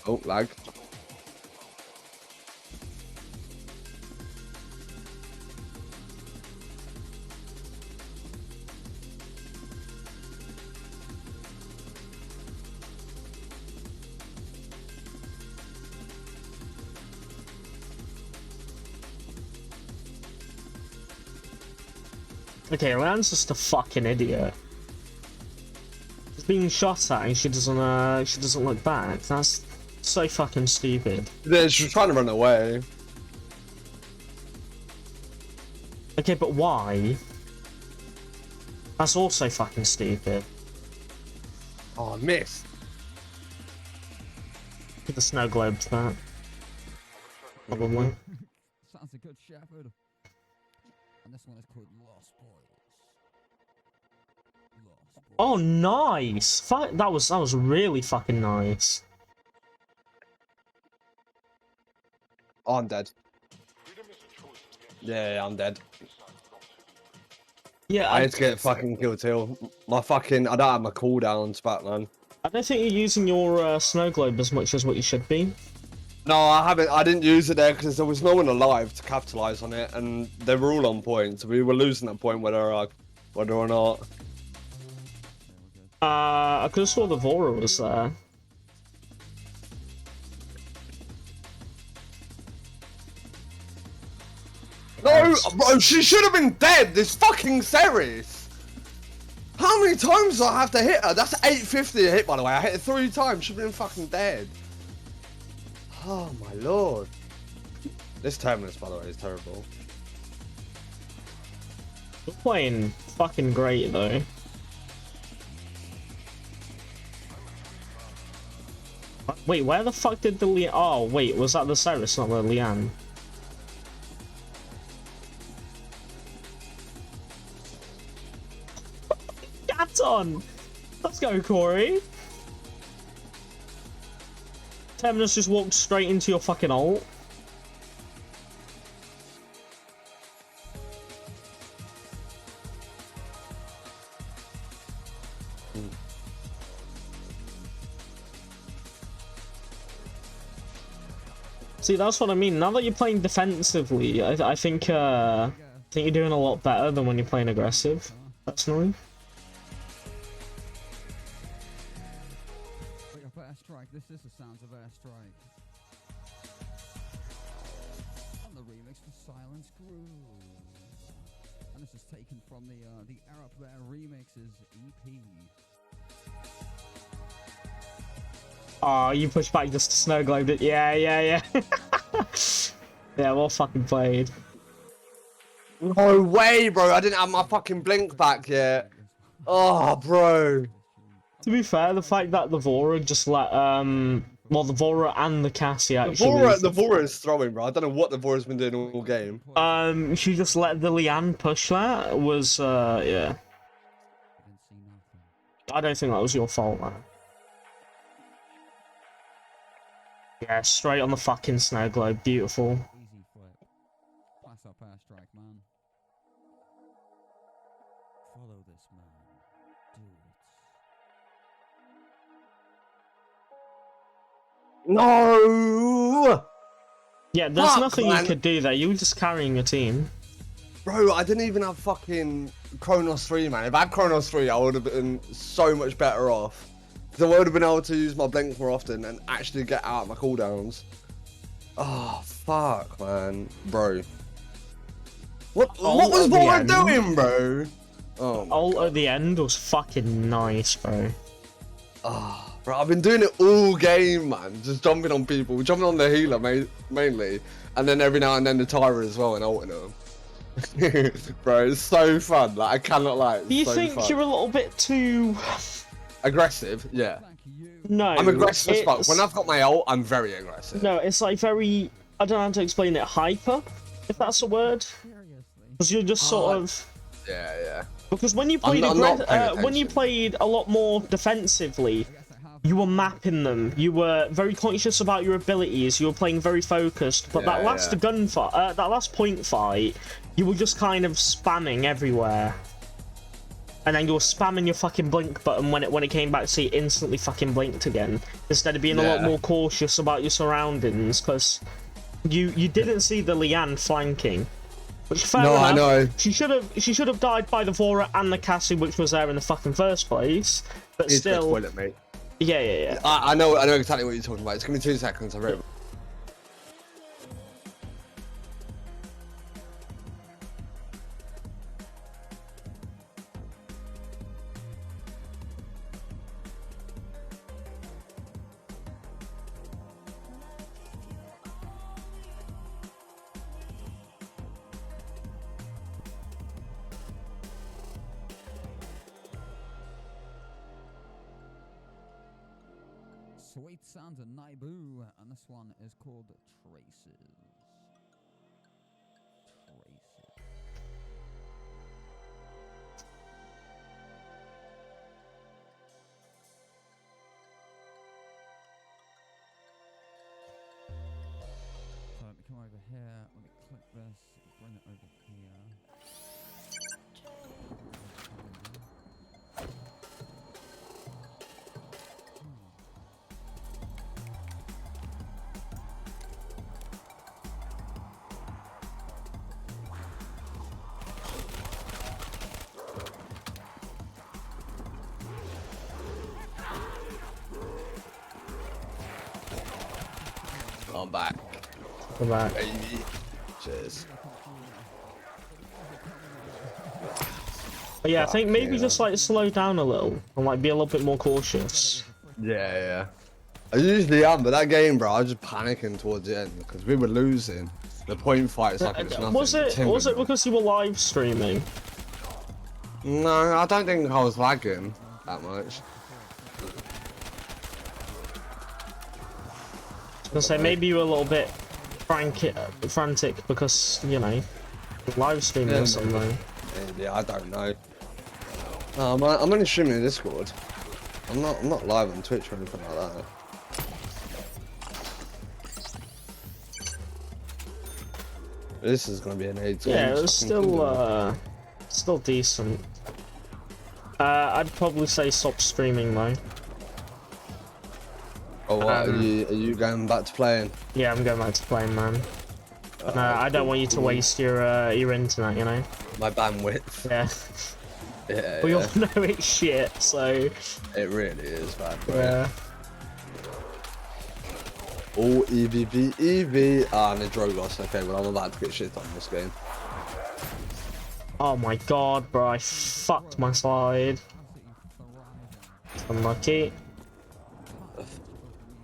Oh, lag. Okay, Lan's just a fucking idiot. She's being shot at and she doesn't look back. That's so fucking stupid. Yeah, she was trying to run away. Okay, but why? That's also fucking stupid. Oh, I missed. Get the snow globe to that. Probably. Sounds a good shepherd. And this one is called Lost Boys. Lost Boys. Oh, nice! That was really fucking nice. Oh, I'm dead. Yeah, I'm dead. Yeah, I had to get fucking kill till. My fucking, I don't have my cooldowns back, man. I don't think you're using your snow globe as much as what you should be. No, I haven't. I didn't use it there because there was no one alive to capitalize on it, and they were all on point. So we were losing that point whether or not. I could have swore the Vora was there. No, bro, she should have been dead. This fucking Ceres. How many times do I have to hit her? That's 850 a hit, by the way. I hit her 3 times. She'd been fucking dead. Oh my lord. This Terminus, by the way, is terrible. You're playing fucking great though. Wait, where the fuck did the Leanne? Oh wait, was that the Cyrus, not the Leanne? Gaton! Let's go, Corey. Terminus just walked straight into your fucking ult. See, that's what I mean. Now that you're playing defensively, I think you're doing a lot better than when you're playing aggressive, personally. Like a airstrike. This is the sounds of airstrike. And the remix for Silence Groove. And this is taken from the Air Up There remixes EP. Oh, you pushed back just to snow globed it. Yeah. Yeah, well fucking played. No way, bro. I didn't have my fucking blink back yet. Oh, bro. To be fair, the fact that the Vora just let well, the Vora and the Cassie actually. The Vora is throwing, bro. I don't know what the Vora's been doing all game. She just let the Leanne push that was yeah. I don't think that was your fault, man. Yeah, straight on the fucking snow globe, beautiful. Easy flip. Pass up airstrike, man. Follow this man. Do it. No! Yeah, there's Fuck, nothing man. you could do there. You were just carrying your team. Bro, I didn't even have fucking Chronos 3, man. If I had Chronos 3, I would have been so much better off. Because I would have been able to use my blink more often and actually get out my cooldowns. Oh, fuck, man. Bro. What was Vora doing, bro? Oh, Ult at the end was fucking nice, bro. oh, bro, I've been doing it all game, man. Just jumping on people, jumping on the healer mainly. And then every now and then the Tyra as well and ulting them. Bro, it's so fun. Like, I cannot lie. Do you think you're a little bit too aggressive? Yeah. No. I'm aggressive as fuck. When I've got my ult, I'm very aggressive. No, it's like very. I don't know how to explain it. Hyper, if that's a word. Because you're just sort of. Yeah. Because when you played when you played a lot more defensively, you were mapping them. You were very conscious about your abilities. You were playing very focused. But that last gunfight, that last point fight, you were just kind of spamming everywhere. And then you were spamming your fucking blink button when it came back, so you instantly fucking blinked again. Instead of being a lot more cautious about your surroundings, because you didn't see the Leanne flanking. Which fair enough. I know. She should have died by the Vora and the Cassie, which was there in the fucking first place. But He's still. toilet, mate. Yeah. I know exactly what you're talking about. It's gonna be 2 seconds. I've read it. Sweet sounds of Naibu, and this one is called Traces. So let me come over here, let me click this, bring it over here. I'm back. Come back. Baby. Cheers. But yeah, I think maybe just like slow down a little and like be a little bit more cautious. Yeah. I usually am, but that game, bro, I was just panicking towards the end because we were losing. The point fight is like it's nothing. Was it because you were live streaming? No, I don't think I was lagging that much. I was gonna say maybe you were a little bit frantic because you know live streaming or something. Yeah, I don't know. No, I'm only streaming in Discord. I'm not live on Twitch or anything like that. This is gonna be an 8. Yeah, it was still decent. I'd probably say stop streaming though. Oh, what, are you going back to playing? Yeah, I'm going back to playing, man. No, I don't want you to waste your internet, you know. My bandwidth. Yeah. Yeah. We all know it's shit, so. It really is bad. Bro. Yeah. Oh, EV. Ah, and a Drogos. Okay, well, I'm about to get shit on this game. Oh my god, bro, I fucked my slide. Unlucky.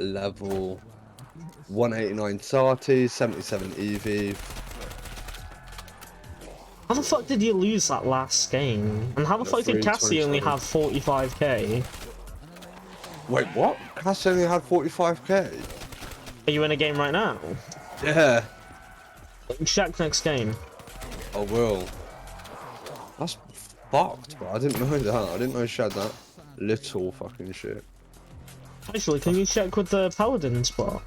level 189 Sati, 77 EV. How the fuck did you lose that last game? And how the fuck did Cassie only have 45k? Wait, what? Cassie only had 45k? Are you in a game right now? Yeah. Check next game. I will. That's fucked, bro. I didn't know that. I didn't know she had that little fucking shit. Actually, can you check with the Paladin spot?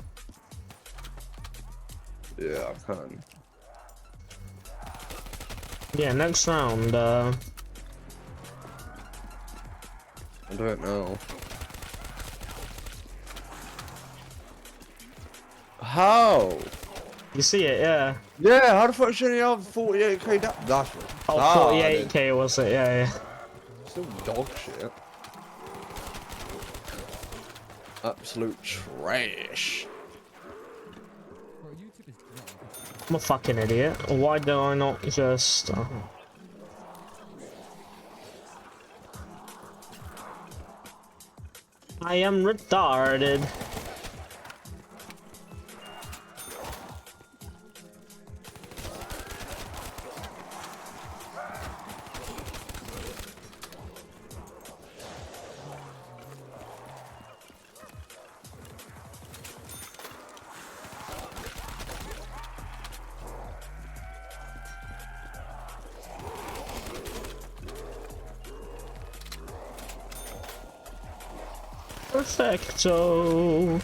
Yeah, I can. Yeah, next round, I don't know. How? you see it, yeah. Yeah, how the fuck should he have 48k That's Oh, retarded. 48k was it, yeah. Still dog shit. Absolute trash. I'm a fucking idiot. Why do I not just... I am retarded. Perfecto.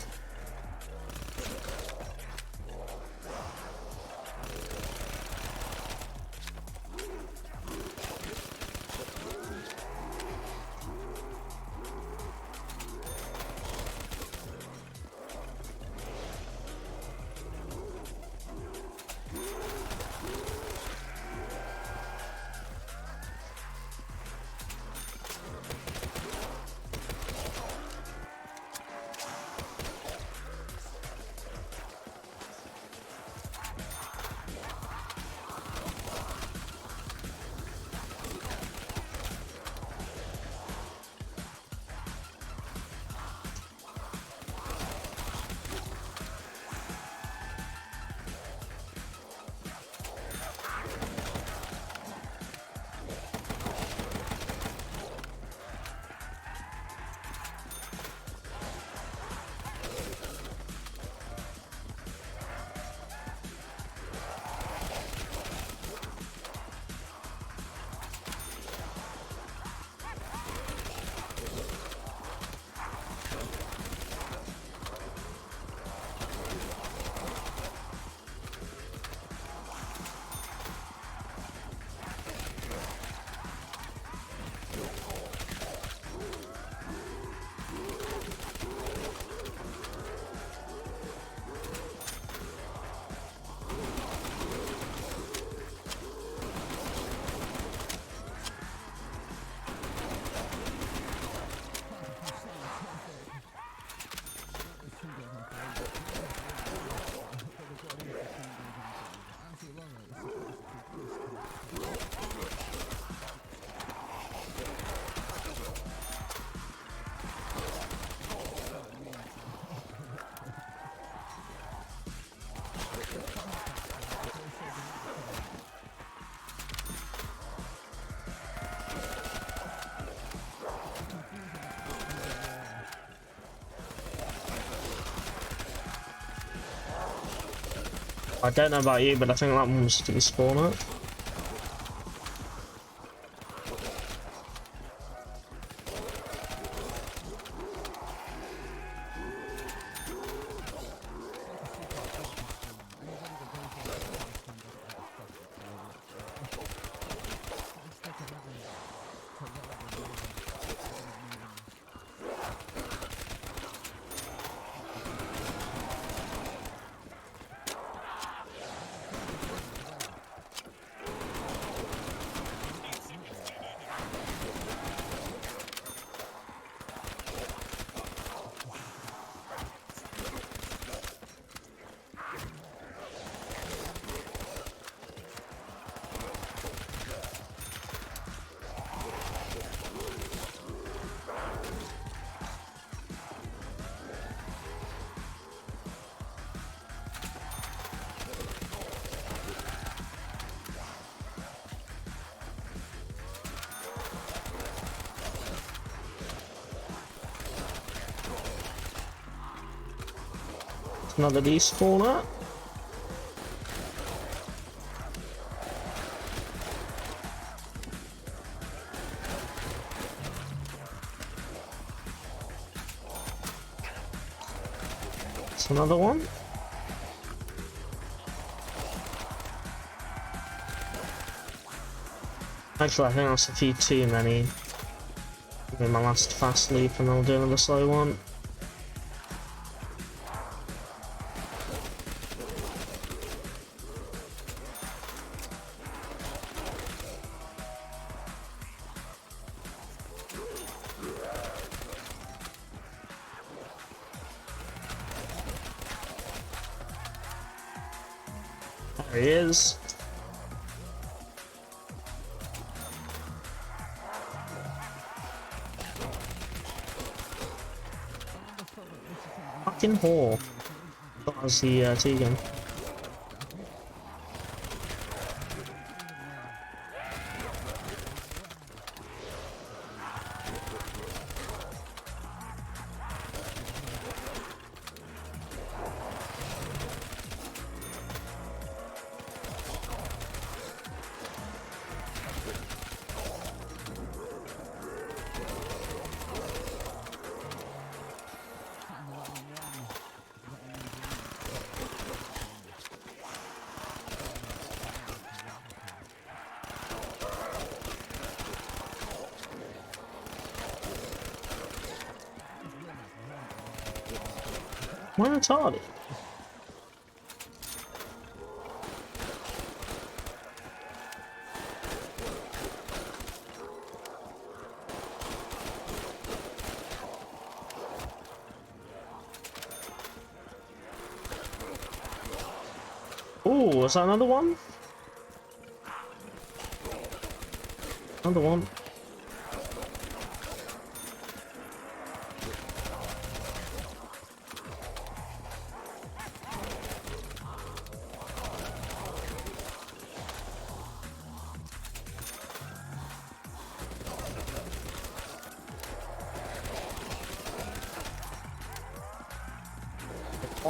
I don't know about you, but I think that one was to the spawner. Another despawner. That's another one. Actually, I think that's a few too many. Give me my last fast leap and I'll do another slow one. There he is. Fucking whore. That was the Tegan. Why retarded? Oh, is that another one? Another one.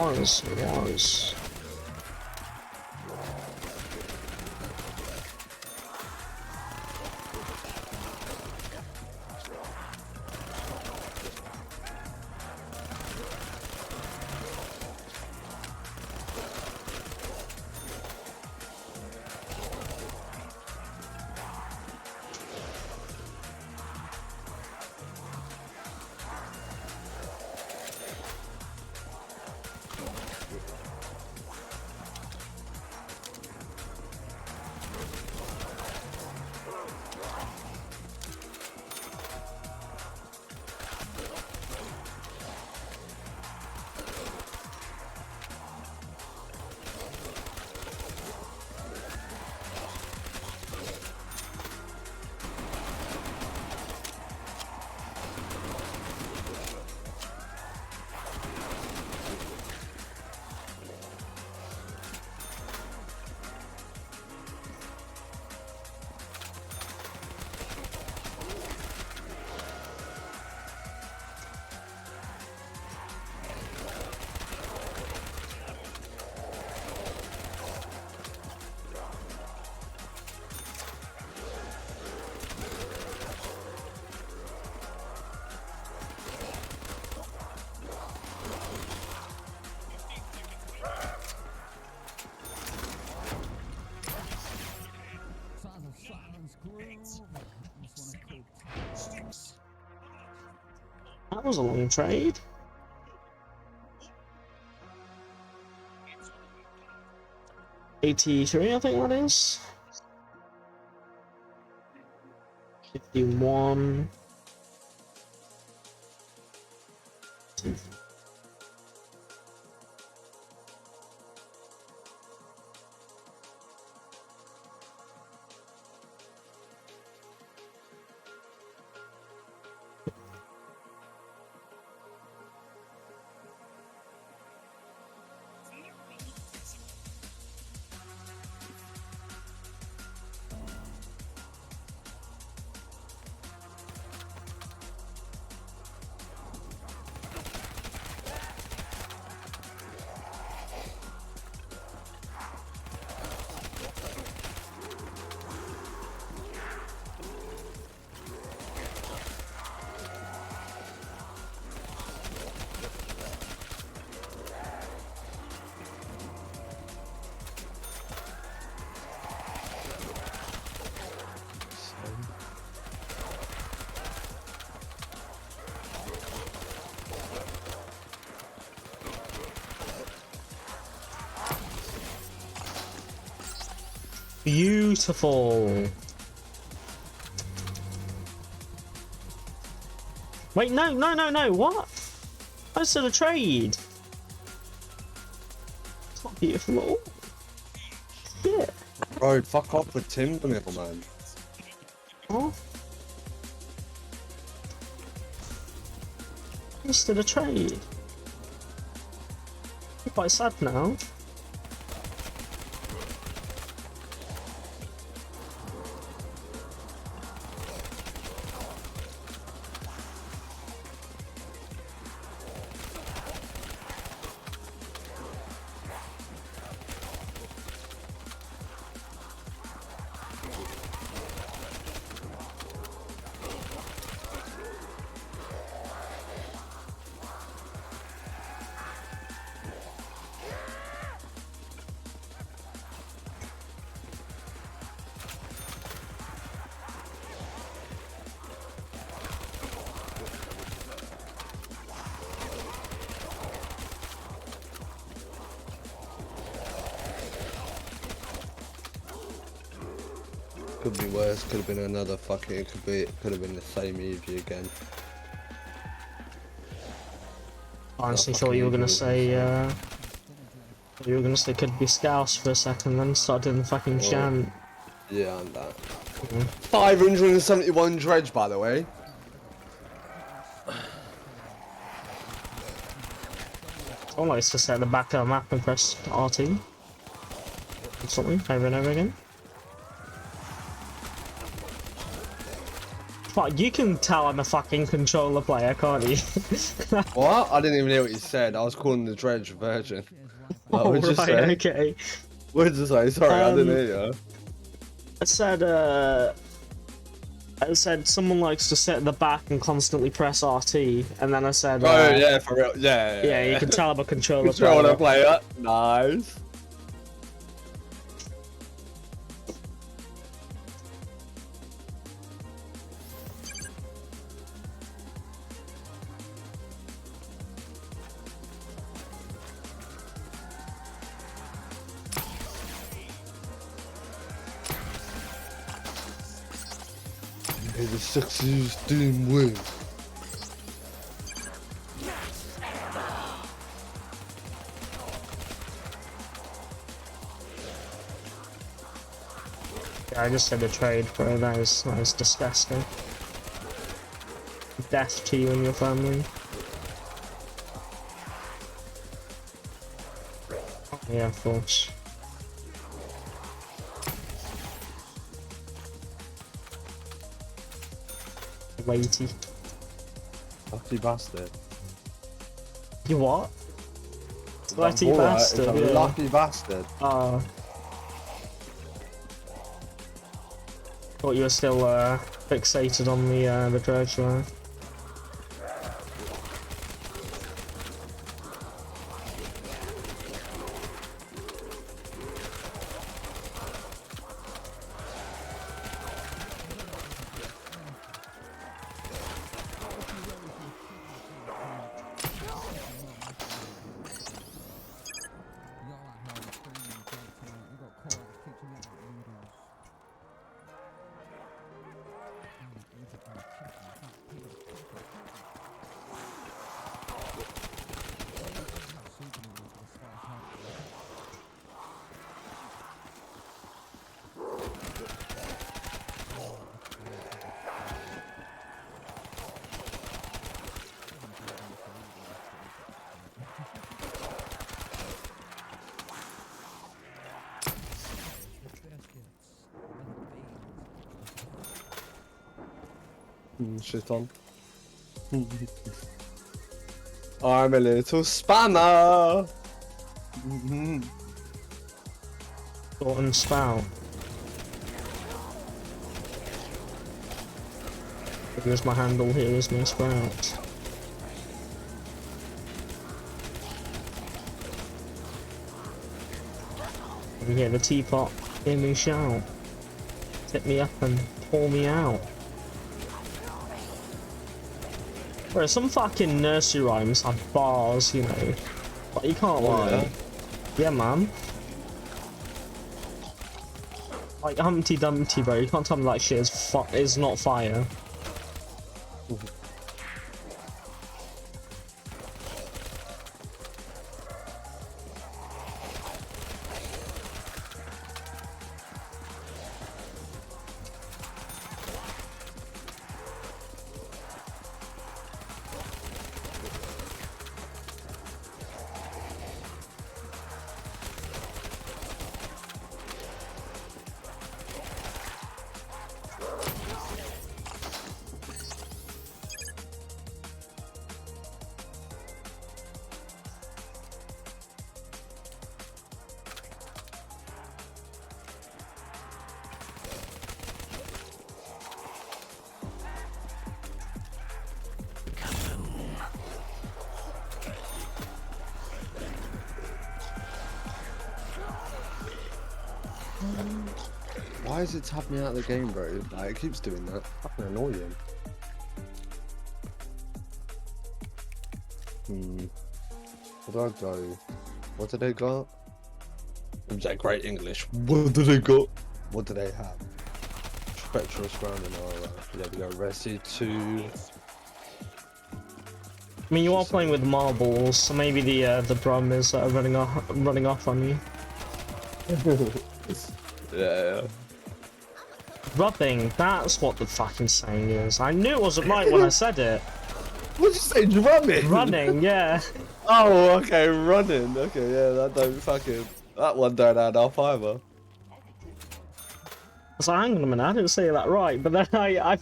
It was. That was a long trade. $83, I think that is. 51. Beautiful. Wait, no, no, no, no, what? I said a trade. It's not beautiful at all. Shit. Bro, fuck off with Timber Mill, man. What? I just did a trade. I'm quite sad now. Could be worse, could have been another fucking, could have been the same Eevee again. Honestly, thought you were gonna say, could be Scouse for a second, then start doing the fucking chant. Yeah, and that. 571 dredge, by the way. Someone likes to set at the back of the map and press RT. Or something, over and over again. Fuck, you can tell I'm a fucking controller player, can't you? What? I didn't even hear what you said. I was calling the dredge a virgin. Oh, What did you right, say? okay. What did you say? Sorry, I didn't hear you. I said someone likes to sit at the back and constantly press RT, and then I said, Oh, yeah, for real. Yeah, yeah, you can tell I'm a controller Controller player. player. Nice. May the sexiest team win. Yeah, I just said a trade, bro. That is disgusting. Death to you and your family. Yeah, of course. Weighty. Lucky bastard. You what? Sweaty That Borat bastard. is a Yeah. lucky bastard. Thought you were still fixated on the dredge there. Shit on. I'm a little spanner. Sort and spout. Here's my handle, here is my spout. You hear the teapot, hear me shout. Tip me up and pour me out. Bro, some fucking nursery rhymes have bars, you know. But you can't lie. Yeah, man. Like Humpty Dumpty, bro. You can't tell me that shit is not fire. Why is it tapping me out of the game, bro? Like, it keeps doing that. Fucking annoying. Where do I go? What do they got? Was that great English? What do they got? What do they have? Spectral surrounding. Alright, there we go. Resi 2. I mean, you are playing with marbles, so maybe the problem is running off on you. Yeah. Rubbing, that's what the fucking saying is. I knew it wasn't right when I said it. What did you say? Running? Running, yeah. Oh, okay, running. Okay, yeah, that don't fucking. That one don't add up either. I was like, hang on a minute, I didn't say that right, but then I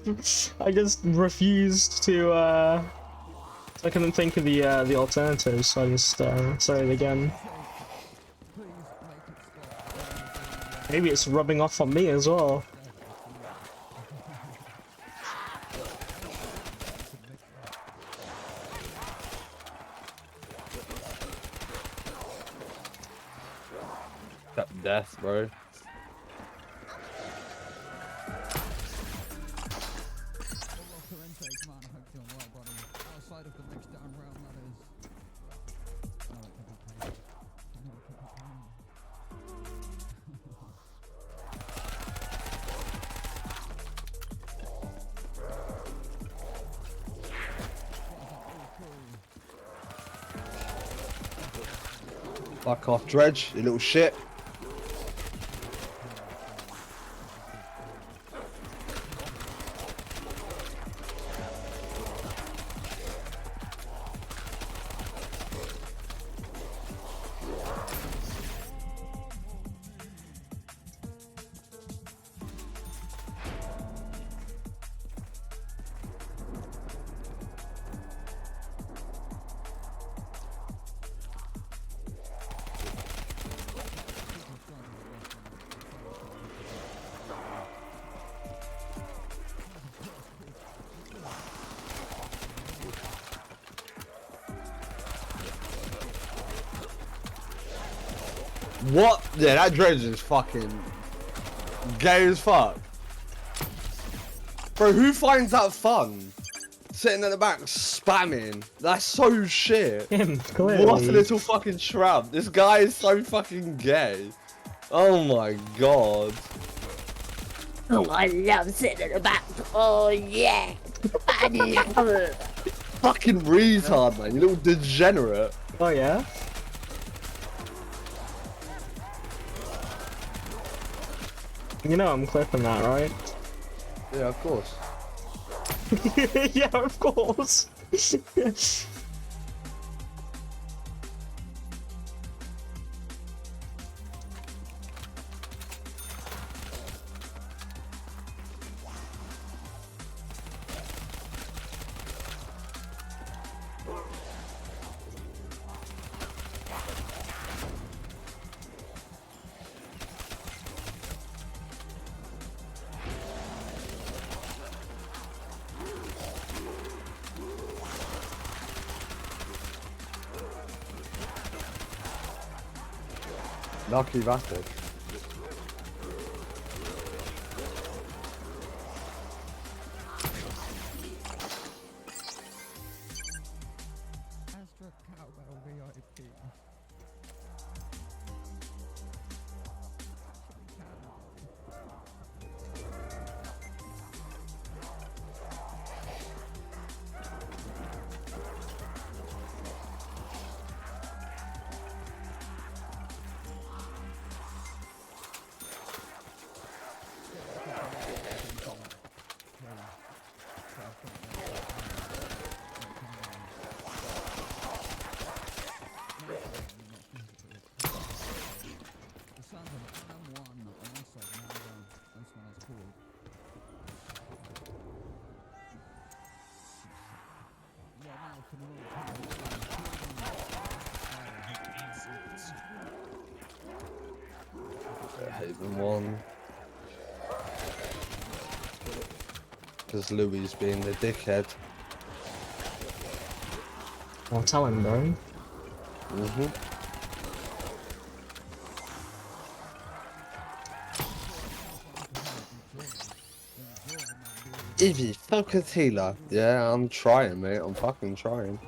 just refused to, I couldn't think of the alternatives, so I just, said it again. Maybe it's rubbing off on me as well. That death, bro. Fuck off, Dredge, you little shit. What? Yeah, that Dredge is fucking gay as fuck. Bro, who finds that fun? Sitting at the back spamming. That's so shit. Him, clearly. What a little fucking tramp. This guy is so fucking gay. Oh my god. Oh, I love sitting at the back. Oh, yeah. I love it. Fucking retard, man. You little degenerate. Oh yeah? You know I'm clipping that, right? Yeah, of course. Yeah, of course. Lucky bastard. Astra Cowbell VIP. Season 1. Because Louis being the dickhead. I'll tell him, bro. Evie, focus healer. Yeah, I'm trying, mate. I'm fucking trying.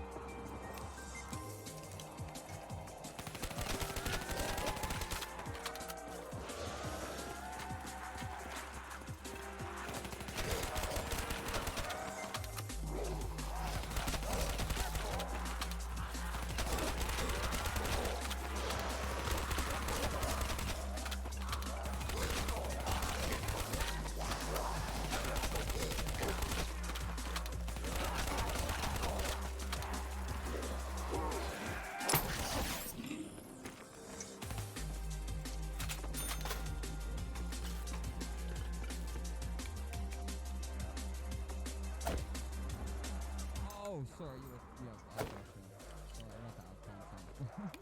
Oh, sorry, you were. Yeah, I got you. Sorry, I ran out of content.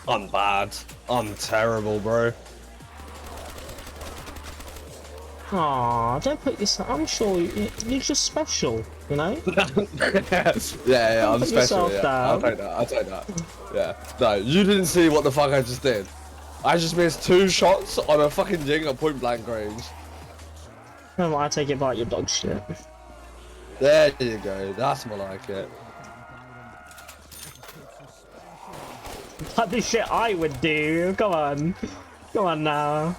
I'm bad. I'm terrible, bro. Aw, don't put yourself. I'm sure you're just special, you know? yeah, I'm put special. yourself Yeah, down. I'll take that. Yeah. No, you didn't see what the fuck I just did. I just missed 2 shots on a fucking Jing at point blank range. No, I take it back, your dog shit. There you go. That's more like it. That's the shit I would do. Come on. Come on now.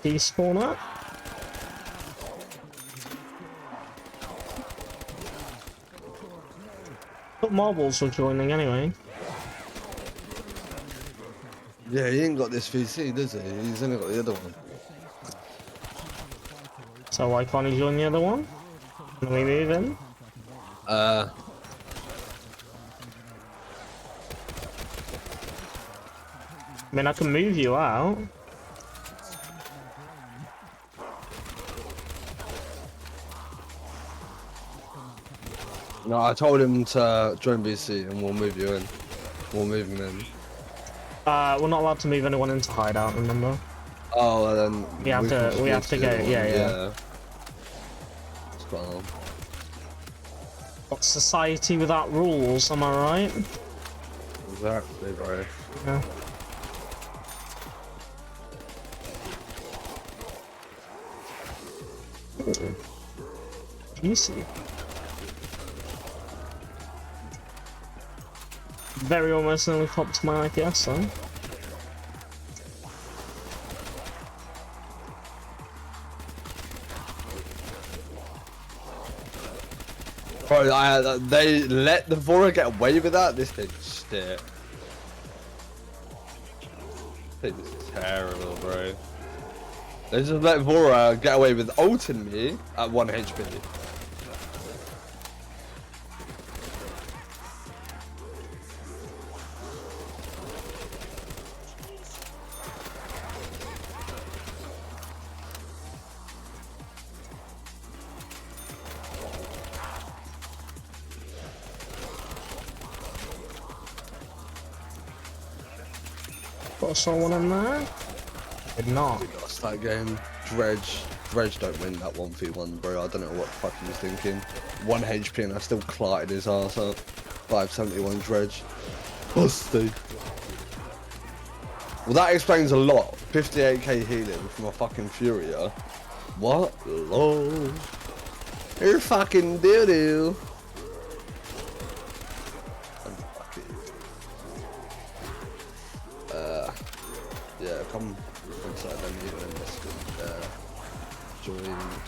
Despawner. But marbles were joining anyway. Yeah, he ain't got this VC, does he? He's only got the other one. So why can't he join the other one? Can we move in? Uh, I mean, I can move you out. no, I told him to join VC and we'll move you in. We'll move him in. We're not allowed to move anyone into hideout, remember? Oh, well then We have can to- just we move have to the go- other one. yeah. Spot on. What society without rules, am I right? Exactly, bro. Yeah. Juicy. Very almost nearly popped my IPS though. Bro, they let the Vora get away with that? This thing's shit. This is terrible, bro. They just let Vora get away with ulting me at 1 HP. Got someone in there? Did not. We lost that game. Dredge. Dredge don't win that 1v1, bro. I don't know what the fuck he was thinking. 1 HP and I still clatted his ass up. 571 Dredge. Busty. Well, that explains a lot. 58k healing from a fucking Furia. What? Lol. You're fucking doo-doo. Yeah, come inside the meeting and let's join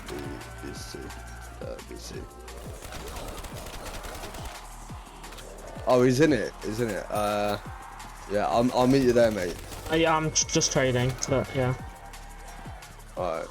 the BC. Oh, he's in it. He's in it. Yeah, I'll meet you there, mate. Yeah, I'm just trading, but yeah. Alright.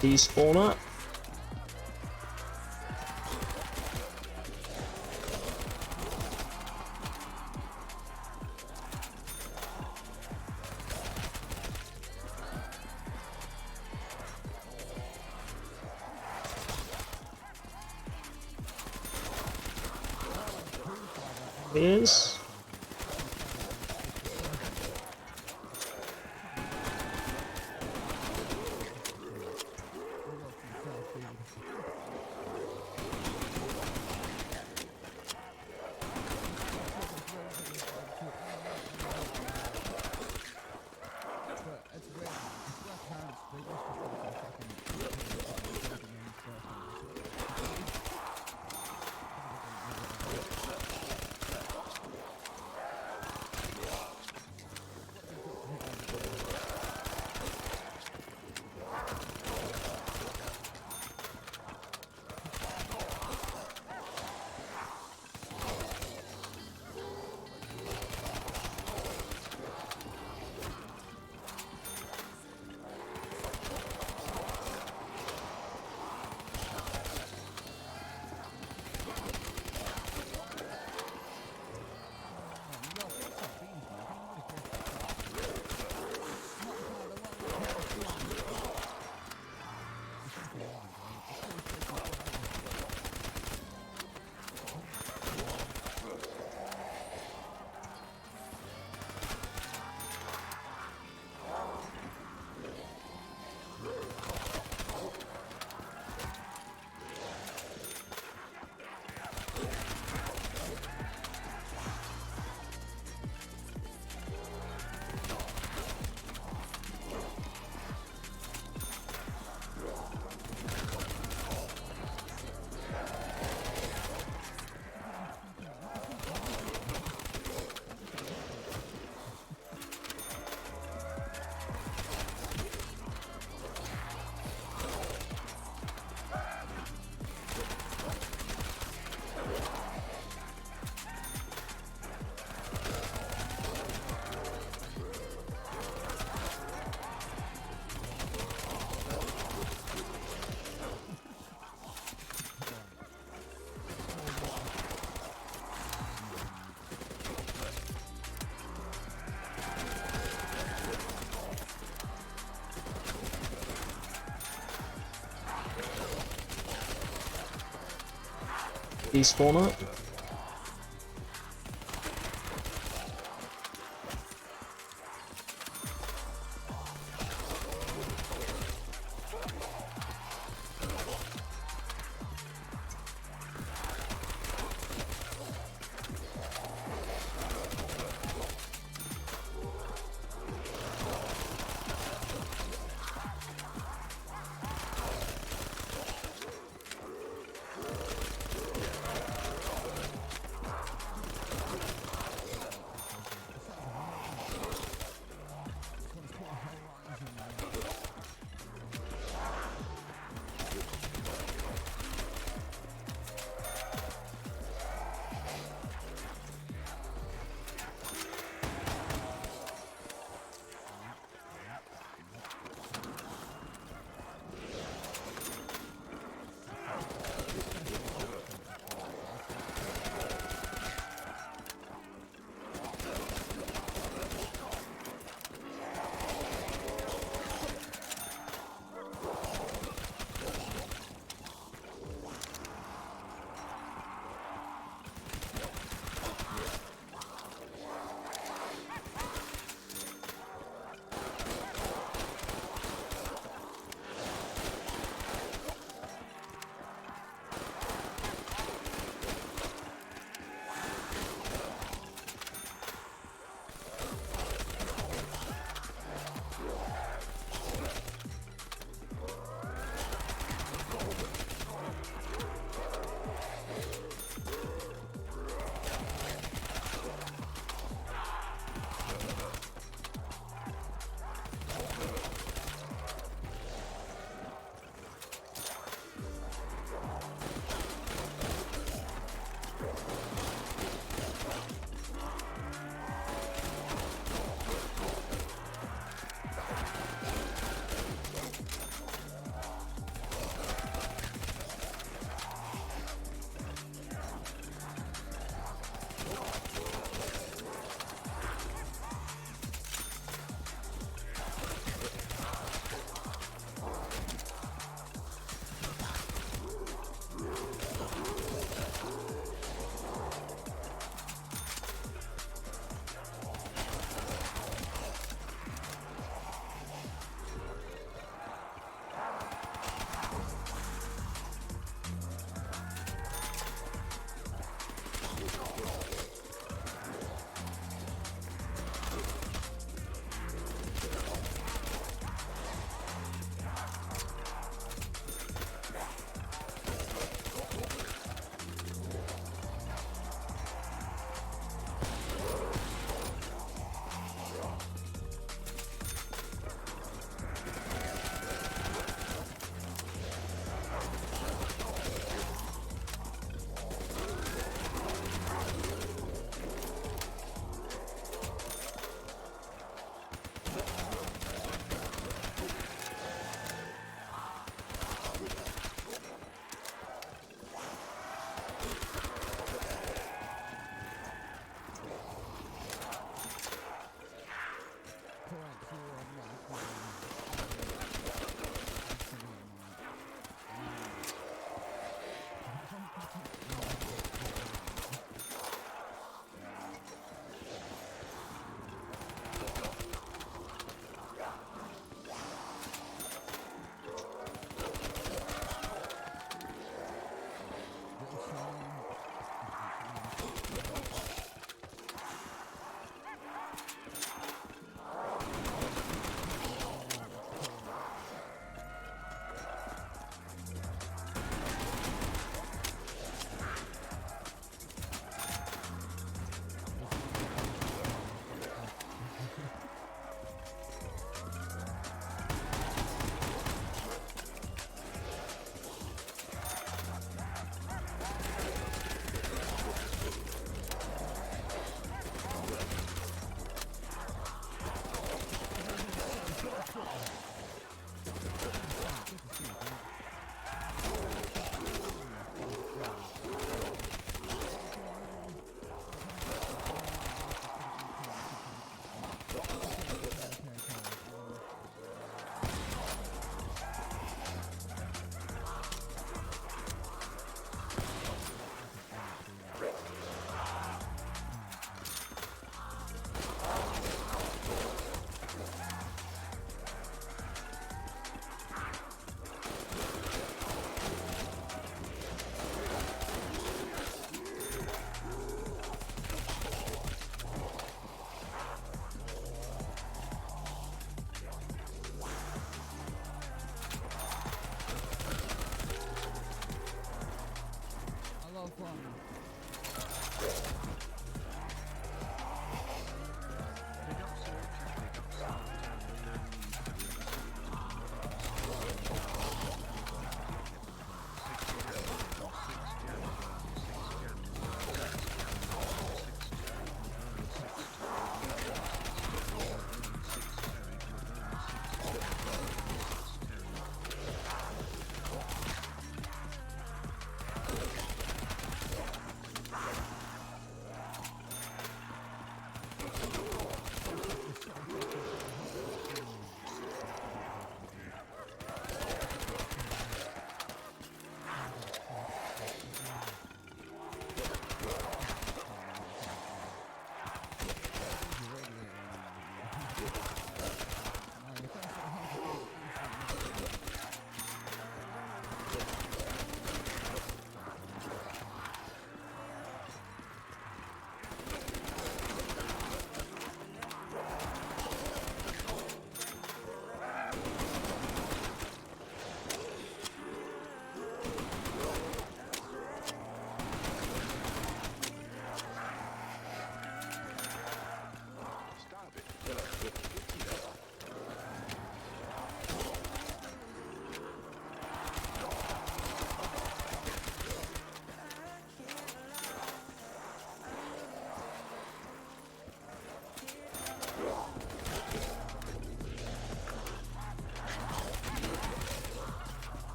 Despawner. Is Despawn it.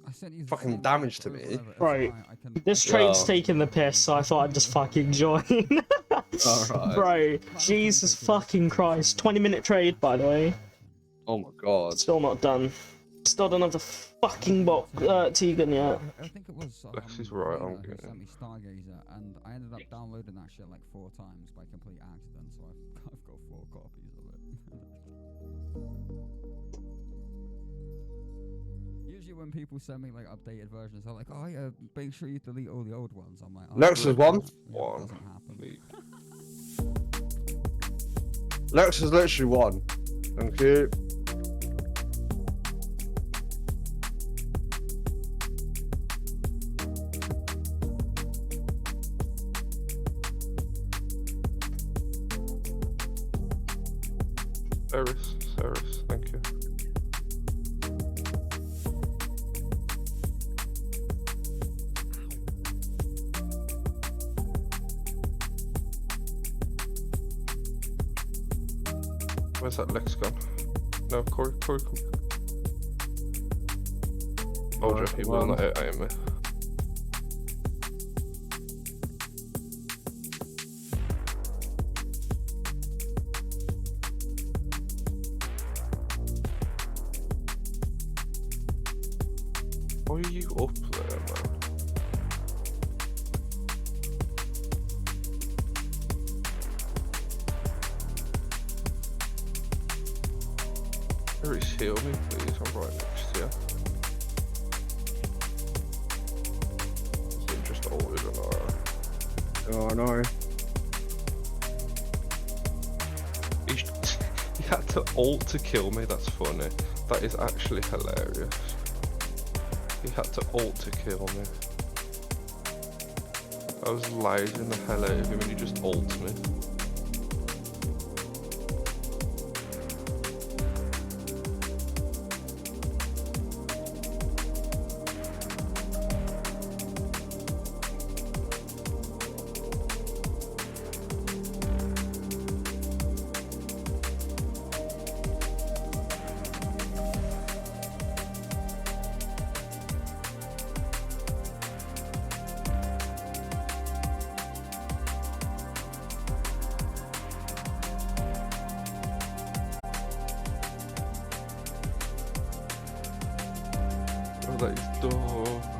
I sent you the fucking thing damage to over me. and over. It's Right. fine, I can- This I can- train's Yeah. taking the piss, so I thought I'd just fucking join. Alright. Bro, Jesus fucking Christ. 20-minute trade, by the way. Oh my god. Still not done. Still don't have the fucking Tegan yet. I think it was. Lex is right, I'm Lena who getting sent me Stargazer, and I ended up downloading that shit like 4 times by complete accident. So I've got 4 copies of it. Usually when people send me like updated versions, they're like, "Oh yeah, make sure you delete all the old ones." I'm like, oh, Lex is one. yeah, it doesn't happen. Lex is literally 1. Thank you. Ceres, thank you. Where's that Lex gone? No, Corey, come. Oh, Jeff, he will not aim me. Why are you up there, man? Please heal me, please. I'm right next to you. He's just always an aura. Oh no. He had to ult to kill me, that's funny. That is actually hilarious. He had to ult to kill me. I was lasing the hell out of him and he just ults me. Oh, that is dope.